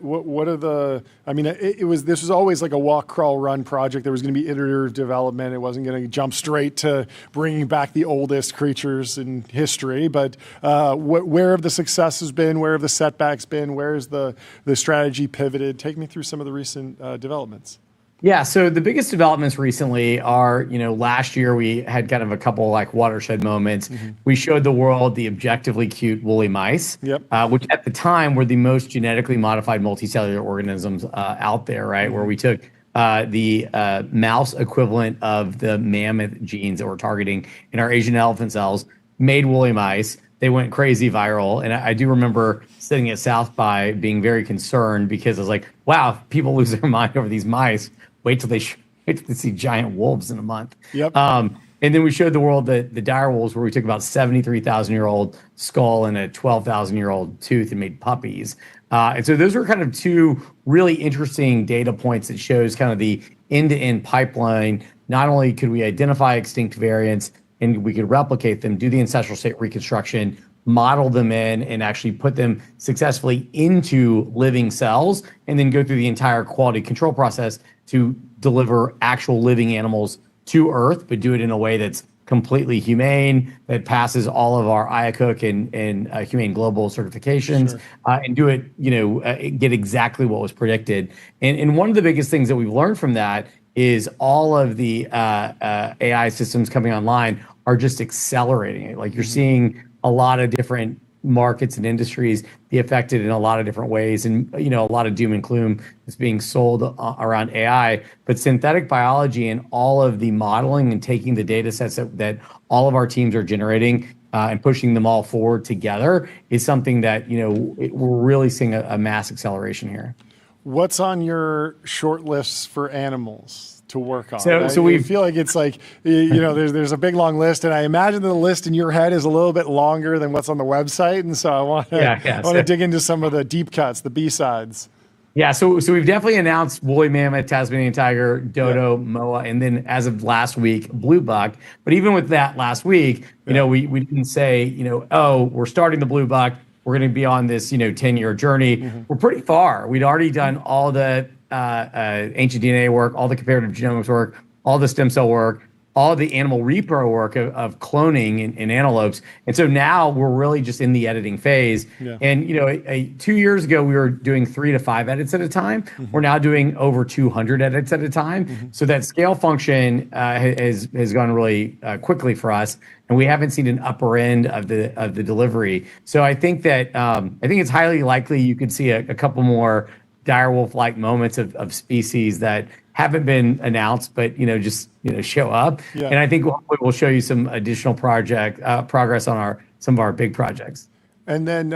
are the, I mean, this was always like a walk, crawl, run project. There was going to be iterative development. It wasn't going to jump straight to bringing back the oldest creatures in history, but where have the successes been? Where have the setbacks been? Where's the strategy pivoted? Take me through some of the recent developments. Yeah, so the biggest developments recently are, last year we had kind of a couple like watershed moments. We showed the world the objectively cute woolly mice, which at the time were the most genetically modified multicellular organisms out there, right? Where we took the mouse equivalent of the mammoth genes that we're targeting in our Asian elephant cells, made woolly mice. They went crazy viral. And I do remember sitting at South by being very concerned, because I was like, wow, if people lose their mind over these mice, wait till they see giant wolves in a month. And then we showed the world the dire wolves, where we took about 73,000-year-old skull and a 12,000-year-old tooth and made puppies. And so those are kind of two really interesting data points that shows kind of the end-to-end pipeline. Not only could we identify extinct variants and we could replicate them, do the ancestral state reconstruction, model them in, and actually put them successfully into living cells, and then go through the entire quality control process to deliver actual living animals to Earth, but do it in a way that's completely humane, that passes all of our IACUC and Humane Global certifications, and do it, get exactly what was predicted. And one of the biggest things that we've learned from that is all of the AI systems coming online are just accelerating it. Like you're seeing a lot of different markets and industries be affected in a lot of different ways, and a lot of doom and gloom is being sold around AI. But synthetic biology and all of the modeling and taking the data sets that all of our teams are generating and pushing them all forward together is something that we're really seeing a mass acceleration here. What's on your short lists for animals to work on? So we feel like it's like, there's a big long list, and I imagine the list in your head is a little bit longer than what's on the website. And so I want to dig into some of the deep cuts, the B-sides. Yeah, so we've definitely announced woolly mammoth, Tasmanian tiger, dodo, moa, and then as of last week, blue buck. But even with that last week, we didn't say, we're starting the blue buck, we're going to be on this 10-year journey. We're pretty far. We'd already done all the ancient DNA work, all the comparative genomics work, all the stem cell work. all the animal repro work of cloning in antelopes. And so now we're really just in the editing phase. Yeah. And, 2 years ago, we were doing 3 to 5 edits at a time. We're now doing over 200 edits at a time. So that scale function has gone really quickly for us. And we haven't seen an upper end of the delivery. So I think that I think it's highly likely you could see a couple more direwolf-like moments of species that haven't been announced, but just show up. Yeah. And I think we'll show you some additional progress on some of our big projects. And then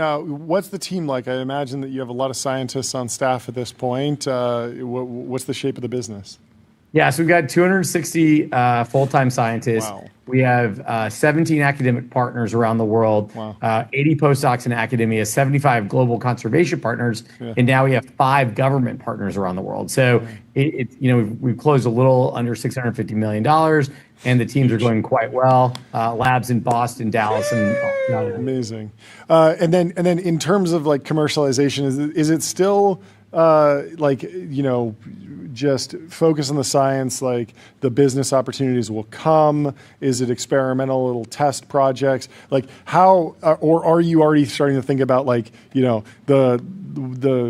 what's the team like? I imagine that you have a lot of scientists on staff at this point. What's the shape of the business? Yeah, so we've got 260 full-time scientists. Wow. We have 17 academic partners around the world, 80 postdocs in academia, 75 global conservation partners, and now we have 5 government partners around the world. So we've closed a little under $650 million, and the teams are going quite well. Labs in Boston, Dallas, and amazing. And then in terms of like commercialization, is it still just focus on the science, like the business opportunities will come? Is it experimental little test projects? Like how, or are you already starting to think about the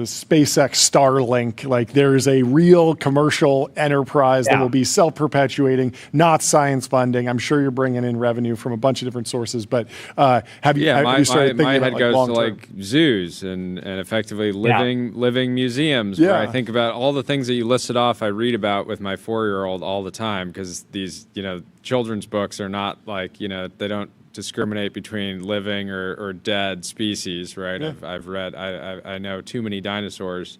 SpaceX Starlink, like there is a real commercial enterprise that will be self-perpetuating, not science funding? I'm sure you're bringing in revenue from a bunch of different sources, but have you started thinking my about head goes long-term? to like zoos and effectively living museums where I think about all the things that you listed off. I read about with my 4-year-old all the time because these children's books are not like they don't discriminate between living or dead species, right? Yeah. I've read, I know too many dinosaurs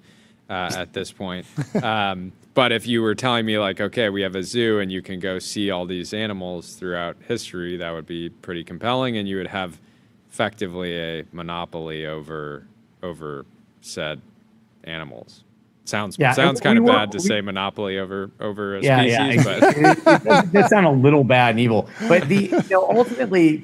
at this point. But if you were telling me like, okay, we have a zoo and you can go see all these animals throughout history, that would be pretty compelling, and you would have effectively a monopoly over said animals. Sounds kind of bad to say monopoly over a species, but it does sound a little bad and evil. But ultimately,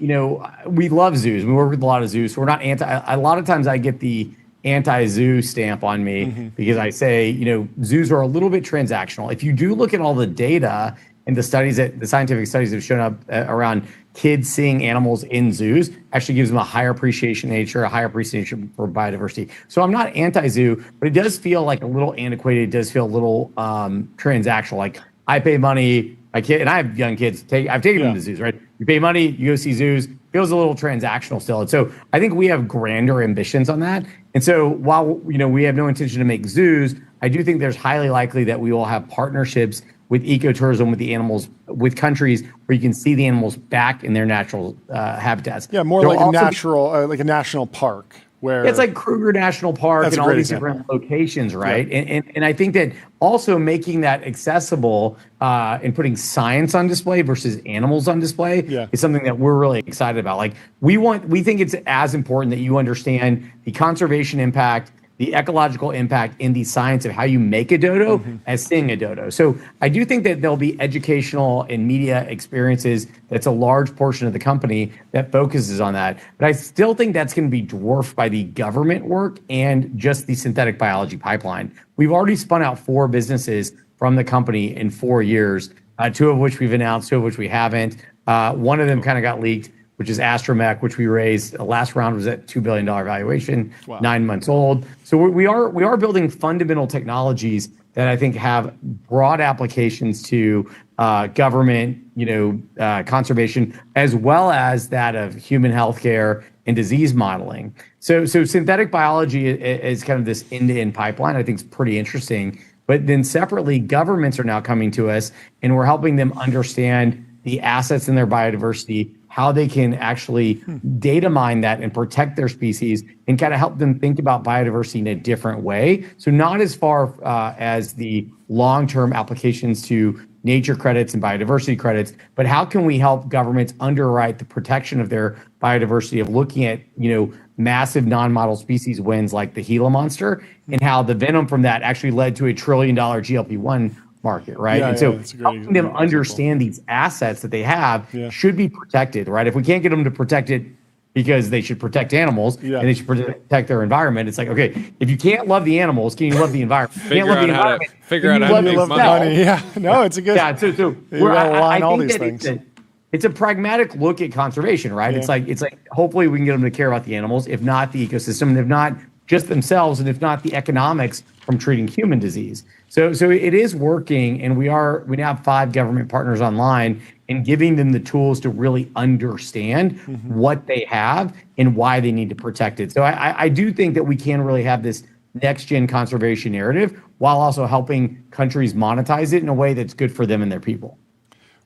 we love zoos. We work with a lot of zoos, so we're not anti. A lot of times, I get the anti-zoo stamp on me because I say, zoos are a little bit transactional. If you do look at all the data and the scientific studies that have shown up around kids seeing animals in zoos, actually gives them a higher appreciation of nature, a higher appreciation for biodiversity. So I'm not anti-zoo, but it does feel like a little antiquated. It does feel a little transactional. Like I pay money, my kid, and I have young kids. I've taken them to zoos, right? You pay money, you go see zoos. Feels a little transactional still. And so I think we have grander ambitions on that. And so while we have no intention to make zoos, I do think there's highly likely that we will have partnerships with ecotourism, with the animals, with countries where you can see the animals back in their natural habitats. Yeah, more like a natural, like a national park. Where it's like Kruger National Park and all these different locations, right? Yeah. And I think that also making that accessible and putting science on display versus animals on display is something that we're really excited about. Like we think it's as important that you understand the conservation impact, the ecological impact, in the science of how you make a dodo as seeing a dodo. So I do think that there'll be educational and media experiences. That's a large portion of the company that focuses on that. But I still think that's going to be dwarfed by the government work and just the synthetic biology pipeline. We've already spun out 4 businesses from the company in 4 years, 2 of which we've announced, 2 of which we haven't. One of them kind of got leaked, which is Astromech, which we raised. The last round was at $2 billion valuation, 9 months old. So we are building fundamental technologies that I think have broad applications to government, conservation, as well as that of human healthcare and disease modeling. So synthetic biology is kind of this end-to-end pipeline. I think it's pretty interesting. But then separately, governments are now coming to us, and we're helping them understand the assets in their biodiversity, how they can actually data mine that and protect their species, and kind of help them think about biodiversity in a different way. So not as far as the long-term applications to nature credits and biodiversity credits, but how can we help governments underwrite the protection of their biodiversity, of looking at, massive non-model species wins like the Gila monster, and how the venom from that actually led to a $1 trillion GLP-1 market, right? And so helping them understand these assets that they have should be protected, right? If we can't get them to protect it because they should protect animals and they should protect their environment. It's like, okay, if you can't love the animals, can you love the environment? Figure out how to make money. Yeah, no, it's a good. Yeah, so you gotta align all these things. It's a pragmatic look at conservation, right? Yeah. It's like hopefully we can get them to care about the animals, if not the ecosystem, and if not just themselves, and if not the economics from treating human disease. So it is working, and we now have 5 government partners online and giving them the tools to really understand what they have and why they need to protect it. So I do think that we can really have this next gen conservation narrative while also helping countries monetize it in a way that's good for them and their people.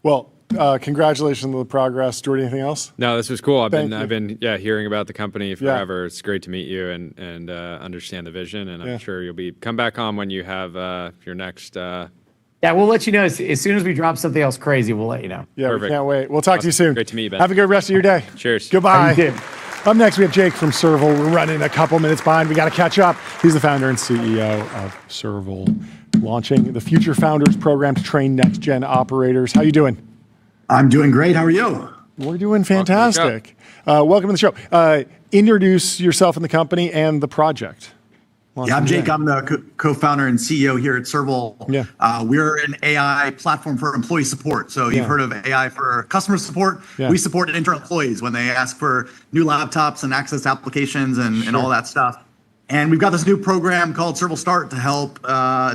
Well, congratulations on the progress. Jordy, anything else? No, this was cool. I've Thank been you. hearing about the company forever. It's great to meet you and understand the vision. And I'm sure you'll come back on when you have your next. Yeah, we'll let you know as soon as we drop something else crazy. We'll let you know. Yeah, Perfect. we can't wait. We'll talk to you soon. Great to meet you, Ben. Have a good rest of your day. Cheers. Goodbye. How you doing? Up next, we have Jake from Serval. We're running a couple minutes behind. We got to catch up. He's the founder and CEO of Serval, launching the Future Founders program to train next-gen operators. How you doing? I'm doing great. How are you? We're doing fantastic. Welcome to the show. Introduce yourself and the company and the project. Yeah, I'm Jake. I'm the co-founder and CEO here at Serval. Yeah. We're an AI platform for employee support. So you've heard of AI for customer support. Yeah. We support internal employees when they ask for new laptops and access applications and all that stuff. And we've got this new program called Serval Start to help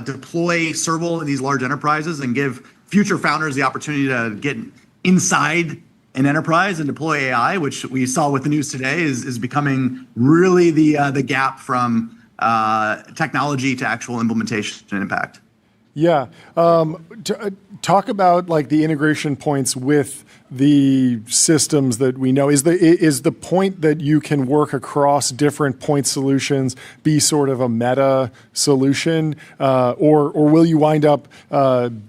deploy Serval in these large enterprises and give future founders the opportunity to get inside an enterprise and deploy AI, which we saw with the news today is becoming really the gap from technology to actual implementation and impact. Yeah. Talk about like the integration points with the systems that we know. Is the point that you can work across different point solutions be sort of a meta solution, or will you wind up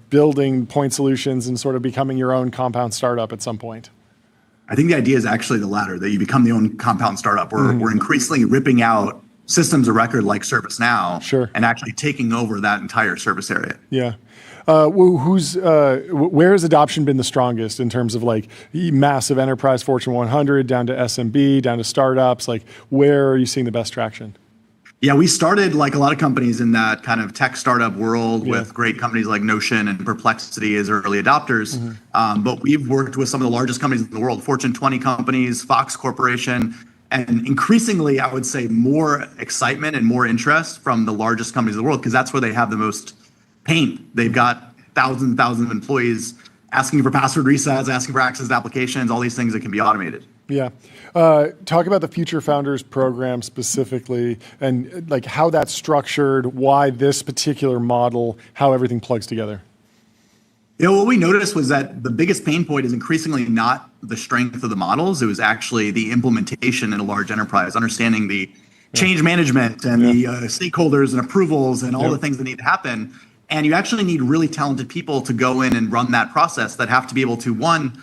building point solutions and sort of becoming your own compound startup at some point? I think the idea is actually the latter, that you become the own compound startup. We're increasingly ripping out systems of record like ServiceNow and actually taking over that entire service area. Yeah. Where has adoption been the strongest in terms of like massive enterprise Fortune 100 down to SMB, down to startups? Like where are you seeing the best traction? Yeah, we started like a lot of companies in that kind of tech startup world with great companies like Notion and Perplexity as early adopters. But we've worked with some of the largest companies in the world, Fortune 20 companies, Fox Corporation, and increasingly, I would say, more excitement and more interest from the largest companies in the world, because that's where they have the most pain. They've got thousands and thousands of employees asking for password resets, asking for access to applications, all these things that can be automated. Yeah. Talk about the Future Founders program specifically and like how that's structured, why this particular model, how everything plugs together. You know, what we noticed was that the biggest pain point is increasingly not the strength of the models. It was actually the implementation in a large enterprise, understanding the change management and the stakeholders and approvals and all the things that need to happen. And you actually need really talented people to go in and run that process that have to be able to, one,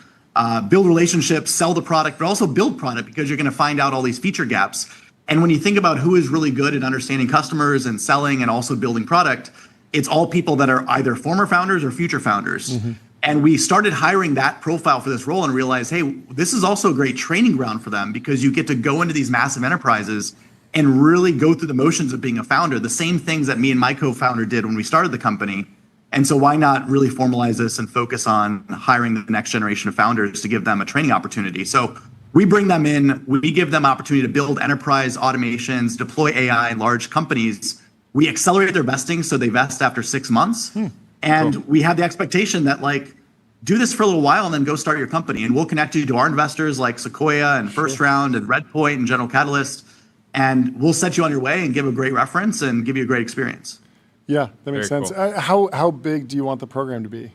build relationships, sell the product, but also build product, because you're going to find out all these feature gaps. And when you think about who is really good at understanding customers and selling and also building product, it's all people that are either former founders or future founders. And we started hiring that profile for this role and realized, hey, this is also a great training ground for them, because you get to go into these massive enterprises and really go through the motions of being a founder, the same things that me and my co-founder did when we started the company. And so why not really formalize this and focus on hiring the next generation of founders to give them a training opportunity? So we bring them in, we give them opportunity to build enterprise automations, deploy AI in large companies. We accelerate their vesting, so they vest after 6 months. And we have the expectation that, like, do this for a little while and then go start your company. And we'll connect you to our investors like Sequoia and First Round and Redpoint and General Catalyst. And we'll set you on your way and give a great reference and give you a great experience. Yeah, that makes sense. Cool. How big do you want the program to be?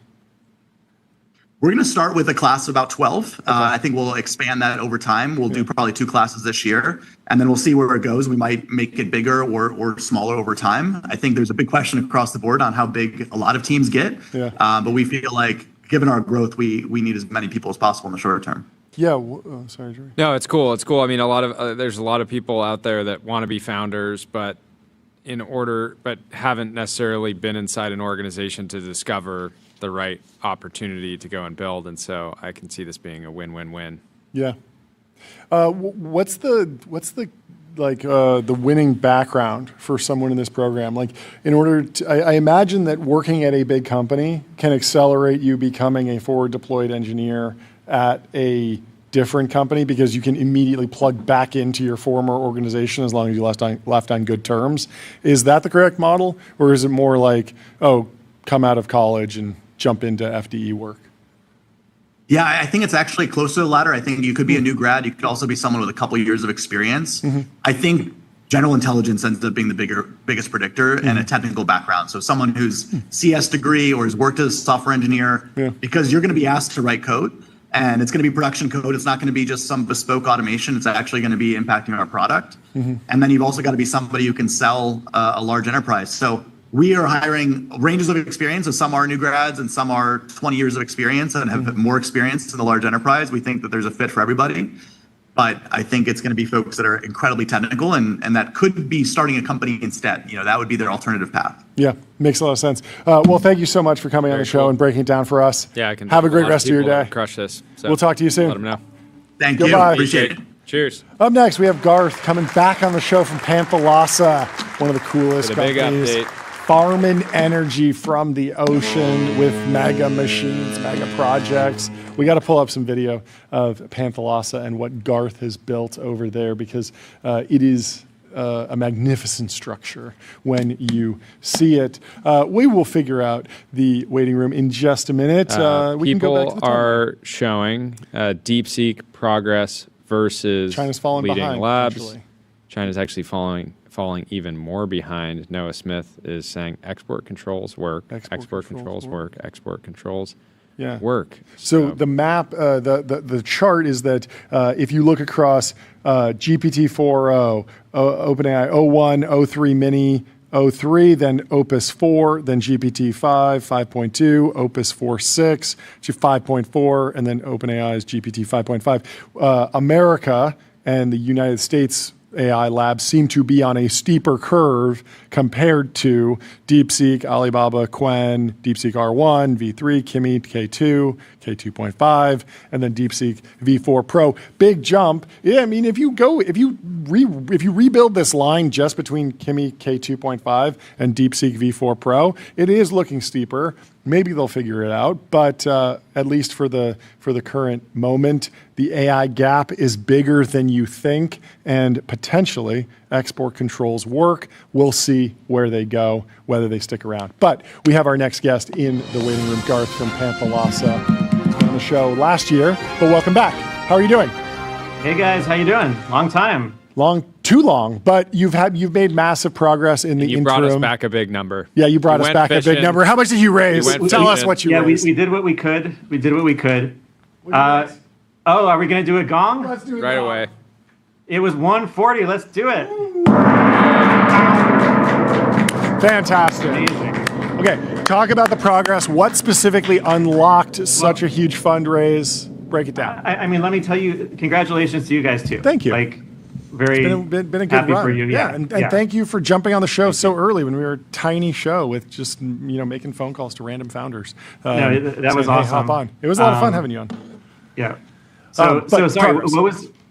We're going to start with a class of about 12. I think we'll expand that over time. We'll do probably 2 classes this year, and then we'll see where it goes. We might make it bigger or smaller over time. I think there's a big question across the board on how big a lot of teams get. But we feel like, given our growth, we need as many people as possible in the short term. Yeah, sorry, Jerry. No, it's cool. It's cool. I mean, there's a lot of people out there that want to be founders, but haven't necessarily been inside an organization to discover the right opportunity to go and build. And so I can see this being a win-win-win. Yeah. What's the the winning background for someone in this program? Like, in order to, I imagine that working at a big company can accelerate you becoming a forward deployed engineer at a different company because you can immediately plug back into your former organization as long as you left on good terms. Is that the correct model, or is it more like, oh, come out of college and jump into FDE work? Yeah, I think it's actually close to the latter. I think you could be a new grad. You could also be someone with a couple of years of experience. I think general intelligence ends up being the biggest predictor and a technical background. So someone who's CS degree or has worked as a software engineer, because you're going to be asked to write code, and it's going to be production code. It's not going to be just some bespoke automation. It's actually going to be impacting our product. And then you've also got to be somebody who can sell a large enterprise. So we are hiring ranges of experience. So some are new grads and some are 20 years of experience and have more experience in the large enterprise. We think that there's a fit for everybody. But I think it's going to be folks that are incredibly technical and that could be starting a company instead. That would be their alternative path. Yeah, makes a lot of sense. Well, thank you so much for coming on the show and breaking it down for us. Yeah, I can have a great rest of your day. Crush this. So we'll talk to you soon. Let them know. Thank Goodbye. you. Appreciate it. Cheers. Up next, we have Garth coming back on the show from Panthalassa, one of the coolest companies. Big update. Farming energy from the ocean with mega machines, mega projects. We got to pull up some video of Panthalassa and what Garth has built over there because it is a magnificent structure when you see it. We will figure out the waiting room in just a minute. We can go back to the are showing DeepSeek progress versus China's falling leading behind, labs. actually. China's actually falling even more behind. Noah Smith is saying export controls work, export controls work, export controls work. So the map, the chart is that if you look across GPT-4o, OpenAI 01, 03 Mini, 03, then Opus 4, then GPT-5, 5.2, Opus 4.6, to 5.4, and then OpenAI's GPT 5.5. America and the United States AI labs seem to be on a steeper curve compared to DeepSeek, Alibaba, Qwen, DeepSeek R1, V3, Kimi, K2, K2.5, and then DeepSeek V4 Pro. Big jump. Yeah, I mean, if you rebuild this line just between Kimi K2.5 and DeepSeek V4 Pro, it is looking steeper. Maybe they'll figure it out, but at least for the current moment, the AI gap is bigger than you think, and potentially export controls work. We'll see where they go, whether they stick around. But we have our next guest in the waiting room, Garth from Panthalassa. He's been on the show last year, but welcome back. How are you doing? Hey guys, how you doing? Long time. Too long, but you've made massive progress in the interim. You brought us back a big number. Yeah, you brought us back a big number. How much did you raise? Tell us what you raised. We did what we could. We did what we could. Are we going to do a gong? Let's do it right away. It was 140. Let's do it. Fantastic. Amazing. Okay, talk about the progress. What specifically unlocked such a huge fundraise? Break it down. I mean, let me tell you, congratulations to you guys too. Thank you. Very been a good happy run. for you. Yeah, and thank you for jumping on the show so early when we were a tiny show with just making phone calls to random founders. No, that was awesome. Hop on. It was a lot of fun having you on. Yeah. So sorry.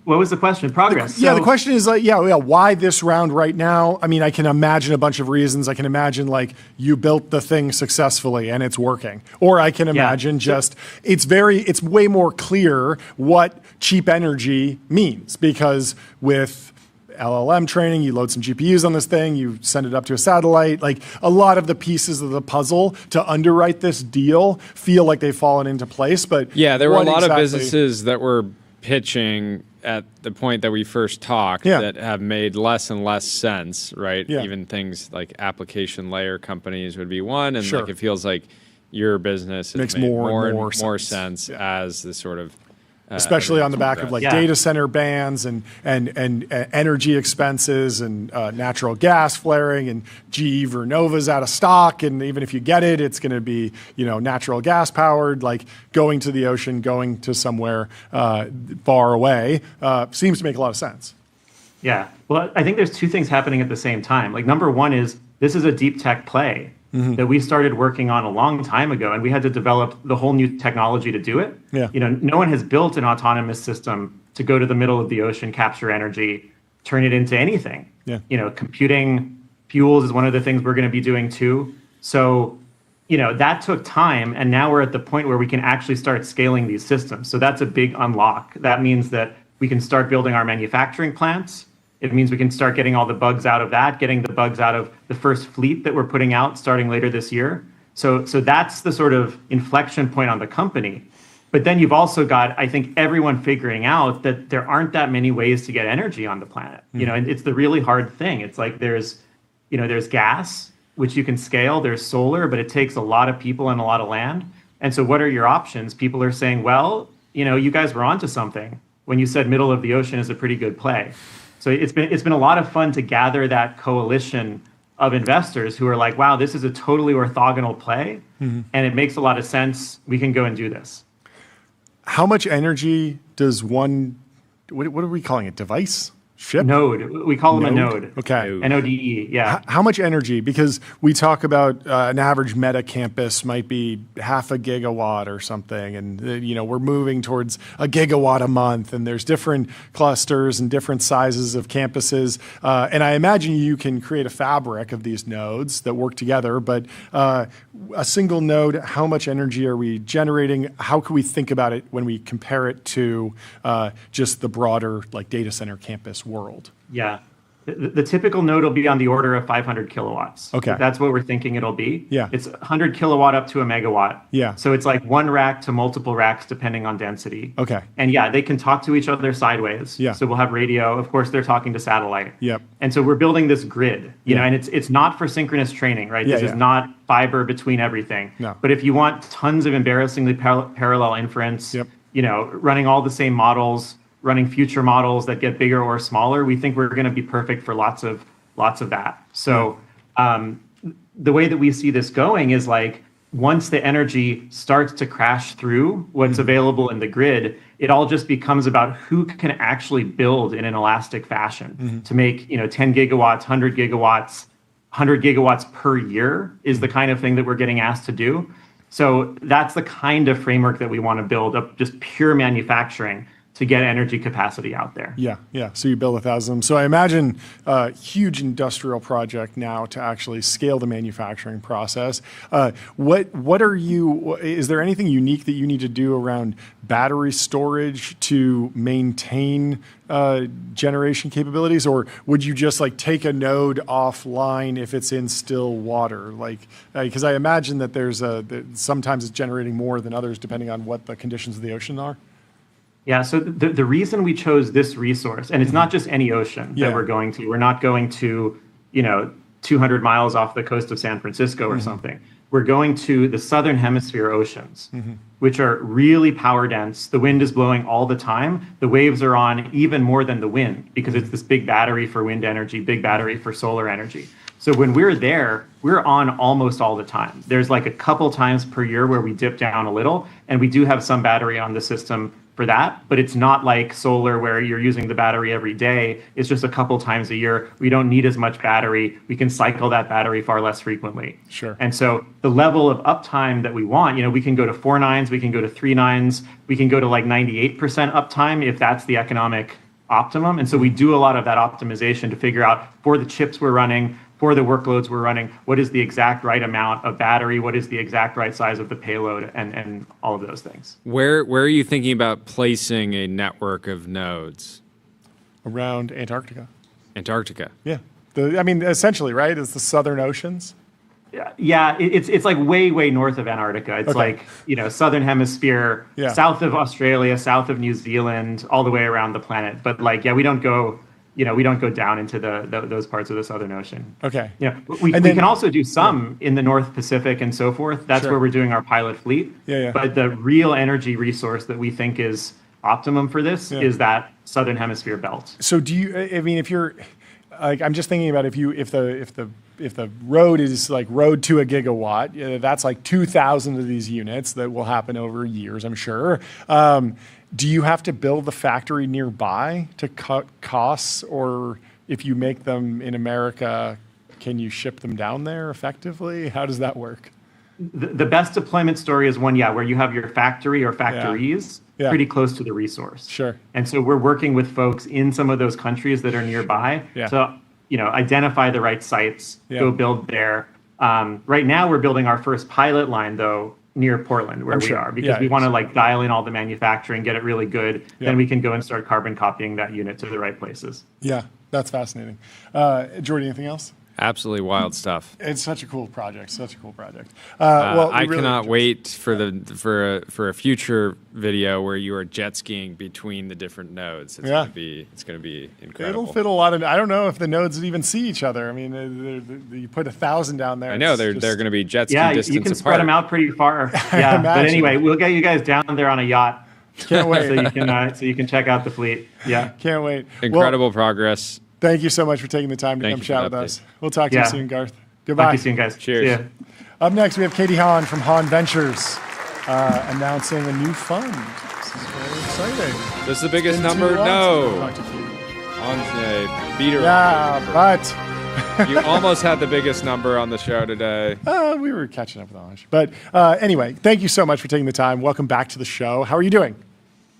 What was the question? Progress. The question is why this round right now? I mean, I can imagine a bunch of reasons. I can imagine you built the thing successfully and it's working, or I can imagine it's way more clear what cheap energy means because with LLM training, you load some GPUs on this thing, you send it up to a satellite. Like a lot of the pieces of the puzzle to underwrite this deal feel like they've fallen into place. But yeah, there were a lot of businesses that were pitching at the point that we first talked that have made less and less sense, right? Yeah. Even things like application layer companies would be one, and it feels like your business makes made more and more sense as the sort of especially on the back of data center bans and energy expenses and natural gas flaring and GE Vernova's out of stock, and even if you get it, it's going to be natural gas powered. Like going to the ocean, going to somewhere far away seems to make a lot of sense. Yeah, well, I think there's two things happening at the same time. Like number one is this is a deep tech play. that we started working on a long time ago, and we had to develop the whole new technology to do it. Yeah. No one has built an autonomous system to go to the middle of the ocean, capture energy, turn it into anything. Yeah. Computing fuels is one of the things we're going to be doing too. So, that took time, and now we're at the point where we can actually start scaling these systems. So that's a big unlock. That means that we can start building our manufacturing plants. It means we can start getting all the bugs out of that, getting the bugs out of the first fleet that we're putting out starting later this year. So that's the sort of inflection point on the company. But then you've also got, I think, everyone figuring out that there aren't that many ways to get energy on the planet. And it's the really hard thing. It's like there's gas, which you can scale. There's solar, but it takes a lot of people and a lot of land. And so what are your options? People are saying, well, you guys were onto something when you said middle of the ocean is a pretty good play. So it's been a lot of fun to gather that coalition of investors who are like, wow, this is a totally orthogonal play, and it makes a lot of sense. We can go and do this. How much energy does one, what are we calling it, device? Ship? Node. We call them a node. Okay. N-O-D-E, yeah. How much energy? Because we talk about an average meta campus might be half a gigawatt or something. And, we're moving towards a gigawatt a month. And there's different clusters and different sizes of campuses. And I imagine you can create a fabric of these nodes that work together. But a single node, how much energy are we generating? How can we think about it when we compare it to just the broader data center campus world? Yeah. The typical node will be on the order of 500 kilowatts. Okay. That's what we're thinking it'll be. Yeah. It's 100 kilowatt up to a megawatt. Yeah. So it's like one rack to multiple racks depending on density. Okay. And yeah, they can talk to each other sideways. Yeah. So we'll have radio. Of course, they're talking to satellite. Yep. And so we're building this grid, and it's not for synchronous training, right? Yeah, This is not fiber between everything. No. But if you want tons of embarrassingly parallel inference, running all the same models, running future models that get bigger or smaller, we think we're going to be perfect for lots of that. So the way that we see this going is once the energy starts to crash through what's available in the grid, it all just becomes about who can actually build in an elastic fashion to make 10 gigawatts, 100 gigawatts, 100 gigawatts per year is the kind of thing that we're getting asked to do. So that's the kind of framework that we want to build up, just pure manufacturing to get energy capacity out there. Yeah. So you build 1,000 of them. So I imagine a huge industrial project now to actually scale the manufacturing process. Is there anything unique that you need to do around battery storage to maintain generation capabilities? Or would you just take a node offline if it's in still water? Because I imagine that sometimes it's generating more than others depending on what the conditions of the ocean are. Yeah, so the reason we chose this resource, and it's not just any ocean that we're going to. We're not going to, 200 miles off the coast of San Francisco or something. We're going to the southern hemisphere oceans, which are really power dense. The wind is blowing all the time. The waves are on even more than the wind because it's this big battery for wind energy, big battery for solar energy. So when we're there, we're on almost all the time. There's a couple times per year where we dip down a little, and we do have some battery on the system for that, but it's not like solar where you're using the battery every day. It's just a couple times a year. We don't need as much battery. We can cycle that battery far less frequently. Sure. And so the level of uptime that we want, we can go to 4 nines, we can go to 3 nines, we can go to 98% uptime if that's the economic optimum. And so we do a lot of that optimization to figure out for the chips we're running, for the workloads we're running, what is the exact right amount of battery, what is the exact right size of the payload, and all of those things. Where are you thinking about placing a network of nodes? Around Antarctica. Antarctica. Yeah. Essentially, right? It's the southern oceans. Yeah, it's way north of Antarctica. It's southern hemisphere, south of Australia, south of New Zealand, all the way around the planet. But we don't go down into those parts of the Southern Ocean. Okay. We can also do some in the North Pacific and so forth. That's where we're doing our pilot fleet. Yeah. But the real energy resource that we think is optimum for this is that Southern Hemisphere belt. So do you? If you're, I'm just thinking about if the road is road to a gigawatt, that's 2,000 of these units that will happen over years, I'm sure. Do you have to build the factory nearby to cut costs, or if you make them in America, can you ship them down there effectively? How does that work? The best deployment story is one, where you have your factory or factories pretty close to the resource. Sure. And so we're working with folks in some of those countries that are nearby to, identify the right sites, go build there. Right now, we're building our first pilot line, though, near Portland, where we are, because we want to dial in all the manufacturing, get it really good. Then we can go and start carbon copying that unit to the right places. Yeah, that's fascinating. Jordy, anything else? Absolutely wild stuff. It's such a cool project. Such a cool project. I cannot wait for a future video where you are jet skiing between the different nodes. It's gonna be incredible. It'll fit a lot of. I don't know if the nodes even see each other. I mean, you put 1,000 down there. I know they're going to be jet ski distance apart. You can spread them out pretty far. Yeah, but anyway, we'll get you guys down there on a yacht. Can't wait. So you can check out the fleet. Yeah, can't wait. Incredible progress. Thank you so much for taking the time to come chat with us. We'll talk to you soon, Garth. Goodbye. Talk to you soon, guys. Cheers. Up next, we have Katie Hahn from Hahn Ventures announcing a new fund. This is very exciting. This is the biggest number? No. On a beater. Yeah, but you almost had the biggest number on the show today. We were catching up with Anj. But anyway, thank you so much for taking the time. Welcome back to the show. How are you doing?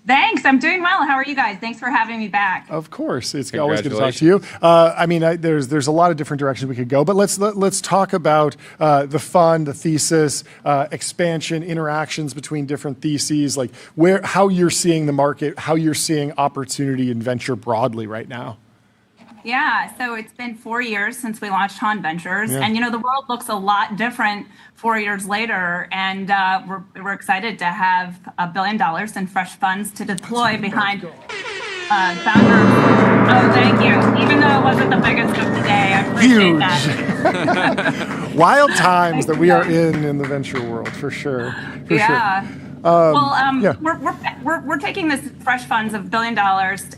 Thanks. I'm doing well. How are you guys? Thanks for having me back. Of course. It's always good to talk to you. I mean, there's a lot of different directions we could go, but let's talk about the fund, the thesis, expansion, interactions between different theses, like how you're seeing the market, how you're seeing opportunity and venture broadly right now. Yeah, so it's been 4 years since we launched Hahn Ventures, and the world looks a lot different 4 years later, and we're excited to have $1 billion in fresh funds to deploy behind founders. Oh, thank you. Even though it wasn't the biggest of the day, I appreciate that. Wild times that we are in the venture world, for sure. For sure. We're taking this fresh funds of $1 billion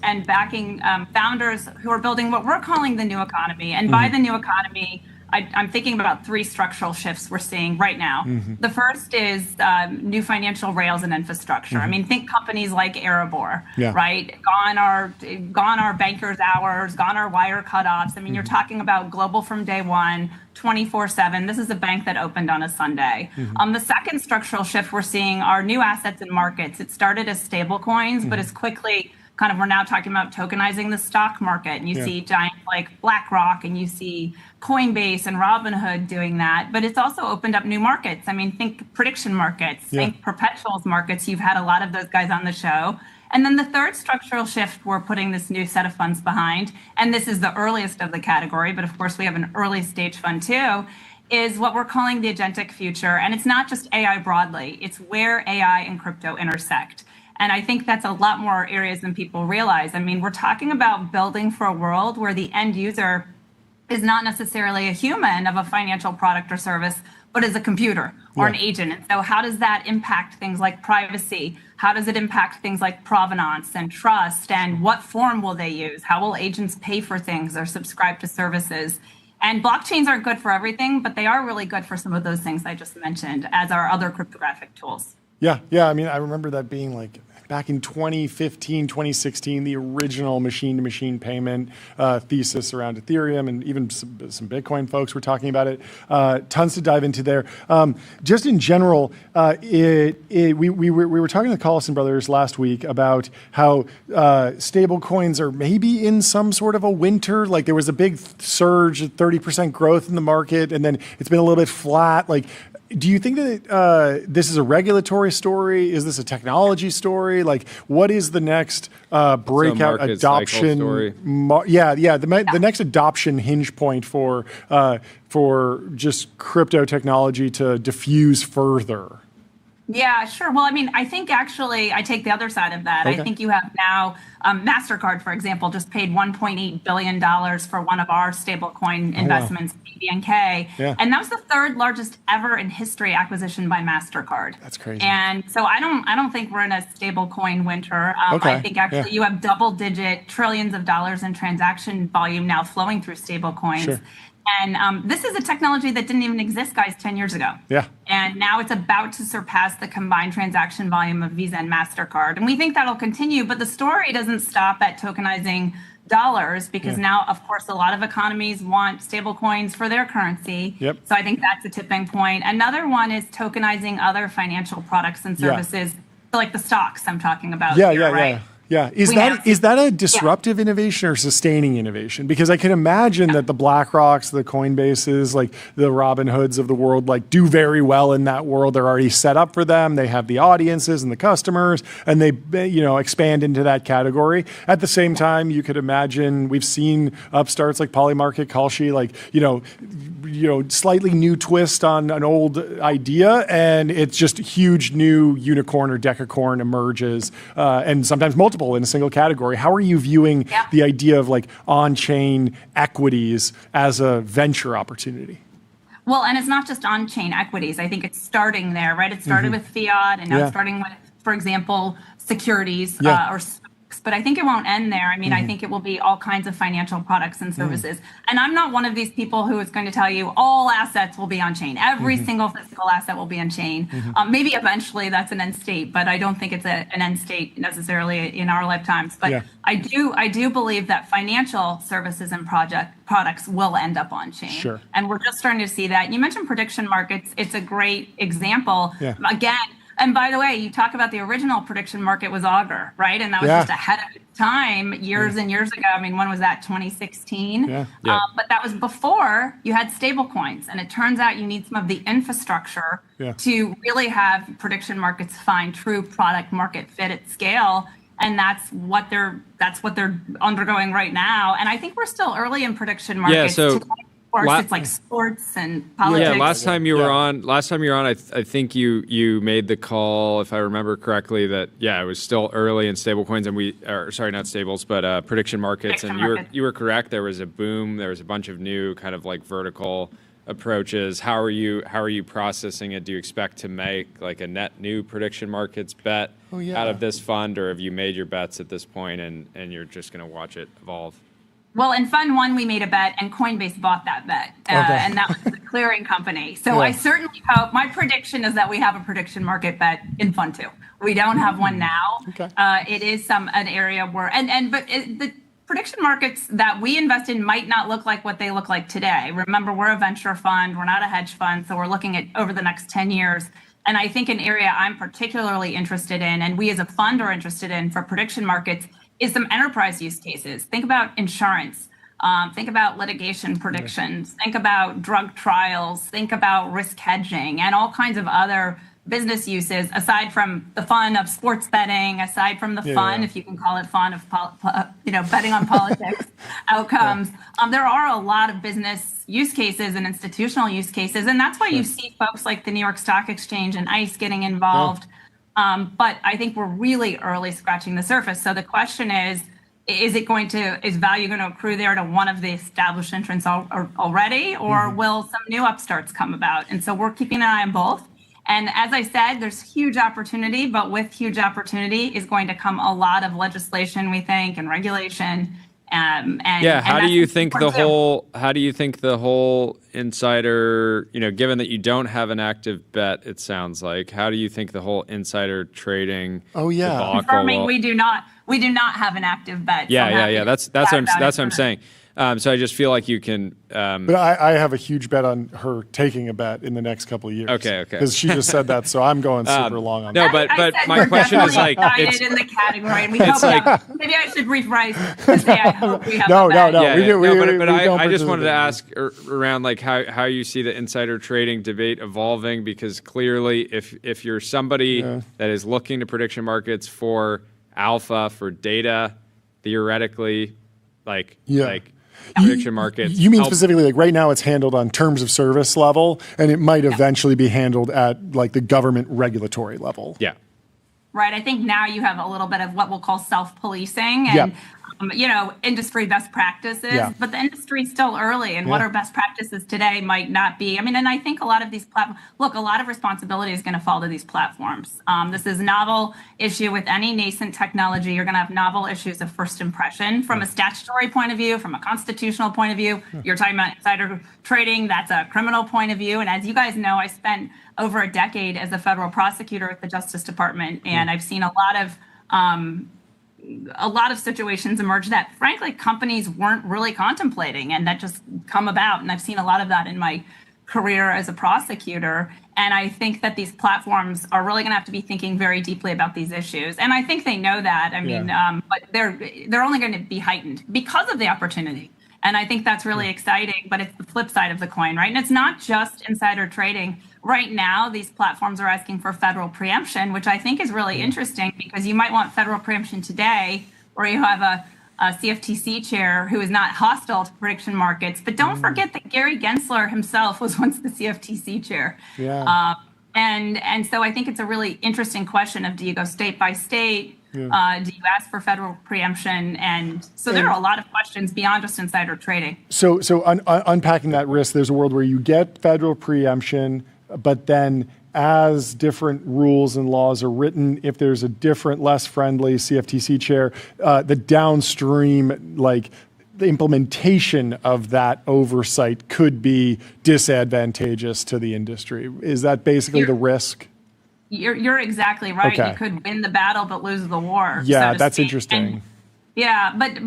and backing founders who are building what we're calling the new economy. And by the new economy, I'm thinking about 3 structural shifts we're seeing right now. The first is new financial rails and infrastructure. I mean, think companies like Erebor, right? Gone our bankers' hours, gone our wire cutoffs. I mean, you're talking about global from day one, 24/7. This is a bank that opened on a Sunday. The second structural shift we're seeing are new assets and markets. It started as stable coins, but it's quickly we're now talking about tokenizing the stock market. And you see giants like BlackRock, and you see Coinbase and Robinhood doing that. But it's also opened up new markets. I mean, think prediction markets, think perpetuals markets. You've had a lot of those guys on the show. And then the third structural shift we're putting this new set of funds behind, and this is the earliest of the category, but of course we have an early stage fund too, is what we're calling the agentic future. And it's not just AI broadly, it's where AI and crypto intersect. And I think that's a lot more areas than people realize. I mean, we're talking about building for a world where the end user is not necessarily a human of a financial product or service, but is a computer or an agent. And so how does that impact things like privacy? How does it impact things like provenance and trust? And what form will they use? How will agents pay for things or subscribe to services? And blockchains are good for everything, but they are really good for some of those things I just mentioned, as are other cryptographic tools. Yeah. I mean, I remember that being like back in 2015, 2016, the original machine-to-machine payment thesis around Ethereum, and even some Bitcoin folks were talking about it. Tons to dive into there. Just in general, we were talking to the Collison brothers last week about how stable coins are maybe in some sort of a winter. Like there was a big surge, 30% growth in the market, and then it's been a little bit flat. Like, do you think that this is a regulatory story? Is this a technology story? Like, what is the next breakout adoption? The next adoption hinge point for just crypto technology to diffuse further. Yeah, sure. Well, I mean, I think actually I take the other side of that. Okay. I think you have now MasterCard, for example, just paid $1.8 billion for one of our stablecoin investments, BNK. Yeah. And that was the third largest ever in history acquisition by MasterCard. That's crazy. And so I don't think we're in a stablecoin winter. I think actually you have double-digit trillions of dollars in transaction volume now flowing through stablecoins. Sure. And this is a technology that didn't even exist, guys, 10 years ago. Yeah. And now it's about to surpass the combined transaction volume of Visa and MasterCard. And we think that'll continue, but the story doesn't stop at tokenizing dollars because now, of course, a lot of economies want stable coins for their currency. Yep. So I think that's a tipping point. Another one is tokenizing other financial products and services, like the stocks I'm talking about. Right? Yeah. Is that a disruptive innovation or sustaining innovation? Because I can imagine that the BlackRocks, the Coinbases, like the Robin Hoods of the world, like do very well in that world. They're already set up for them. They have the audiences and the customers, and they expand into that category. At the same time, you could imagine we've seen upstarts like Polymarket, Kalshi, like slightly new twist on an old idea, and it's just a huge new unicorn or decacorn emerges, and sometimes multiple in a single category. How are you viewing the idea of like on-chain equities as a venture opportunity? Well, and it's not just on-chain equities. I think it's starting there, right? It started with fiat, and now it's starting with, for example, securities or stocks. But I think it won't end there. I mean, I think it will be all kinds of financial products and services. And I'm not one of these people who is going to tell you all assets will be on chain. Every single physical asset will be on chain. Maybe eventually that's an end state, but I don't think it's an end state necessarily in our lifetimes. But I do believe that financial services and products will end up on chain. Sure. And we're just starting to see that. You mentioned prediction markets. It's a great example. Again, and by the way, you talk about the original prediction market was Augur, right? And that was just ahead of its time years and years ago. I mean, when was that? 2016? But that was before you had stable coins. And it turns out you need some of the infrastructure to really have prediction markets find true product market fit at scale. And that's what they're undergoing right now. And I think we're still early in prediction markets. Of course, it's like sports and politics. Yeah, last time you were on, I think you made the call, if I remember correctly, that it was still early in stablecoins, and sorry, not stables, but prediction markets, you were correct. There was a boom. There was a bunch of new kind of like vertical approaches. How are you processing it? Do you expect to make like a net new prediction markets bet out of this fund, or have you made your bets at this point and you're just going to watch it evolve? Well, in Fund 1, we made a bet, and Coinbase bought that bet, and that was the clearing company. So I certainly hope, my prediction is that we have a prediction market bet in Fund 2. We don't have one now. It is an area where, the prediction markets that we invest in might not look like what they look like today. Remember, we're a venture fund, we're not a hedge fund, so we're looking at over the next 10 years. And I think an area I'm particularly interested in, and we as a fund are interested in for prediction markets, is some enterprise use cases. Think about insurance, think about litigation predictions, think about drug trials, think about risk hedging, and all kinds of other business uses, aside from the fun of sports betting, aside from the fun, if you can call it fun, of betting on politics outcomes. There are a lot of business use cases and institutional use cases, and that's why you see folks like the New York Stock Exchange and ICE getting involved. But I think we're really early scratching the surface. So the question is value going to accrue there to one of the established entrants already, or will some new upstarts come about? And so we're keeping an eye on both. And as I said, there's huge opportunity, but with huge opportunity is going to come a lot of legislation, we think, and regulation. How do you think the whole insider, given that you don't have an active bet, it sounds like, how do you think the whole insider trading debacle confirming we do not have an active bet. That's what I'm saying. So I just feel like you can. But I have a huge bet on her taking a bet in the next couple of years. Okay. Because she just said that, so I'm going super long on that. No, but my question is like, it's in the category, and we hope maybe I should rephrase to say I hope we have. No. I just wanted to ask around like how you see the insider trading debate evolving, because clearly, if you're somebody that is looking to prediction markets for alpha, for data, theoretically, like prediction markets. You mean specifically like right now it's handled on terms of service level, and it might eventually be handled at like the government regulatory level. Yeah. Right. I think now you have a little bit of what we'll call self-policing and industry best practices, but the industry is still early, and what are best practices today might not be. And I think a lot of these a lot of responsibility is going to fall to these platforms. This is a novel issue with any nascent technology. You're going to have novel issues of first impression from a statutory point of view, from a constitutional point of view. You're talking about insider trading. That's a criminal point of view. And as you guys know, I spent over a decade as a federal prosecutor at the Justice Department, and I've seen a lot of a lot of situations emerge that frankly companies weren't really contemplating and that just come about. And I've seen a lot of that in my career as a prosecutor. And I think that these platforms are really going to have to be thinking very deeply about these issues. And I think they know that. I mean, but they're only going to be heightened because of the opportunity. And I think that's really exciting, but it's the flip side of the coin, right? And it's not just insider trading. Right now, these platforms are asking for federal preemption, which I think is really interesting because you might want federal preemption today, where you have a CFTC chair who is not hostile to prediction markets. But don't forget that Gary Gensler himself was once the CFTC chair. Yeah. And so I think it's a really interesting question of, do you go state by state? Do you ask for federal preemption? And so there are a lot of questions beyond just insider trading. So unpacking that risk, there's a world where you get federal preemption, but then as different rules and laws are written, if there's a different, less friendly CFTC chair, the downstream, like the implementation of that oversight could be disadvantageous to the industry. Is that basically the risk? You're exactly right. Okay. You could win the battle but lose the war. Yeah, so to that's speak. interesting. And, yeah, but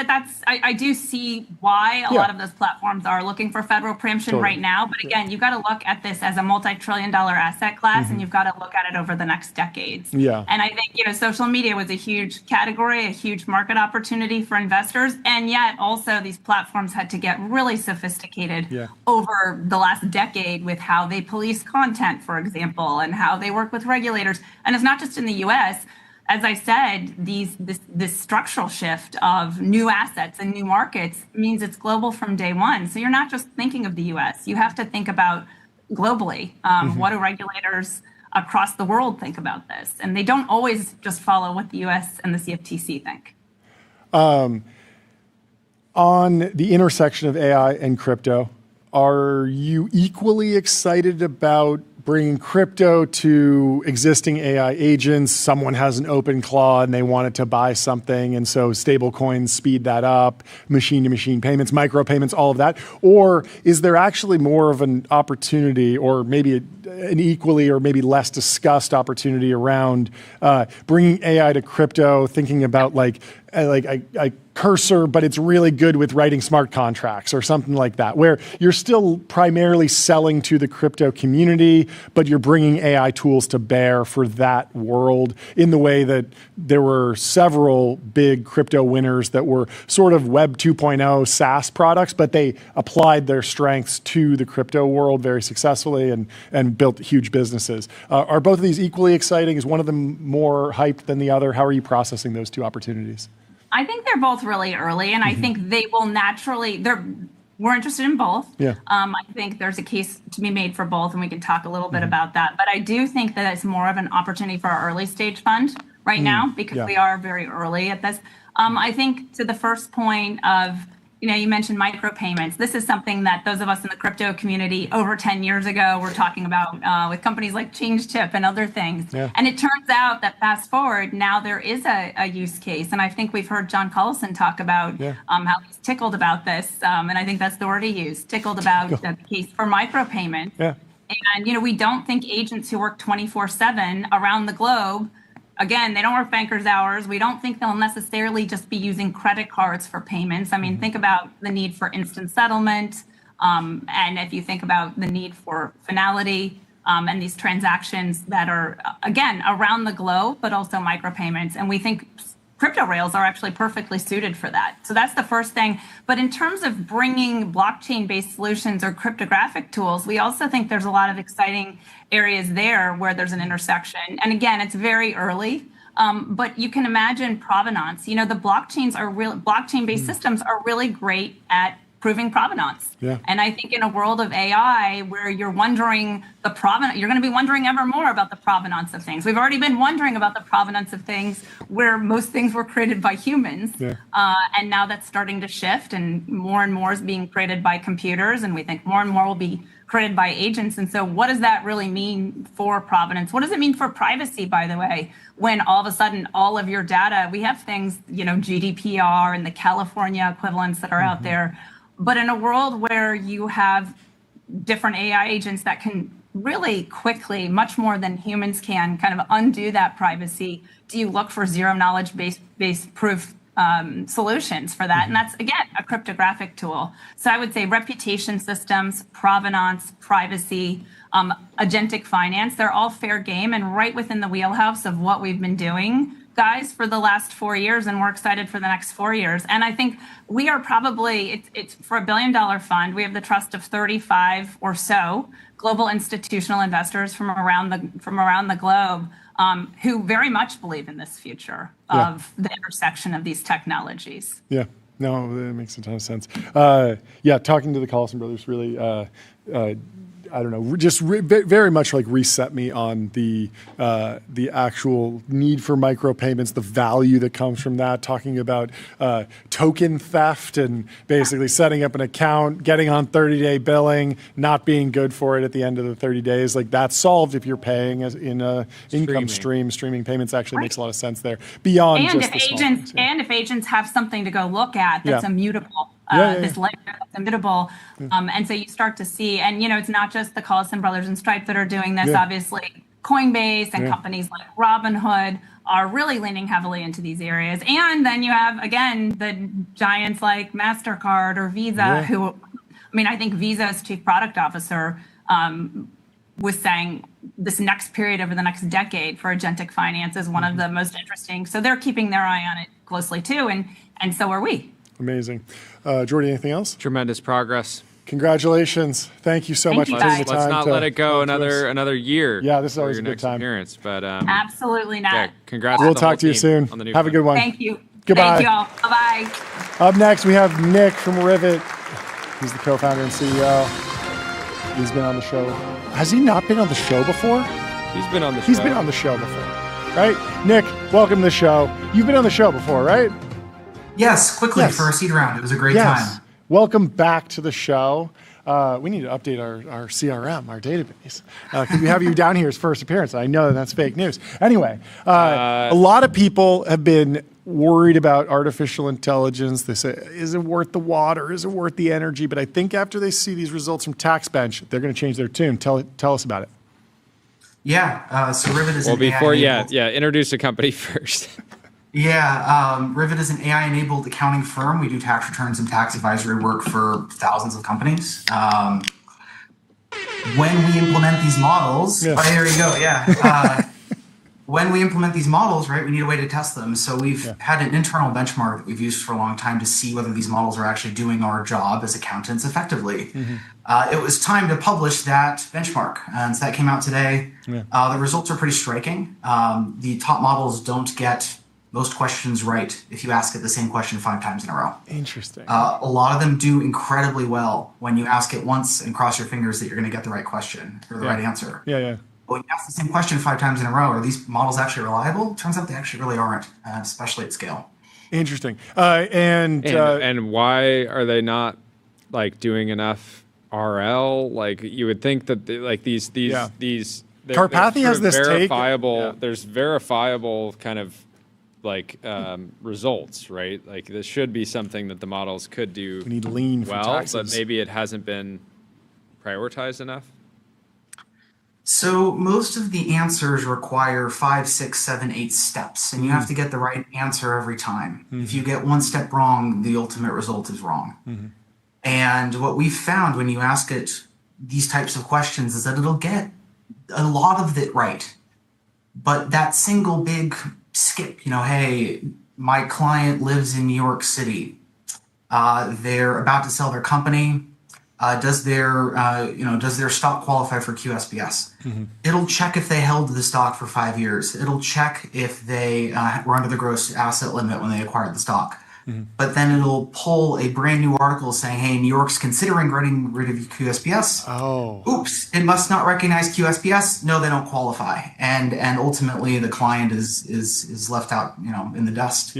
that's I do see why a lot of those platforms are looking for federal preemption right now. But again, you've got to look at this as a multi-trillion-dollar asset class, and you've got to look at it over the next decades. Yeah. And I think social media was a huge category, a huge market opportunity for investors, and yet also these platforms had to get really sophisticated over the last decade with how they police content, for example, and how they work with regulators. And it's not just in the U.S. As I said, this structural shift of new assets and new markets means it's global from day one. So you're not just thinking of the U.S. You have to think about globally. What do regulators across the world think about this? And they don't always just follow what the U.S. and the CFTC think. On the intersection of AI and crypto, are you equally excited about bringing crypto to existing AI agents? Someone has an open claw and they wanted to buy something, and so stable coins speed that up, machine-to-machine payments, micropayments, all of that? Or is there actually more of an opportunity, or maybe an equally or maybe less discussed opportunity around bringing AI to crypto, thinking about like a cursor, but it's really good with writing smart contracts or something like that, where you're still primarily selling to the crypto community, but you're bringing AI tools to bear for that world, in the way that there were several big crypto winners that were sort of Web 2.0 SaaS products, but they applied their strengths to the crypto world very successfully and built huge businesses. Are both of these equally exciting? Is one of them more hyped than the other? How are you processing those two opportunities? I think they're both really early, and I think they will naturally, we're interested in both. Yeah. I think there's a case to be made for both, and we can talk a little bit about that. But I do think that it's more of an opportunity for our early stage fund right now, because we are very early at this. I think to the first point of, you mentioned micropayments. This is something that those of us in the crypto community over 10 years ago were talking about with companies like ChangeTip and other things. Yeah. And it turns out that fast forward, now there is a use case. And I think we've heard John Collison talk about how he's tickled about this. And I think that's the word he used, tickled about the case for micropayments. Yeah. And, we don't think agents who work 24/7 around the globe, again, they don't work banker's hours. We don't think they'll necessarily just be using credit cards for payments. I mean, think about the need for instant settlement. And if you think about the need for finality and these transactions that are, again, around the globe, but also micropayments. And we think crypto rails are actually perfectly suited for that. So that's the first thing. But in terms of bringing blockchain-based solutions or cryptographic tools, we also think there's a lot of exciting areas there where there's an intersection. And again, it's very early, but you can imagine provenance. The blockchain-based systems are really great at proving provenance. Yeah. And I think in a world of AI where you're wondering the provenance, you're going to be wondering ever more about the provenance of things. We've already been wondering about the provenance of things where most things were created by humans. Yeah. And now that's starting to shift, and more is being created by computers. And we think more and more will be created by agents. And so what does that really mean for provenance? What does it mean for privacy, by the way, when all of a sudden all of your data, we have things, GDPR and the California equivalents that are out there. But in a world where you have different AI agents that can really quickly, much more than humans can, kind of undo that privacy, do you look for zero knowledge based proof solutions for that? And that's, again, a cryptographic tool. So I would say reputation systems, provenance, privacy, agentic finance, they're all fair game and right within the wheelhouse of what we've been doing, guys, for the last 4 years, and we're excited for the next 4 years. And I think we are probably, it's for $1 billion fund, we have the trust of 35 or so global institutional investors from around the globe, who very much believe in this future of the intersection of these technologies. Yeah, no, that makes a ton of sense. Talking to the Collison brothers really, I don't know, just very much like reset me on the actual need for micropayments, the value that comes from that, talking about token theft and basically setting up an account, getting on 30-day billing, not being good for it at the end of the 30 days. Like that's solved if you're paying as in a income stream. Streaming payments actually makes a lot of sense there. Beyond And just if agents and if agents have something to go look at that's immutable. This ledger that's immutable. And so you start to see, and it's not just the Collison brothers and Stripe that are doing this. Obviously, Coinbase and companies like Robinhood are really leaning heavily into these areas. And then you have, again, the giants like MasterCard or Visa, who, I mean, I think Visa's chief product officer was saying this next period over the next decade for agentic finance is one of the most interesting. So they're keeping their eye on it closely too, and so are we. Amazing. Jordy, anything else? Tremendous progress. Congratulations. Thank you so much for taking the time. Let's not let it go another year. Yeah, this is always your a good next time. Appearance, but absolutely not. Yeah, congrats. We'll to the talk whole to you team soon. on the new Have a good one. Thank you. Goodbye. Thank you all. Bye-bye. Up next, we have Nick from Rivet. He's the co-founder and CEO. He's been on the show. Has he not been on the show before? He's been on the show. He's been on the show before, right? Nick, welcome to the show. You've been on the show before, right? Yes, quickly for a seed round. It was a great time. Welcome back to the show. We need to update our CRM, our database. Because we have you down here as first appearance. I know that's fake news. Anyway, a lot of people have been worried about artificial intelligence. They say, is it worth the water? Is it worth the energy? But I think after they see these results from TaxBench, they're going to change their tune. Tell us about it. Yeah, so Rivet is introduce the company first. Rivet is an AI-enabled accounting firm. We do tax returns and tax advisory work for thousands of companies. When we implement these models, there you go, when we implement these models, right, we need a way to test them. So we've had an internal benchmark that we've used for a long time to see whether these models are actually doing our job as accountants effectively. It was time to publish that benchmark, and so that came out today. The results are pretty striking. The top models don't get most questions right if you ask it the same question 5 times in a row. Interesting. A lot of them do incredibly well when you ask it once and cross your fingers that you're going to get the right question or the right answer. But when you ask the same question 5 times in a row, are these models actually reliable? Turns out they actually really aren't, especially at scale. Interesting. And why are they not like doing enough RL? Like you would think that these Carpathia has this verifiable. There's verifiable kind of like results, right? Like this should be something that the models could do. We need lean well, for taxes. But maybe it hasn't been prioritized enough. So most of the answers require 5, 6, 7, 8 steps, and you have to get the right answer every time. If you get one step wrong, the ultimate result is wrong. And what we've found when you ask it these types of questions is that it'll get a lot of it right. But that single big skip, hey, my client lives in New York City. They're about to sell their company. Does their stock qualify for QSBS? It'll check if they held the stock for 5 years. It'll check if they were under the gross asset limit when they acquired the stock. But then it'll pull a brand new article saying, hey, New York's considering getting rid of QSBS. Oops, it must not recognize QSBS. No, they don't qualify. And ultimately the client is left out, in the dust.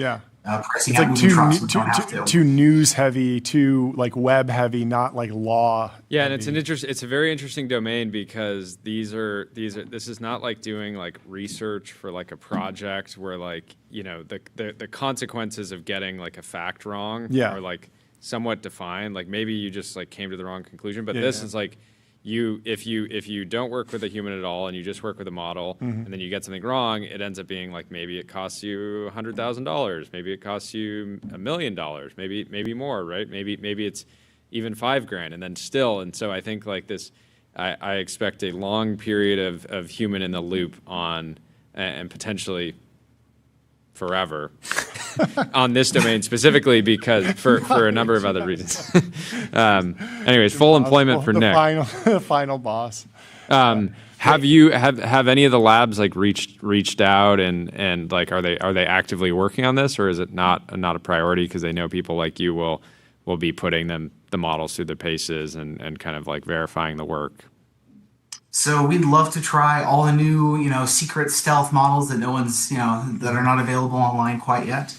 It's like too news heavy, too like web heavy, not like law. Yeah, and it's a very interesting domain because this is not like doing like research for like a project where like the consequences of getting like a fact wrong are like somewhat defined. Like maybe you just like came to the wrong conclusion, but this is like if you don't work with a human at all and you just work with a model, and then you get something wrong, it ends up being like maybe it costs you $100,000, maybe it costs you $1 million, maybe more, right? Maybe it's even $5,000, and then still. And so I think like this, I expect a long period of human in the loop on, and potentially forever on this domain specifically, because for a number of other reasons. Anyways, full employment for Nick. The final boss. Have any of the labs like reached out and like are they actively working on this, or is it not a priority because they know people like you will be putting the models through the paces and kind of like verifying the work? So we'd love to try all the new, secret stealth models that no one's, that are not available online quite yet.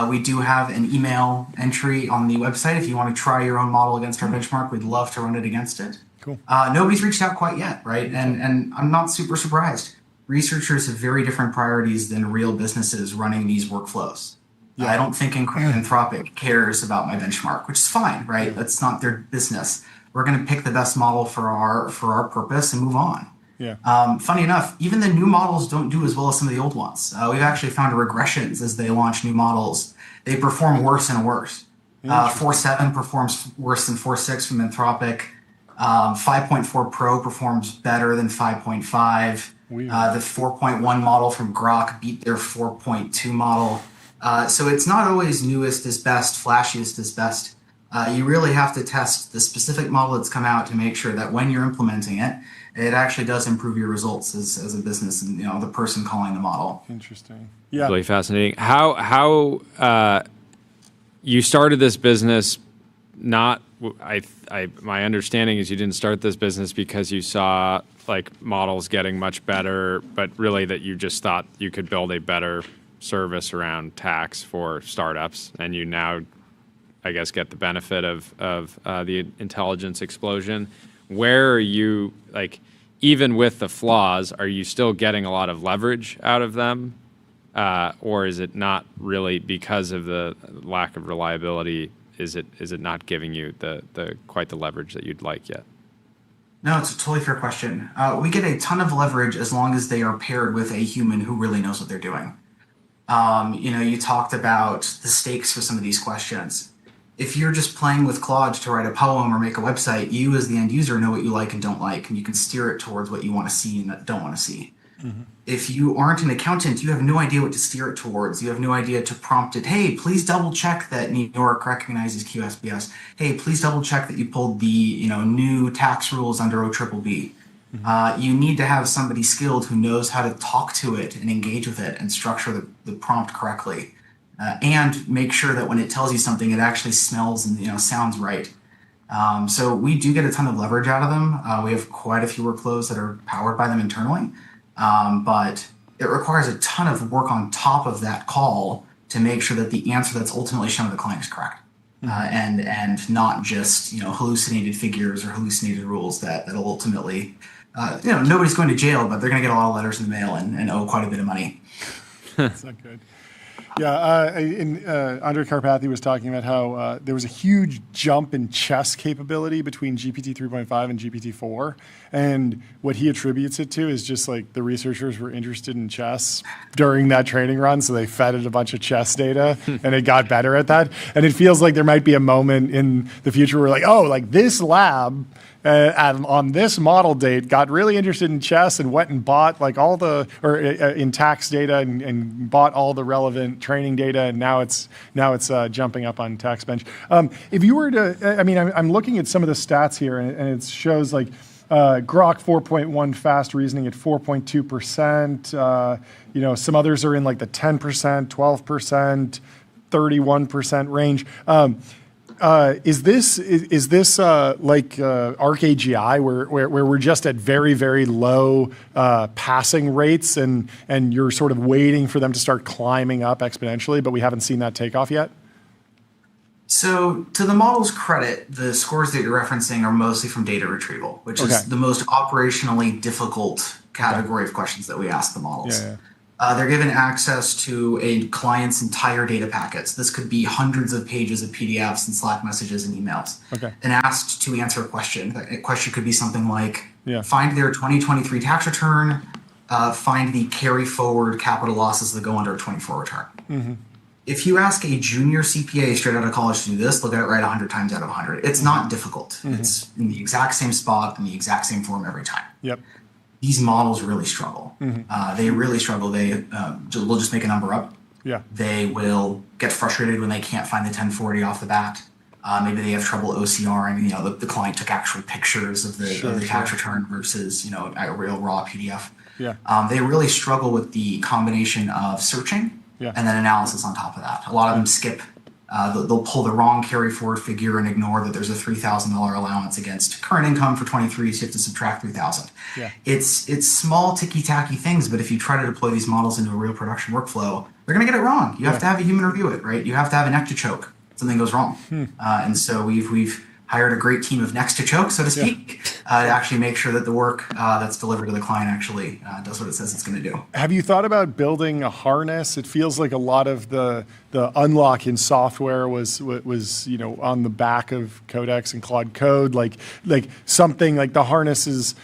We do have an email entry on the website. If you want to try your own model against our benchmark, we'd love to run it against it. Cool. Nobody's reached out quite yet, right? And I'm not super surprised. Researchers have very different priorities than real businesses running these workflows. I don't think Anthropic cares about my benchmark, which is fine, right? That's not their business. We're going to pick the best model for our purpose and move on. Yeah. Funny enough, even the new models don't do as well as some of the old ones. We've actually found regressions as they launch new models. They perform worse and worse. 4.7 performs worse than 4.6 from Anthropic. 5.4 Pro performs better than 5.5. The 4.1 model from Grok beat their 4.2 model. So it's not always newest is best, flashiest is best. You really have to test the specific model that's come out to make sure that when you're implementing it, it actually does improve your results as a business and the person calling the model. Interesting. Yeah. Really fascinating. How you started this business? Not my understanding is you didn't start this business because you saw like models getting much better, but really that you just thought you could build a better service around tax for startups, and you now, I guess, get the benefit of the intelligence explosion. Where are you, like, even with the flaws, are you still getting a lot of leverage out of them? Or is it not really because of the lack of reliability? Is it not giving you the quite the leverage that you'd like yet? No, it's a totally fair question. We get a ton of leverage as long as they are paired with a human who really knows what they're doing. You talked about the stakes for some of these questions. If you're just playing with Claude to write a poem or make a website, you as the end user know what you like and don't like, and you can steer it towards what you want to see and don't want to see. Mm-hmm. If you aren't an accountant, you have no idea what to steer it towards. You have no idea to prompt it. Hey, please double check that New York recognizes QSBS. Hey, please double check that you pulled the new tax rules under OBBB. Mm-hmm. You need to have somebody skilled who knows how to talk to it and engage with it and structure the prompt correctly. And make sure that when it tells you something, it actually smells and sounds right. So we do get a ton of leverage out of them. We have quite a few workflows that are powered by them internally, but it requires a ton of work on top of that call to make sure that the answer that's ultimately shown to the client is correct, and not just hallucinated figures or hallucinated rules that'll ultimately nobody's going to jail, but they're going to get a lot of letters in the mail and owe quite a bit of money. That's not good. Yeah, Andre Karpathy was talking about how there was a huge jump in chess capability between GPT 3.5 and GPT 4. And what he attributes it to is just like the researchers were interested in chess during that training run, so they fed it a bunch of chess data, and it got better at that. And it feels like there might be a moment in the future where this lab on this model date got really interested in chess and went and bought in tax data and bought all the relevant training data, and now it's jumping up on TaxBench. If you were to, I'm looking at some of the stats here, and it shows like Grok 4.1 fast reasoning at 4.2%. Some others are in like the 10%, 12%, 31% range. Is this like ArcAGI where we're just at very, very low passing rates and you're sort of waiting for them to start climbing up exponentially, but we haven't seen that take off yet? So to the model's credit, the scores that you're referencing are mostly from data retrieval, which is the most operationally difficult category of questions that we ask the models. They're given access to a client's entire data packets. This could be hundreds of pages of PDFs and Slack messages and emails. Okay. And asked to answer a question. A question could be something like, Yeah. find their 2023 tax return, find the carry forward capital losses that go under a 24 return. Mm-hmm. If you ask a junior CPA straight out of college to do this, they'll get it right 100 times out of 100. It's not difficult. Mm-hmm. It's in the exact same spot, in the exact same form every time. Yep. These models really struggle. Mm-hmm. They really struggle. We'll just make a number up. Yeah. They will get frustrated when they can't find the 1040 off the bat. Maybe they have trouble OCRing. The client took actual pictures of the tax return versus a real raw PDF. Yeah. They really struggle with the combination of searching Yeah. and then analysis on top of that. A lot of them skip. They'll pull the wrong carry forward figure and ignore that there's a $3,000 allowance against current income for 23, so you have to subtract 3,000. Yeah. It's small ticky-tacky things, but if you try to deploy these models into a real production workflow, they're going to get it wrong. You have to have a human review it, right? You have to have an neck to choke. Something goes wrong. And so we've hired a great team of necks to choke, so to speak, to actually make sure that the work that's delivered to the client actually does what it says it's going to do. Have you thought about building a harness? It feels like a lot of the unlock in software was on the back of Codex and Claude Code, like something like the harness is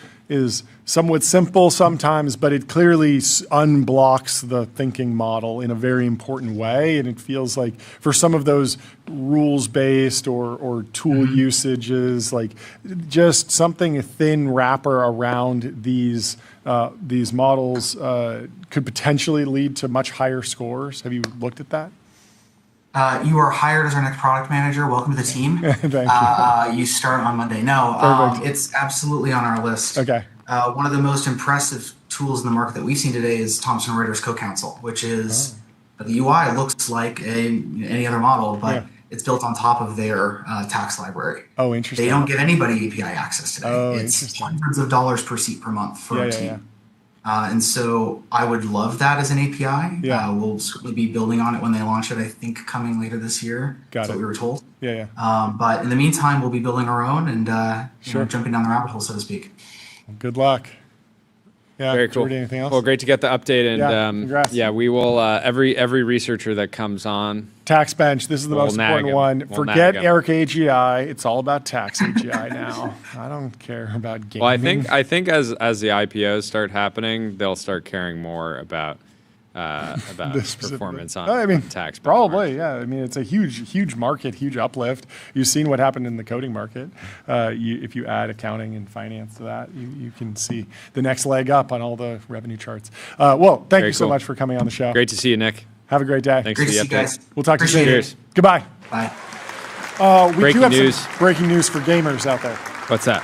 somewhat simple sometimes, but it clearly unblocks the thinking model in a very important way. And it feels like for some of those rules-based or tool usages, like just something, a thin wrapper around these models could potentially lead to much higher scores. Have you looked at that? You are hired as our next product manager. Welcome to the team. Thank you. You start on Monday. No, it's absolutely on our list. Okay. One of the most impressive tools in the market that we've seen today is Thomson Reuters CoCounsel, which is the UI looks like any other model, but it's built on top of their tax library. Oh, interesting. They don't give anybody API access today. Oh, it's hundreds of dollars per seat per month for our team. Yeah. And so I would love that as an API. Yeah. We'll certainly be building on it when they launch it, I think coming later this year. That's what we were told. Yeah. But in the meantime, we'll be building our own and jumping down the rabbit hole, so to speak. Good luck. Yeah. Very cool. Jordy, anything else? Well, great to get the update, and congrats. we will every researcher that comes on. Tax bench. This is the most important one. Forget Eric AGI. It's all about tax AGI now. I don't care about gaming. Well, I think as the IPOs start happening, they'll start caring more about performance on tax. Probably, yeah. I mean, it's a huge market, huge uplift. You've seen what happened in the coding market. If you add accounting and finance to that, you can see the next leg up on all the revenue charts. Well, thank you so much for coming on the show. Great to see you, Nick. Have a great day. Thanks for the update. We'll talk to you soon. Cheers. Goodbye. Bye. We do have some breaking news for gamers out there. What's that?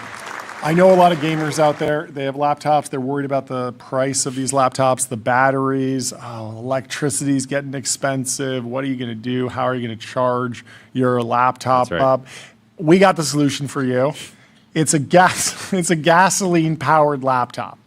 I know a lot of gamers out there. They have laptops. They're worried about the price of these laptops, the batteries. Oh, electricity's getting expensive. What are you going to do? How are you going to charge your laptop up? We got the solution for you. It's a gasoline-powered laptop.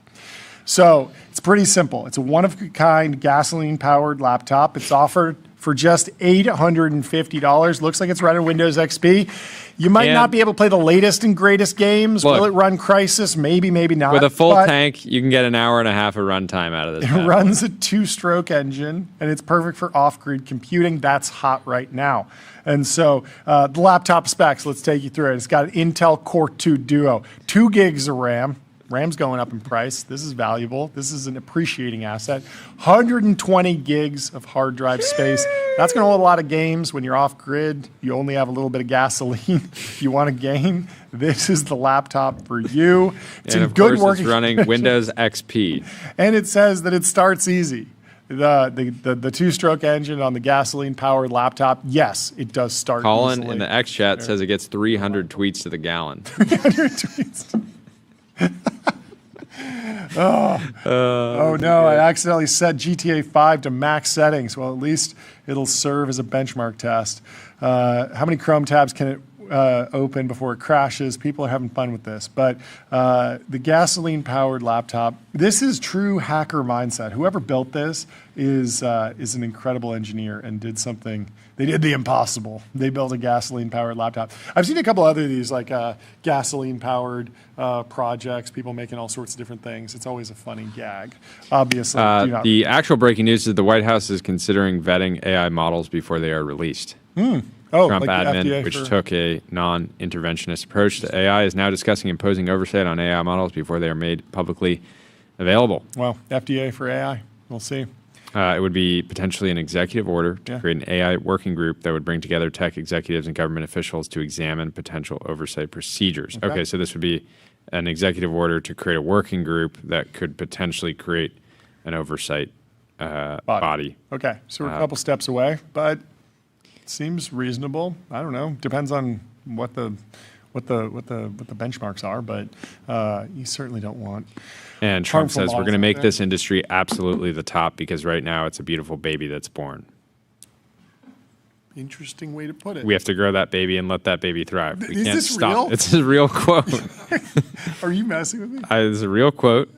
So it's pretty simple. It's a one-of-a-kind gasoline-powered laptop. It's offered for just $850. Looks like it's running Windows XP. You might not be able to play the latest and greatest games. Will it run Crysis? Maybe, maybe not. With a full tank, you can get an hour and a half of runtime out of this. It runs a 2-stroke engine, and it's perfect for off-grid computing. That's hot right now. And so the laptop specs, let's take you through it. It's got an Intel Core 2 Duo, 2 gigs of RAM. RAM's going up in price. This is valuable. This is an appreciating asset. 120 gigs of hard drive space. That's going to hold a lot of games. When you're off grid, you only have a little bit of gasoline. If you want a game, this is the laptop for you. It's and in of good course working it's running condition. Windows XP. And it says that it starts easy. The 2-stroke engine on the gasoline-powered laptop, yes, it does start Colin easily. in the X chat says it gets 300 tweets to the gallon. 300 tweets. Oh no, I accidentally set GTA 5 to max settings. Well, at least it'll serve as a benchmark test. How many Chrome tabs can it open before it crashes. People are having fun with this. But the gasoline-powered laptop, this is true hacker mindset. Whoever built this is an incredible engineer and did something. They did the impossible. They built a gasoline-powered laptop. I've seen a couple other of these, like gasoline-powered projects, people making all sorts of different things. It's always a funny gag. Obviously, the actual breaking news is the White House is considering vetting AI models before they are released. Trump like admin, which took a non-interventionist approach to AI, is now discussing imposing oversight on AI models before they are made publicly available. Well, FDA for AI. We'll see. It would be potentially an executive order to create an AI working group that would bring together tech executives and government officials to examine potential oversight procedures. Okay, so this would be an executive order to create a working group that could potentially create an oversight body. Okay, so we're a couple steps away, but it seems reasonable. I don't know. Depends on what the benchmarks are, but you certainly don't want. And Trump says we're going to make this industry absolutely the top because right now it's a beautiful baby that's born. Interesting way to put it. We have to grow that baby and let that baby thrive. We Is can't this stop. real? It's a real quote. Are you messing with me? It's a real quote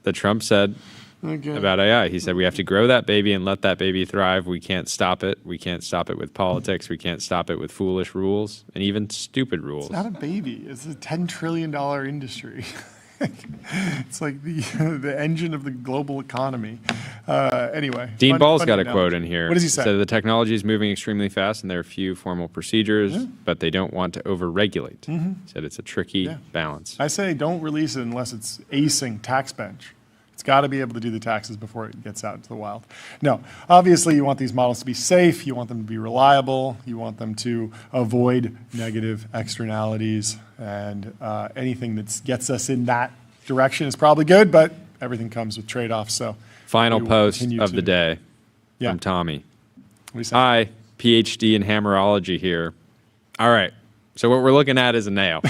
that Trump said about AI. He said we have to grow that baby and let that baby thrive. We can't stop it. We can't stop it with politics. We can't stop it with foolish rules and even stupid rules. It's not a baby. It's a $10 trillion industry. It's like the engine of the global economy. Anyway. Dean Ball's got a quote in here. What does he say? He said the technology is moving extremely fast and there are few formal procedures, but they don't want to over-regulate. He said it's a tricky balance. I say don't release it unless it's acing tax bench. It's got to be able to do the taxes before it gets out into the wild. No, obviously you want these models to be safe. You want them to be reliable. You want them to avoid negative externalities. And anything that gets us in that direction is probably good, but everything comes with trade-offs. So final post of the day from Tommy. Hi, PhD in hammerology here. All right. So what we're looking at is a nail.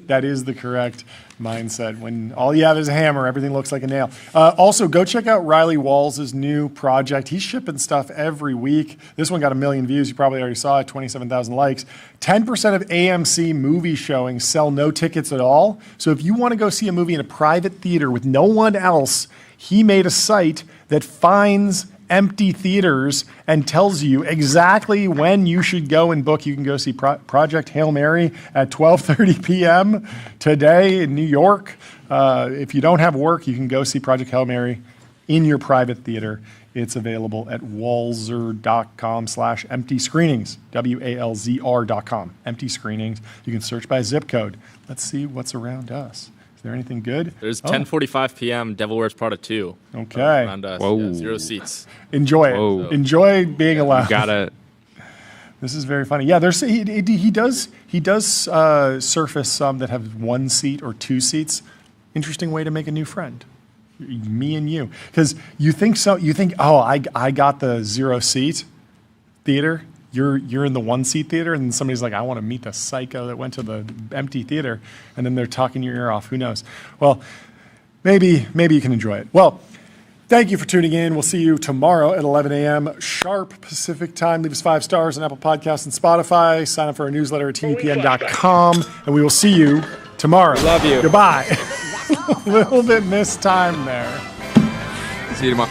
That is the correct mindset. When all you have is a hammer, everything looks like a nail. Also, go check out Riley Walls' new project. He's shipping stuff every week. This one got 1 million views. You probably already saw it, 27,000 likes. 10% of AMC movie showings sell no tickets at all. So if you want to go see a movie in a private theater with no one else, he made a site that finds empty theaters and tells you exactly when you should go and book. You can go see Project Hail Mary at 12:30 p.m. today in New York. If you don't have work, you can go see Project Hail Mary in your private theater. It's available at walzer.com/empty screenings, WALZR.com, empty screenings. You can search by zip code. Let's see what's around us. Is there anything good? There's 10:45 p.m. Devil Wears Prada 2. Okay. Around us. Whoa. Yeah, 0 seats. Enjoy it. Whoa. Enjoy being allowed. You gotta. This is very funny. Yeah, there's he does surface some that have 1 seat or 2 seats. Interesting way to make a new friend. Me and you, because you think oh I got the 0 seat theater. You're in the 1 seat theater, and somebody's like, I want to meet the psycho that went to the empty theater, and then they're talking your ear off. Who knows? Well, maybe you can enjoy it. Well, thank you for tuning in. We'll see you tomorrow at 11 a.m. sharp Pacific time. Leave us 5 stars on Apple Podcasts and Spotify. Sign up for our newsletter at TBPN.com, and we will see you tomorrow. Love you. Goodbye. A little bit missed time there. See you tomorrow.